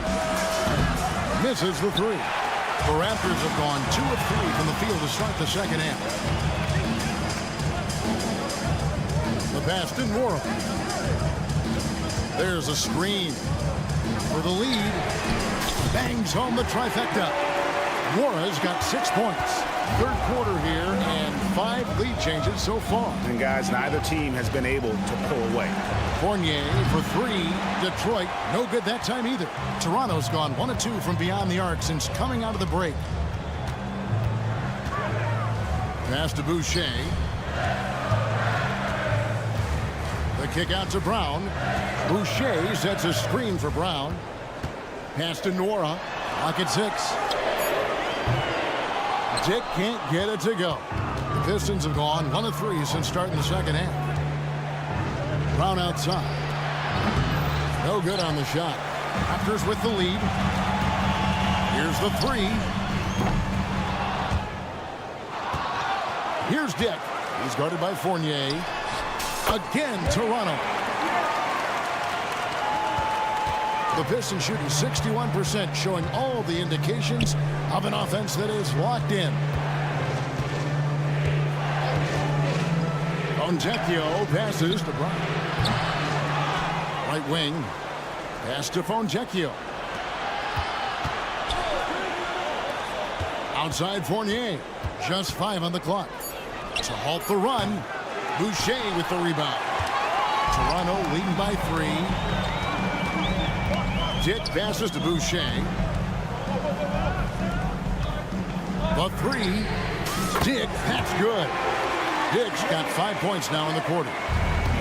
Misses the 3. The Raptors have gone 2 of 3 from the field to start the second half. The pass to Nora. There's a screen for the lead. Bangs home the trifecta. Nora's got 6 points. Third quarter here and 5 lead changes so far. And guys, neither team has been able to pull away. Fournier for 3. Detroit, no good that time either. Toronto's gone 1 of 2 from beyond the arc since coming out of the break. Pass to Boucher. The kick out to Brown. Boucher sets a screen for Brown. Pass to Nora. Lock at 6. Dick can't get it to go. The Pistons have gone 1 of 3 since starting the second half. Brown outside. No good on the shot. Raptors with the lead. Here's the 3. Here's Dick. He's guarded by Fournier. Again, Toronto. The Pistons shooting 61%, showing all the indications of an offense that is locked in. Fontecchio passes to Bryant. Right wing. Pass to Fontecchio. Outside Fournier. Just 5 on the clock. To halt the run. Boucher with the rebound. Toronto leading by 3. Dick passes to Boucher. The 3. Dick, that's good. Dick's got 5 points now in the quarter.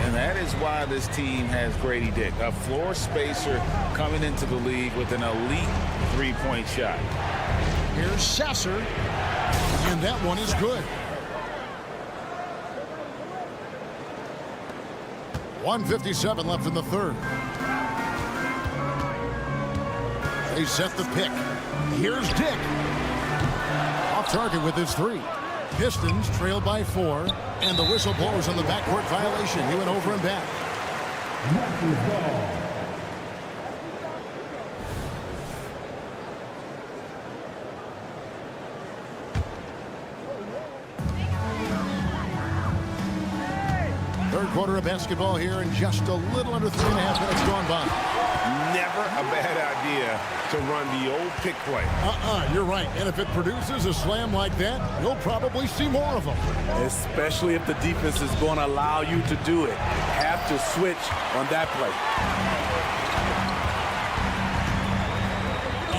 And that is why this team has Grady Dick, a floor spacer coming into the league with an elite three-point shot. Here's Sasser, and that one is good. 1:57 left in the third. They set the pick. Here's Dick. Off target with his 3. Pistons trailed by 4, and the whistle blows on the backcourt violation. He went over and back. Third quarter of basketball here, and just a little under 3.5 minutes gone by. Never a bad idea to run the old pick play. You're right. And if it produces a slam like that, you'll probably see more of them. Especially if the defense is going to allow you to do it. Have to switch on that play.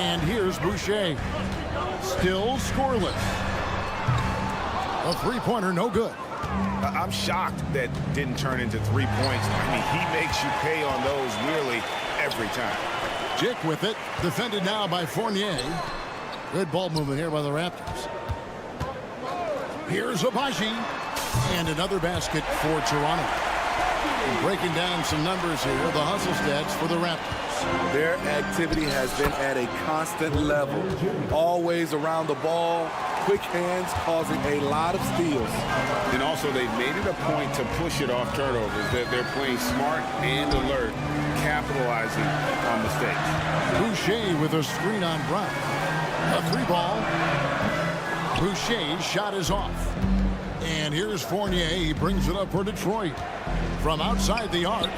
And here's Boucher. Still scoreless. A three-pointer, no good. I'm shocked that didn't turn into 3 points. I mean, he makes you pay on those nearly every time. Dick with it. Defended now by Fournier. Good ball movement here by the Raptors. Here's Abaji. And another basket for Toronto. And breaking down some numbers here, the hustle stats for the Raptors. Their activity has been at a constant level. Always around the ball. Quick hands causing a lot of steals. And also they've made it a point to push it off turnovers. They're playing smart and alert, capitalizing on mistakes. Boucher with a screen on Brown. A 3-ball. Boucher's shot is off. And here's Fournier. He brings it up for Detroit. From outside the arc.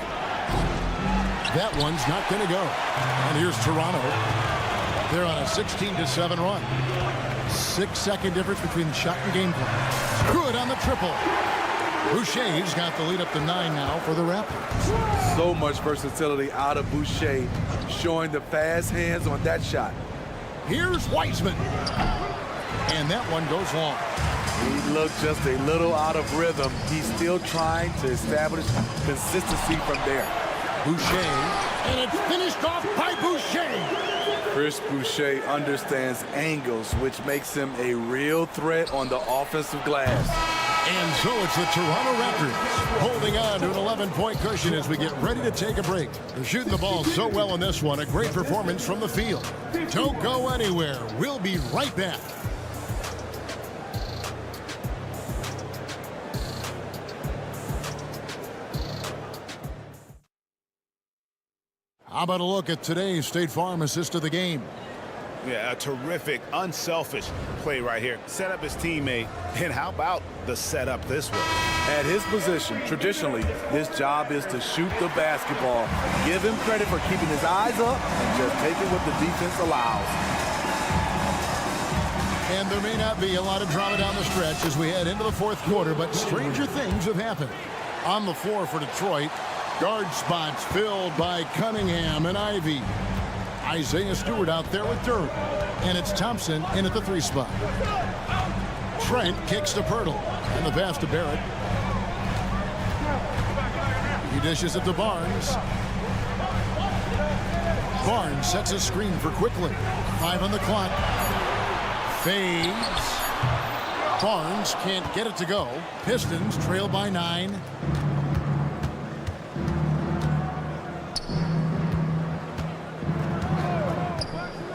That one's not going to go. And here's Toronto. They're on a 16-7 run. 6-second difference between shot and game plan. Good on the triple. Boucher's got the lead up to 9 now for the Raptors. So much versatility out of Boucher, showing the fast hands on that shot. Here's Wiseman. And that one goes long. He looked just a little out of rhythm. He's still trying to establish consistency from there. Boucher. And it's finished off by Boucher. Chris Boucher understands angles, which makes him a real threat on the offensive glass. And so it's the Toronto Raptors holding on to an 11-point cushion as we get ready to take a break. They're shooting the ball so well in this one. A great performance from the field. Don't go anywhere. We'll be right back. How about a look at today's State Farm assist of the game? Yeah, a terrific, unselfish play right here. Set up his teammate, and how about the setup this way? At his position, traditionally, his job is to shoot the basketball. Give him credit for keeping his eyes up and just taking what the defense allows. And there may not be a lot of drama down the stretch as we head into the fourth quarter, but stranger things have happened. On the floor for Detroit, guard spots filled by Cunningham and Ivey. Isaiah Stewart out there with Dirk. And it's Thompson in at the 3 spot. Trent kicks to Pirtle. And the pass to Barrett. He dishes it to Barnes. Barnes sets a screen for Quickly. 5 on the clock. Fades. Barnes can't get it to go. Pistons trail by 9.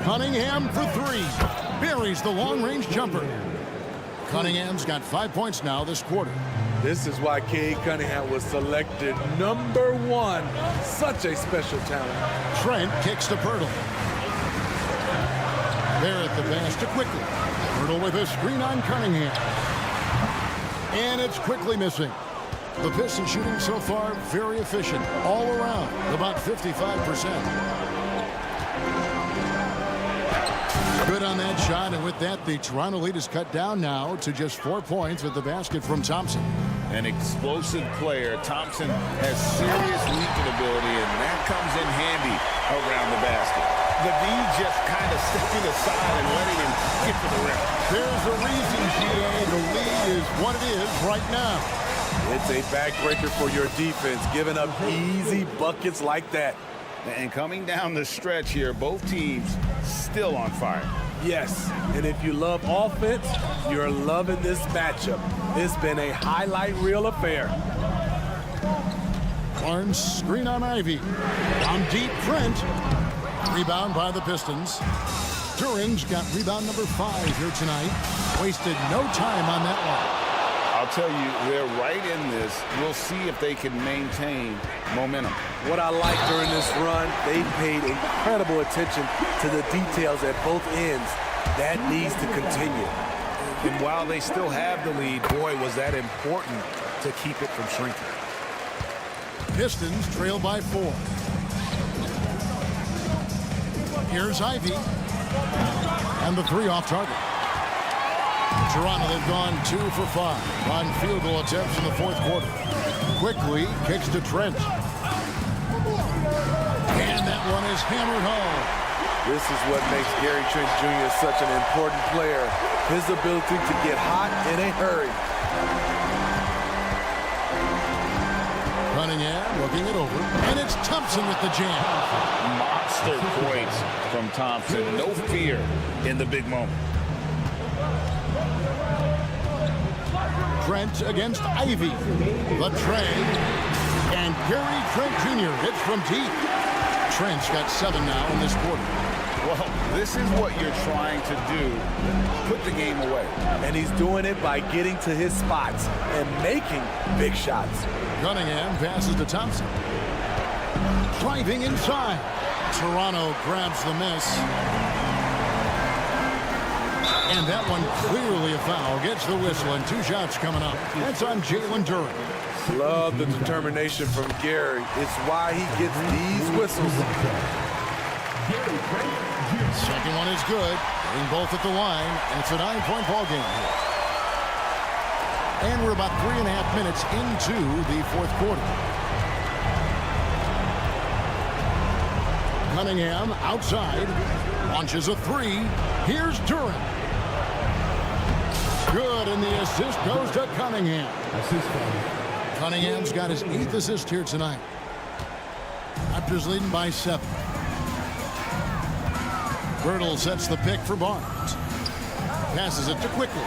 Cunningham for 3. buries the long-range jumper. Cunningham's got 5 points now this quarter. This is why Cade Cunningham was selected #1. Such a special talent. Trent kicks to Pirtle. Barrett the pass to Quickly. Pirtle with a screen on Cunningham. And it's Quickly missing. The Pistons shooting so far very efficient all around, about 55%. Good on that shot, and with that, the Toronto lead is cut down now to just 4 points with the basket from Thompson. An explosive player. Thompson has serious leaping ability, and that comes in handy around the basket. The D just kind of stepping aside and letting him get to the rim. There's a reason, GA. The lead is what it is right now. It's a backbreaker for your defense, giving up easy buckets like that. And coming down the stretch here, both teams still on fire. Yes, and if you love offense, you're loving this matchup. It's been a highlight reel affair. Barnes screen on Ivy. Down deep, Trent. Rebound by the Pistons. Duran's got rebound number 5 here tonight. Wasted no time on that one. I'll tell you, they're right in this. We'll see if they can maintain momentum. What I like during this run, they paid incredible attention to the details at both ends. That needs to continue. And while they still have the lead, boy, was that important to keep it from shrinking. Pistons trail by 4. Here's Ivy. And the 3 off target. Toronto, they've gone 2 for 5 on field goal attempts in the 4th quarter. Quickly kicks to Trent. And that one is hammered home. This is what makes Gary Trent Jr. such an important player. His ability to get hot in a hurry. Cunningham looking it over. And it's Thompson with the jam. Monster points from Thompson. No fear in the big moment. Trent against Ivy. The tray. And Gary Trent Jr. hits from deep. Trent's got 7 now in this quarter. Well, this is what you're trying to do. Put the game away. And he's doing it by getting to his spots and making big shots. Cunningham passes to Thompson. Driving inside. Toronto grabs the miss. And that one clearly a foul. Gets the whistle, and 2 shots coming up. That's on Jalen Duran. Love the determination from Gary. It's why he gets these whistles. Second one is good. Getting both at the line, and it's a 9-point ball game here. And we're about 3.5 minutes into the 4th quarter. Cunningham outside. Launches a 3. Here's Duran. Good, and the assist goes to Cunningham. Cunningham's got his 8th assist here tonight. Raptors leading by 7. Birtle sets the pick for Barnes. Passes it to Quickly.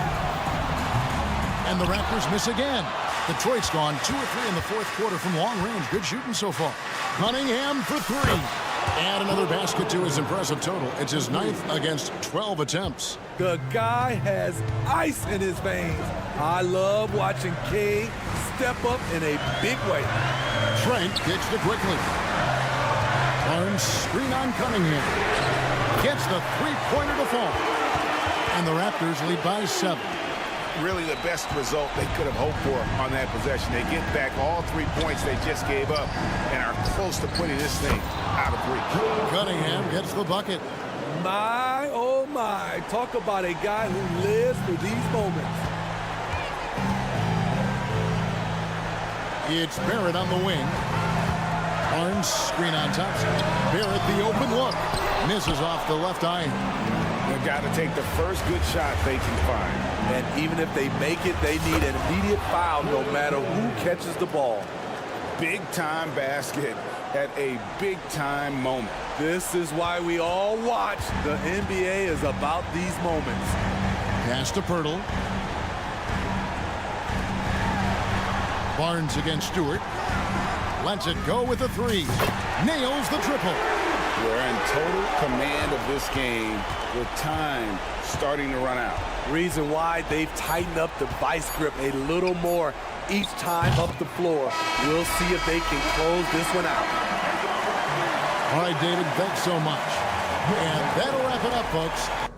And the Raptors miss again. Detroit's gone 2 or 3 in the 4th quarter from long range. Good shooting so far. Cunningham for 3. And another basket to his impressive total. It's his 9th against 12 attempts. The guy has ice in his veins. I love watching Cade step up in a big way. Trent kicks to Quickly. Barnes screen on Cunningham. Gets the 3-pointer to fall. And the Raptors lead by 7. Really the best result they could have hoped for on that possession. They get back all 3 points they just gave up and are close to putting this thing out of reach. Cunningham gets the bucket. My, oh my. Talk about a guy who lives for these moments. It's Barrett on the wing. Barnes screen on Thompson. Barrett the open look. Misses off the left eye. They've got to take the first good shot they can find. And even if they make it, they need an immediate foul no matter who catches the ball. Big-time basket at a big-time moment. This is why we all watch. The NBA is about these moments. Pass to Pirtle. Barnes against Stewart. Lets it go with a 3. Nails the triple. We're in total command of this game with time starting to run out. Reason why they've tightened up the vice grip a little more each time up the floor. We'll see if they can close this one out. All right, David, thanks so much. And that'll wrap it up, folks.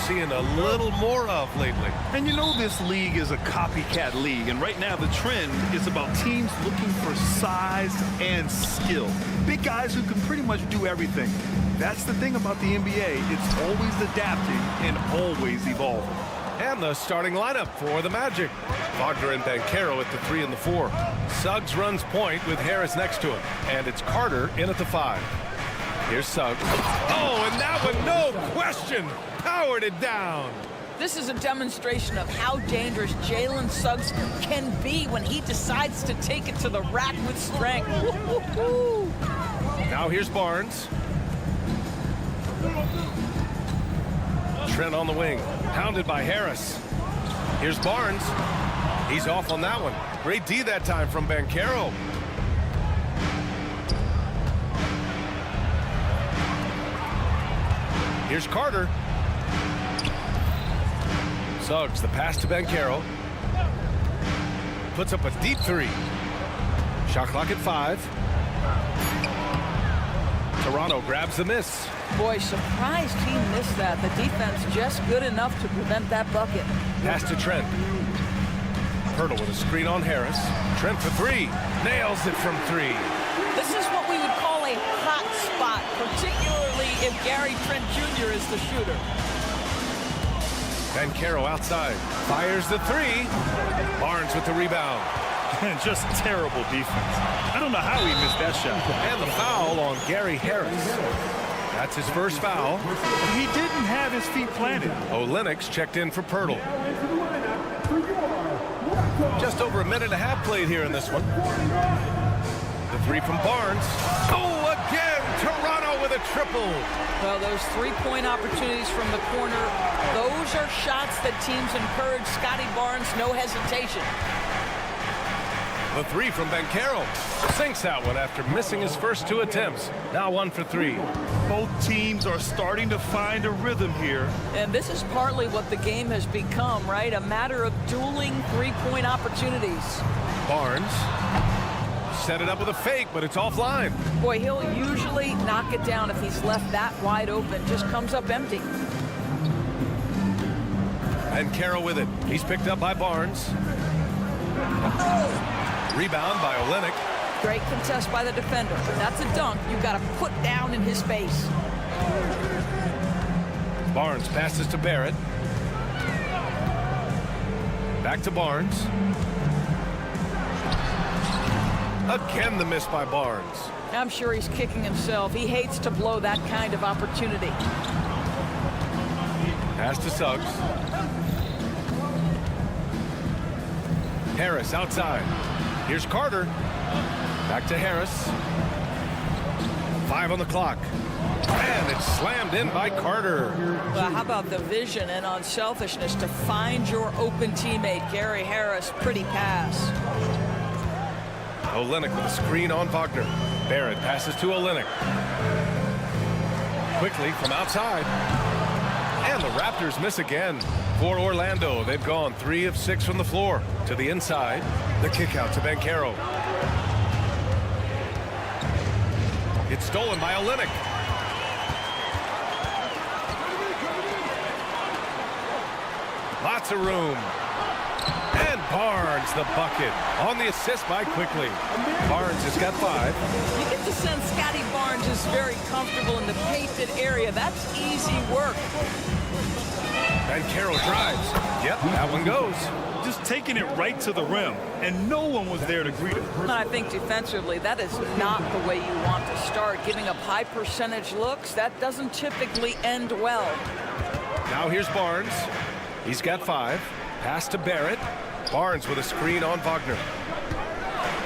seeing a little more of lately. And you know this league is a copycat league, and right now the trend is about teams looking for size and skill. Big guys who can pretty much do everything. That's the thing about the NBA. It's always adapting and always evolving. And the starting lineup for the Magic. Wagner and Banchero at the 3 and the 4. Suggs runs point with Harris next to him. And it's Carter in at the 5. Here's Suggs. Oh, and that one, no question, powered it down. This is a demonstration of how dangerous Jalen Suggs can be when he decides to take it to the rack with strength. Now here's Barnes. Trent on the wing, pounded by Harris. Here's Barnes. He's off on that one. Great D that time from Banchero. Here's Carter. Suggs, the pass to Banchero. Puts up a deep 3. Shot clock at 5. Toronto grabs the miss. Boy, surprised he missed that. The defense just good enough to prevent that bucket. Pass to Trent. Hurdle with a screen on Harris. Trent for 3. Nails it from 3. This is what we would call a hot spot, particularly if Gary Trent Jr. is the shooter. Banchero outside. Fires the 3. Barnes with the rebound. Just terrible defense. I don't know how he missed that shot. And the foul on Gary Harris. That's his first foul. He didn't have his feet planted. Olenek's checked in for Pirtle. Just over a minute and a half played here in this one. The 3 from Barnes. Oh, again, Toronto with a triple. Well, those 3-point opportunities from the corner, those are shots that teams encourage. Scotty Barnes, no hesitation. The 3 from Banchero. Sinks that one after missing his first 2 attempts. Now 1 for 3. Both teams are starting to find a rhythm here. And this is partly what the game has become, right? A matter of dueling 3-point opportunities. Barnes set it up with a fake, but it's offline. Boy, he'll usually knock it down if he's left that wide open. Just comes up empty. Banchero with it. He's picked up by Barnes. Rebound by Olenek. Great contest by the defender. That's a dunk you've got to put down in his face. Barnes passes to Barrett. Back to Barnes. Again the miss by Barnes. I'm sure he's kicking himself. He hates to blow that kind of opportunity. Pass to Suggs. Harris outside. Here's Carter. Back to Harris. 5 on the clock. And it's slammed in by Carter. Well, how about the vision and unselfishness to find your open teammate, Gary Harris? Pretty pass. Olenek with a screen on Wagner. Barrett passes to Olenek. Quickly from outside. And the Raptors miss again. For Orlando, they've gone 3 of 6 from the floor. To the inside, the kick out to Banchero. It's stolen by Olenek. Lots of room. And Barnes, the bucket. On the assist by Quickly. Barnes has got 5. You get the sense Scotty Barnes is very comfortable in the painted area. That's easy work. Banchero drives. Yep, that one goes. Just taking it right to the rim, and no one was there to greet him. And I think defensively, that is not the way you want to start. Giving up high percentage looks, that doesn't typically end well. Now here's Barnes. He's got 5. Pass to Barrett. Barnes with a screen on Wagner.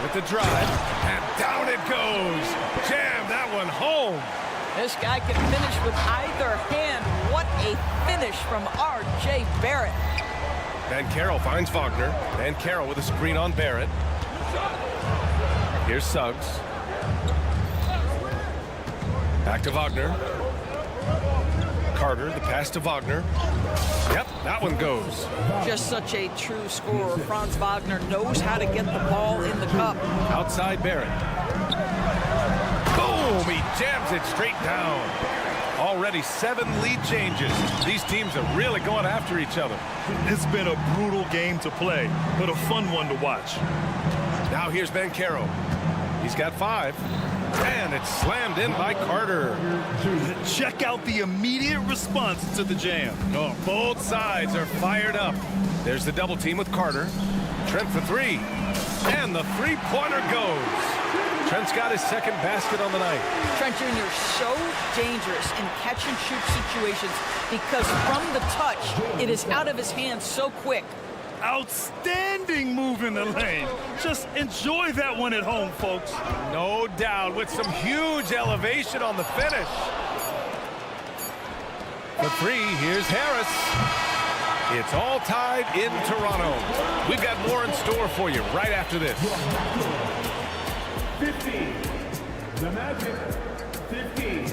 With the drive, and down it goes. Jam that one home. This guy can finish with either hand. What a finish from R.J. Barrett. Banchero finds Wagner. Banchero with a screen on Barrett. Here's Suggs. Back to Wagner. Carter, the pass to Wagner. Yep, that one goes. Just such a true scorer. Franz Wagner knows how to get the ball in the cup. Outside Barrett. Boom! He jams it straight down. Already 7 lead changes. These teams are really going after each other. It's been a brutal game to play, but a fun one to watch. Now here's Banchero. He's got 5. And it's slammed in by Carter. Check out the immediate response to the jam. Oh, both sides are fired up. There's the double team with Carter. Trent for 3. And the three-pointer goes. Trent's got his second basket on the night. Trent Jr. is so dangerous in catch-and-shoot situations because from the touch, it is out of his hands so quick. Outstanding move in the lane. Just enjoy that one at home, folks. No doubt, with some huge elevation on the finish. For 3, here's Harris. It's all tied in Toronto. We've got more in store for you right after this. 15. The Magic, 15.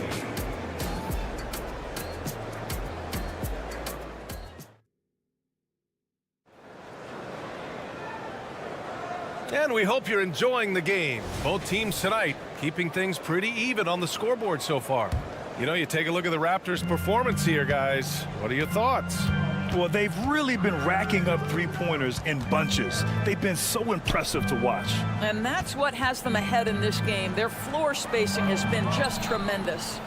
And we hope you're enjoying the game. Both teams tonight keeping things pretty even on the scoreboard so far. You know, you take a look at the Raptors' performance here, guys. What are your thoughts? Well, they've really been racking up three-pointers in bunches. They've been so impressive to watch. And that's what has them ahead in this game. Their floor spacing has been just tremendous.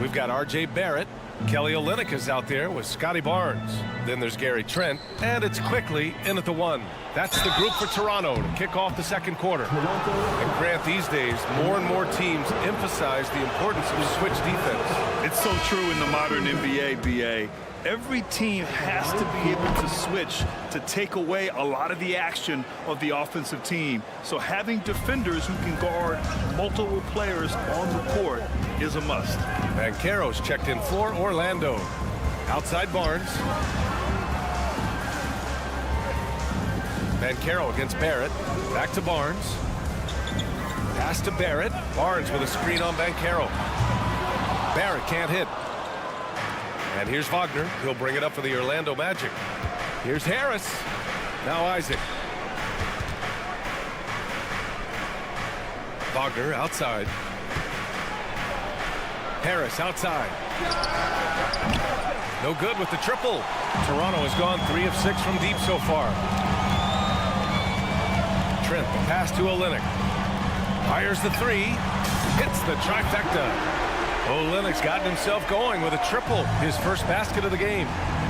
We've got R.J. Barrett. Kelly Olynyk is out there with Scotty Barnes. Then there's Gary Trent. And it's quickly in at the 1. That's the group for Toronto to kick off the second quarter. And Grant, these days, more and more teams emphasize the importance of switch defense. It's so true in the modern NBA, BA. Every team has to be able to switch to take away a lot of the action of the offensive team. So having defenders who can guard multiple players on the court is a must. Banchero's checked in for Orlando. Outside Barnes. Banchero against Barrett. Back to Barnes. Pass to Barrett. Barnes with a screen on Banchero. Barrett can't hit. And here's Wagner. He'll bring it up for the Orlando Magic. Here's Harris. Now Isaac. Wagner outside. Harris outside. No good with the triple. Toronto has gone 3 of 6 from deep so far. Trent, the pass to Olynyk. Fires the 3. Hits the trifecta. Olynyk's gotten himself going with a triple, his first basket of the game.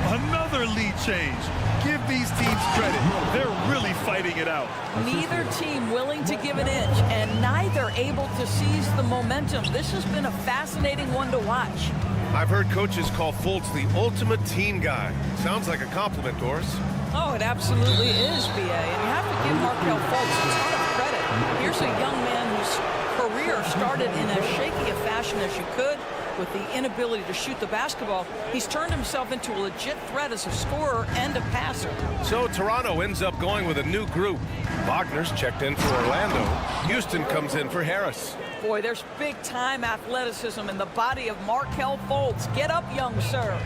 Another lead change. Give these teams credit. They're really fighting it out. Neither team willing to give an inch, and neither able to seize the momentum. This has been a fascinating one to watch. I've heard coaches call Fultz the ultimate team guy. Sounds like a compliment, Doris. Oh, it absolutely is, B.A. And you have to give Markelle Fultz a ton of credit. Here's a young man whose career started in as shaky a fashion as you could with the inability to shoot the basketball. He's turned himself into a legit threat as a scorer and a passer. So Toronto ends up going with a new group. Wagner's checked in for Orlando. Houston comes in for Harris. Boy, there's big-time athleticism in the body of Markelle Fultz. Get up, young sir.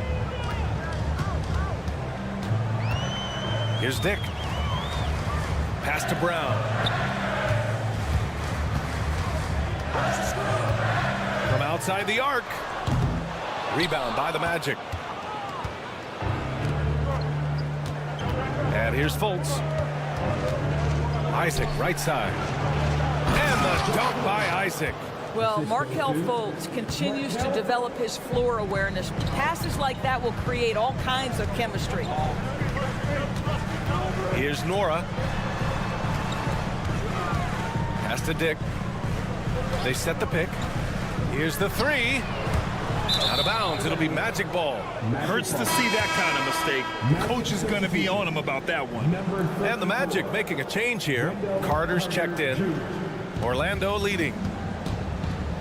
Here's Dick. Pass to Brown. From outside the arc. Rebound by the Magic. And here's Fultz. Isaac, right side. And the dunk by Isaac. Well, Markelle Fultz continues to develop his floor awareness. Passes like that will create all kinds of chemistry. Here's Nora. Pass to Dick. They set the pick. Here's the 3. Out of bounds. It'll be Magic ball. Hurts to see that kind of mistake. The coach is going to be on him about that one. And the Magic making a change here. Carter's checked in. Orlando leading.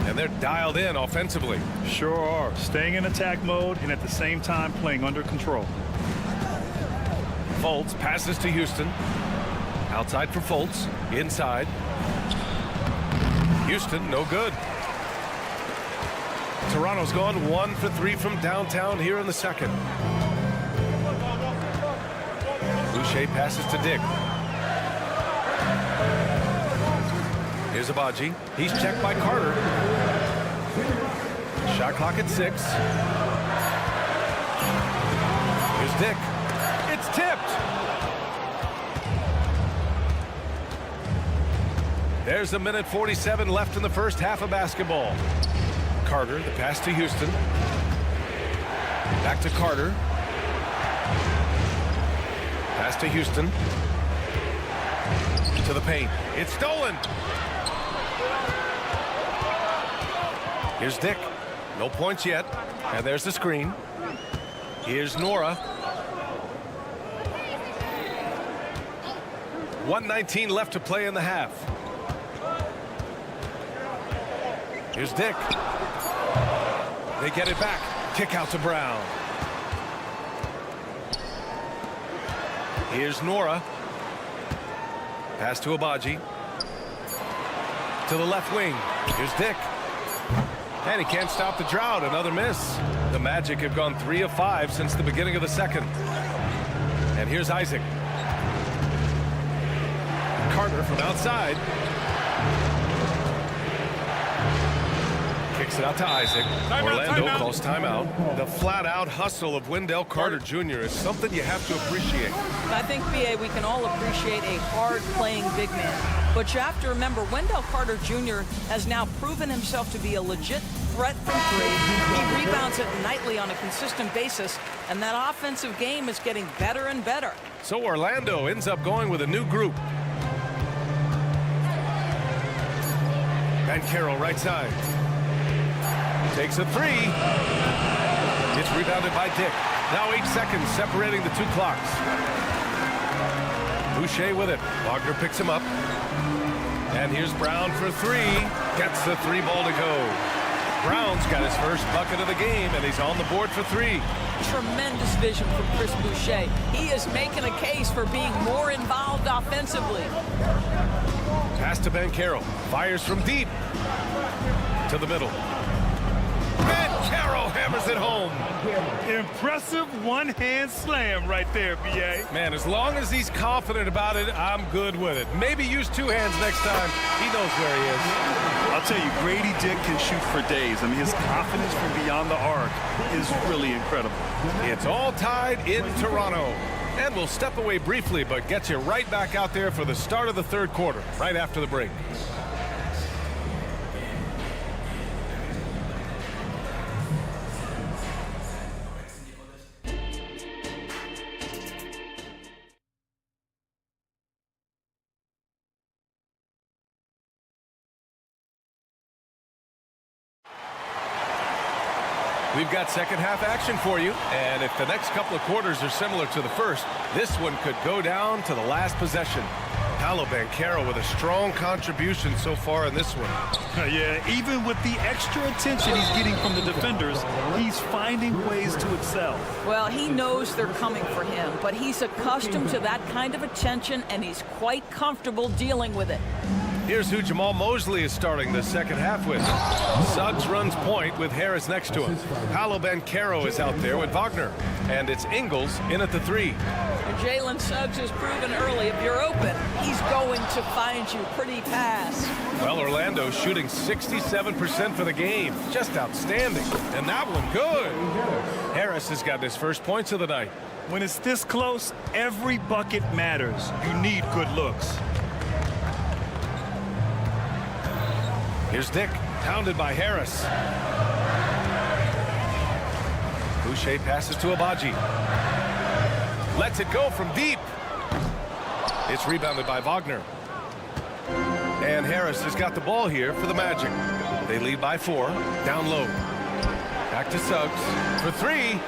And they're dialed in offensively. Sure are. Staying in attack mode and at the same time playing under control. Fultz passes to Houston. Outside for Fultz. Inside. Houston, no good. Toronto's gone 1 for 3 from downtown here in the second. Boucher passes to Dick. Here's Abaji. He's checked by Carter. Shot clock at 6. Here's Dick. It's tipped. There's 1:47 left in the first half of basketball. Carter, the pass to Houston. Back to Carter. Pass to Houston. To the paint. It's stolen. Here's Dick. No points yet. And there's the screen. Here's Nora. 1:19 left to play in the half. Here's Dick. They get it back. Kick out to Brown. Here's Nora. Pass to Abaji. To the left wing. Here's Dick. And he can't stop the drought. Another miss. The Magic have gone 3 of 5 since the beginning of the second. And here's Isaac. Carter from outside. Kicks it out to Isaac. Orlando calls timeout. The flat-out hustle of Wendell Carter Jr. is something you have to appreciate. I think, B.A., we can all appreciate a hard-playing big man. But you have to remember, Wendell Carter Jr. has now proven himself to be a legit threat from 3. He rebounds it nightly on a consistent basis, and that offensive game is getting better and better. So Orlando ends up going with a new group. Banchero right side. Takes a 3. It's rebounded by Dick. Now 8 seconds separating the 2 clocks. Boucher with it. Wagner picks him up. And here's Brown for 3. Gets the 3 ball to go. Brown's got his first bucket of the game, and he's on the board for 3. Tremendous vision from Chris Boucher. He is making a case for being more involved offensively. Pass to Banchero. Fires from deep. To the middle. Banchero hammers it home. Impressive one-hand slam right there, B.A. Man, as long as he's confident about it, I'm good with it. Maybe use 2 hands next time. He knows where he is. I'll tell you, Grady Dick can shoot for days. I mean, his confidence from beyond the arc is really incredible. It's all tied in Toronto. And we'll step away briefly, but get you right back out there for the start of the 3rd quarter, right after the break. We've got second half action for you, and if the next couple of quarters are similar to the first, this one could go down to the last possession. Paolo Banchero with a strong contribution so far in this one. Yeah, even with the extra attention he's getting from the defenders, he's finding ways to excel. Well, he knows they're coming for him, but he's accustomed to that kind of attention, and he's quite comfortable dealing with it. Here's who Jamal Mosley is starting the second half with. Suggs runs point with Harris next to him. Paolo Banchero is out there with Wagner. And it's Ingles in at the 3. And Jalen Suggs has proven early, if you're open, he's going to find you pretty fast. Well, Orlando shooting 67% for the game. Just outstanding. And that one good. Harris has got his first points of the night. When it's this close, every bucket matters. You need good looks. Here's Dick, pounded by Harris. Boucher passes to Abaji. Lets it go from deep. It's rebounded by Wagner. And Harris has got the ball here for the Magic. They lead by 4, down low. Back to Suggs for 3.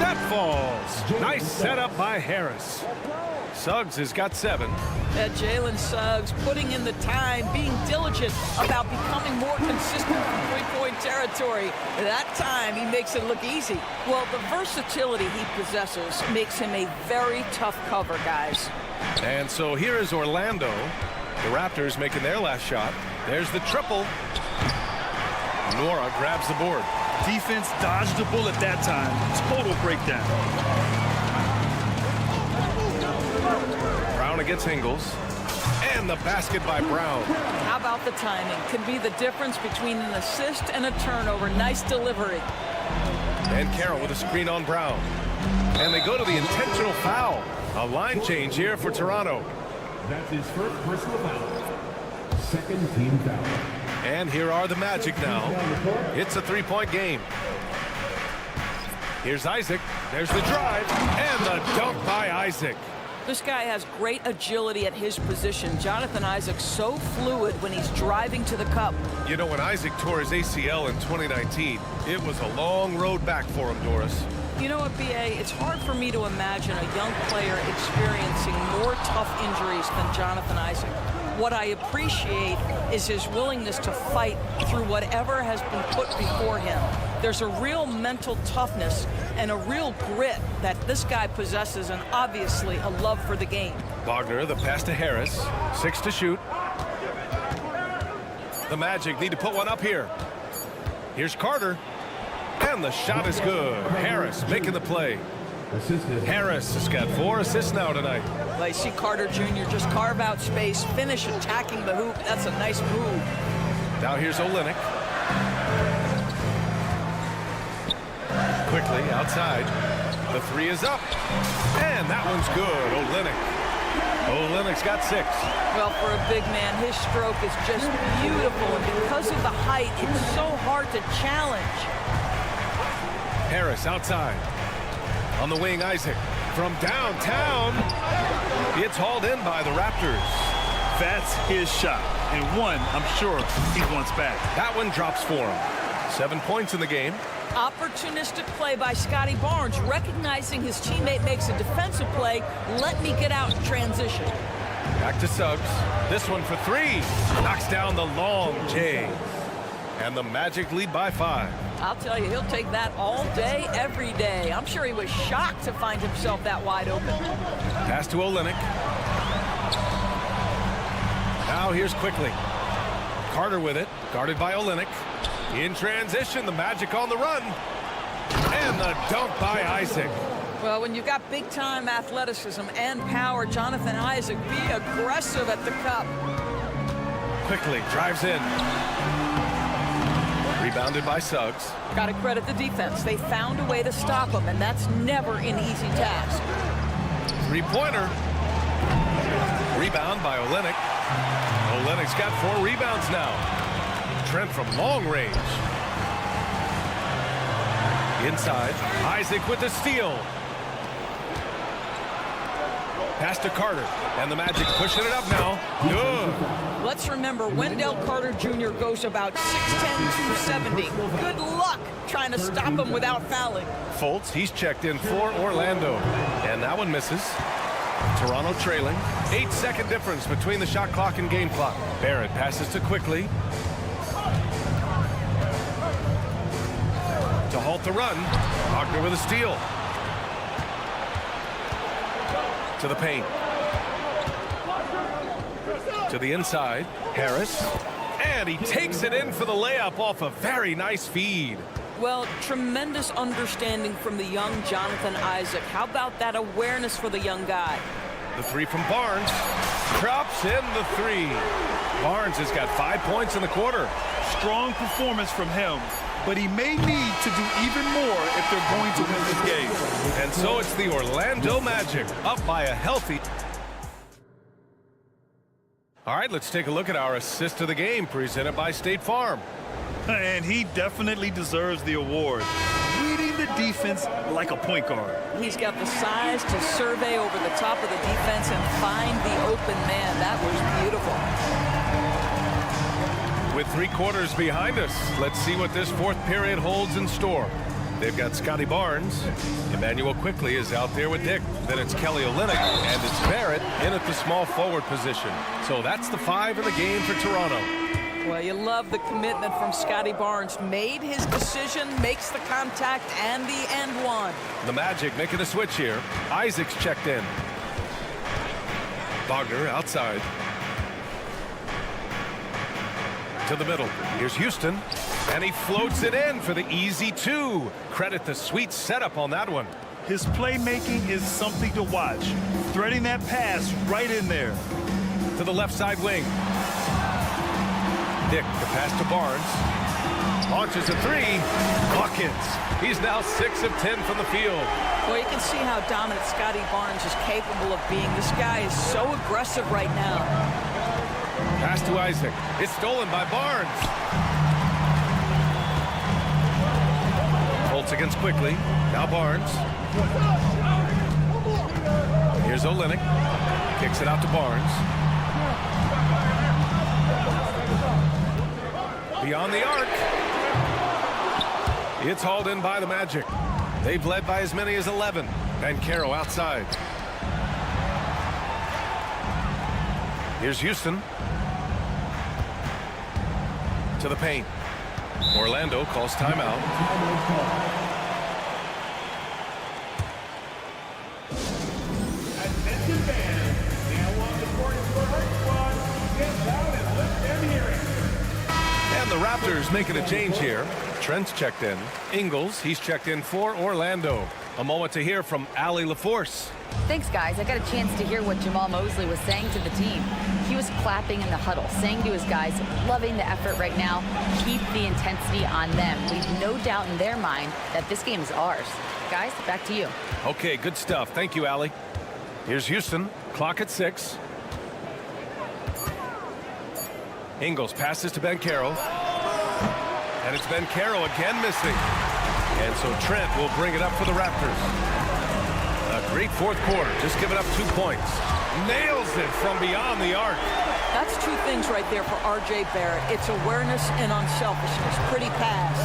That falls. Nice setup by Harris. Suggs has got 7. That Jalen Suggs putting in the time, being diligent about becoming more consistent from three-point territory. That time, he makes it look easy. Well, the versatility he possesses makes him a very tough cover, guys. And so here is Orlando. The Raptors making their last shot. There's the triple. Nora grabs the board. Defense dodged the bullet that time. Total breakdown. Brown against Ingles. And the basket by Brown. How about the timing? Can be the difference between an assist and a turnover. Nice delivery. And Carroll with a screen on Brown. And they go to the intentional foul. A line change here for Toronto. That's his first personal foul. Second team foul. And here are the Magic now. It's a three-point game. Here's Isaac. There's the drive. And the dunk by Isaac. This guy has great agility at his position. Jonathan Isaac's so fluid when he's driving to the cup. You know, when Isaac tore his ACL in 2019, it was a long road back for him, Doris. You know what, B.A.? It's hard for me to imagine a young player experiencing more tough injuries than Jonathan Isaac. What I appreciate is his willingness to fight through whatever has been put before him. There's a real mental toughness and a real grit that this guy possesses, and obviously a love for the game. Wagner, the pass to Harris. 6 to shoot. The Magic need to put one up here. Here's Carter. And the shot is good. Harris making the play. Harris has got 4 assists now tonight. Well, you see Carter Jr. just carve out space, finish attacking the hoop. That's a nice move. Now here's Olynyk. Quickly outside. The 3 is up. And that one's good. Olynyk's got 6. Well, for a big man, his stroke is just beautiful. And because of the height, it's so hard to challenge. Harris outside. On the wing, Isaac. From downtown. It's hauled in by the Raptors. That's his shot. And one, I'm sure he wants back. That one drops for him. 7 points in the game. Opportunistic play by Scotty Barnes, recognizing his teammate makes a defensive play. Let me get out in transition. Back to Suggs. This one for 3. Knocks down the long J. And the Magic lead by 5. I'll tell you, he'll take that all day, every day. I'm sure he was shocked to find himself that wide open. Pass to Olynyk. Now here's Quickly. Carter with it, guarded by Olynyk. In transition, the Magic on the run. And the dunk by Isaac. Well, when you've got big-time athleticism and power, Jonathan Isaac, be aggressive at the cup. Quickly drives in. Rebounded by Suggs. Got to credit the defense. They found a way to stop him, and that's never an easy task. 3-pointer. Rebound by Olynyk. Olynyk's got 4 rebounds now. Trent from long range. Inside. Isaac with the steal. Pass to Carter. And the Magic pushing it up now. Good. Let's remember, Wendell Carter Jr. goes about 6'10", 270. Good luck trying to stop him without fouling. Fultz, he's checked in for Orlando. And that one misses. Toronto trailing. 8-second difference between the shot clock and game clock. Barrett passes to Quickly. To halt the run. Wagner with a steal. To the paint. To the inside. Harris. And he takes it in for the layup off a very nice feed. Well, tremendous understanding from the young Jonathan Isaac. How about that awareness for the young guy? The 3 from Barnes. Drops in the 3. Barnes has got 5 points in the quarter. Strong performance from him, but he may need to do even more if they're going to win this game. And so it's the Orlando Magic up by a healthy. All right, let's take a look at our assist of the game presented by State Farm. And he definitely deserves the award. Leading the defense like a point guard. He's got the size to survey over the top of the defense and find the open man. That was beautiful. With 3 quarters behind us, let's see what this 4th period holds in store. They've got Scotty Barnes. Emmanuel Quickly is out there with Dick. Then it's Kelly Olynyk, and it's Barrett in at the small forward position. So that's the 5 in the game for Toronto. Well, you love the commitment from Scotty Barnes. Made his decision, makes the contact, and the end one. The Magic making a switch here. Isaac's checked in. Wagner outside. To the middle. Here's Houston. And he floats it in for the easy 2. Credit the sweet setup on that one. His playmaking is something to watch. Threading that pass right in there. to the left side wing. Dick, the pass to Barnes. Launches a three. Buckets. He's now 6 of 10 from the field. Well, you can see how dominant Scotty Barnes is capable of being. This guy is so aggressive right now. Pass to Isaac. It's stolen by Barnes. Holtz against quickly. Now Barnes. Here's Olynyk. Kicks it out to Barnes. Beyond the arc. It's hauled in by the Magic. They've led by as many as 11. Banchero outside. Here's Houston. To the paint. Orlando calls timeout. Attention fans, now on the court for our squad. Get down and let them hear it. And the Raptors making a change here. Trent's checked in. Ingles, he's checked in for Orlando. A moment to hear from Allie LaForce. Thanks, guys. I got a chance to hear what Jamal Mosley was saying to the team. He was clapping in the huddle, saying to his guys, loving the effort right now. Keep the intensity on them. Leave no doubt in their mind that this game is ours. Guys, back to you. Okay, good stuff. Thank you, Allie. Here's Houston. Clock at 6. Ingles passes to Banchero. And it's Banchero again missing. And so Trent will bring it up for the Raptors. A great fourth quarter. Just giving up 2 points. Nails it from beyond the arc. That's 2 things right there for R.J. Barrett. It's awareness and unselfishness. Pretty pass.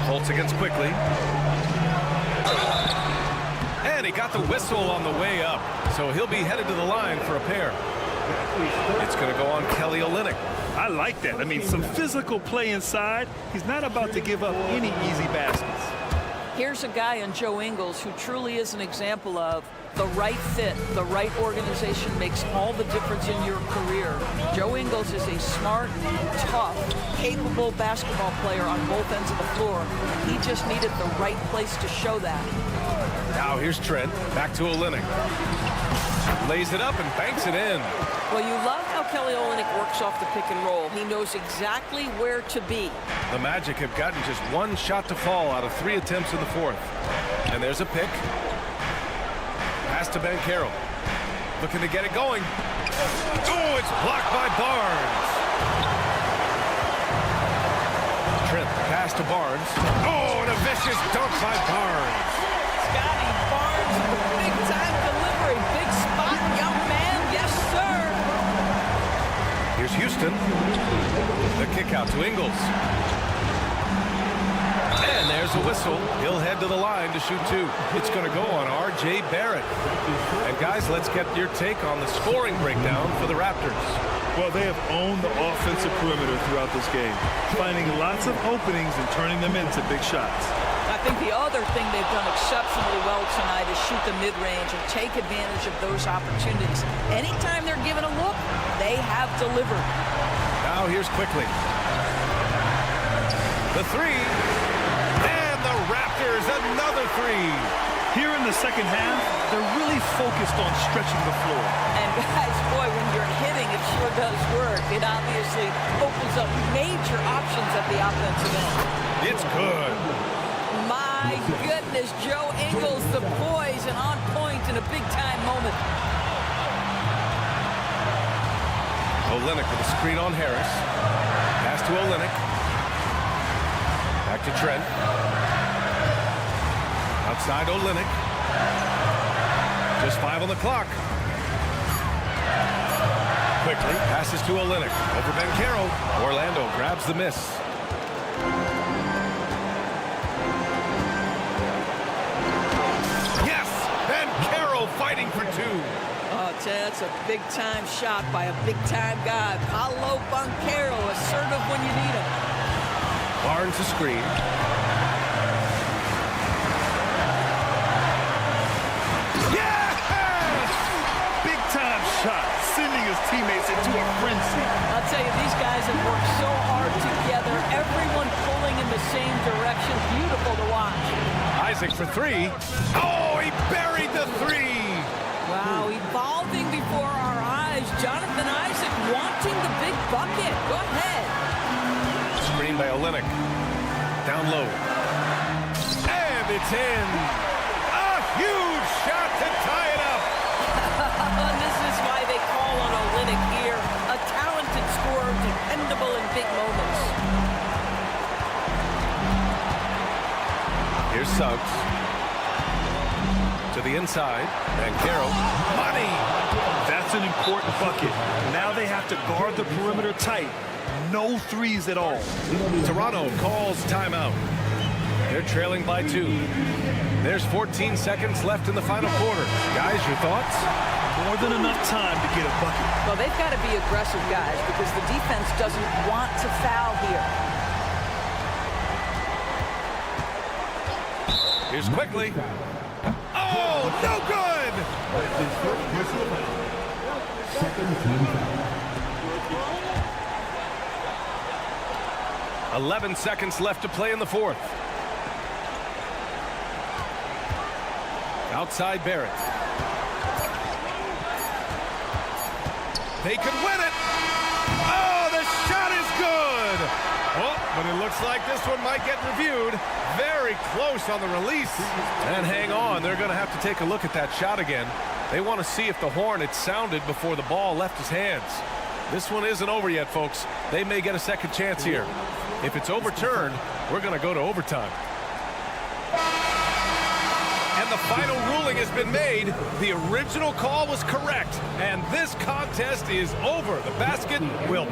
Holtz against quickly. And he got the whistle on the way up. So he'll be headed to the line for a pair. It's going to go on Kelly Olynyk. I like that. I mean, some physical play inside. He's not about to give up any easy baskets. Here's a guy in Joe Ingles who truly is an example of the right fit, the right organization makes all the difference in your career. Joe Ingles is a smart, tough, capable basketball player on both ends of the floor. He just needed the right place to show that. Now here's Trent. Back to Olynyk. Lays it up and banks it in. Well, you love how Kelly Olynyk works off the pick and roll. He knows exactly where to be. The Magic have gotten just 1 shot to fall out of 3 attempts in the fourth. And there's a pick. Pass to Banchero. Looking to get it going. Oh, it's blocked by Barnes. Trent, pass to Barnes. Oh, and a vicious dunk by Barnes. Scotty Barnes, big time delivery. Big spot, young man. Yes, sir. Here's Houston. The kick out to Ingles. And there's a whistle. He'll head to the line to shoot 2. It's going to go on R.J. Barrett. And guys, let's get your take on the scoring breakdown for the Raptors. Well, they have owned the offensive perimeter throughout this game, finding lots of openings and turning them into big shots. I think the other thing they've done exceptionally well tonight is shoot the mid-range and take advantage of those opportunities. Anytime they're given a look, they have delivered. Now here's quickly. The 3. And the Raptors, another 3. Here in the second half, they're really focused on stretching the floor. And guys, boy, when you're hitting, it sure does work. It obviously opens up major options at the offensive end. It's good. My goodness, Joe Ingles, the poise and on point in a big-time moment. Olynyk with a screen on Harris. Pass to Olynyk. Back to Trent. Outside Olynyk. Just 5 on the clock. Quickly passes to Olynyk. Over Banchero. Orlando grabs the miss. Yes! Banchero fighting for 2. Oh, that's a big-time shot by a big-time guy. Paolo Banchero, assertive when you need him. Barnes a screen. Shot, sending his teammates into a frenzy. I'll tell you, these guys have worked so hard together. Everyone pulling in the same direction. Beautiful to watch. Isaac for 3. Oh, he buried the 3. Wow, evolving before our eyes. Jonathan Isaac wanting the big bucket. Go ahead. Screen by Olynyk. Down low. And it's in. A huge shot to tie it up. And this is why they call on Olynyk here. A talented scorer, dependable in big moments. Here's Suggs. To the inside. And Carroll. Money! That's an important bucket. Now they have to guard the perimeter tight. No threes at all. Toronto calls timeout. They're trailing by 2. There's 14 seconds left in the final quarter. Guys, your thoughts? More than enough time to get a bucket. Well, they've got to be aggressive, guys, because the defense doesn't want to foul here. Here's quickly. Oh, no good! 11 seconds left to play in the fourth. Outside Barrett. They could win it. Oh, the shot is good. Oh, but it looks like this one might get reviewed. Very close on the release. And hang on, they're going to have to take a look at that shot again. They want to see if the horn had sounded before the ball left his hands. This one isn't over yet, folks. They may get a second chance here. If it's overturned, we're going to go to overtime. And the final ruling has been made. The original call was correct. And this contest is over. The basket will...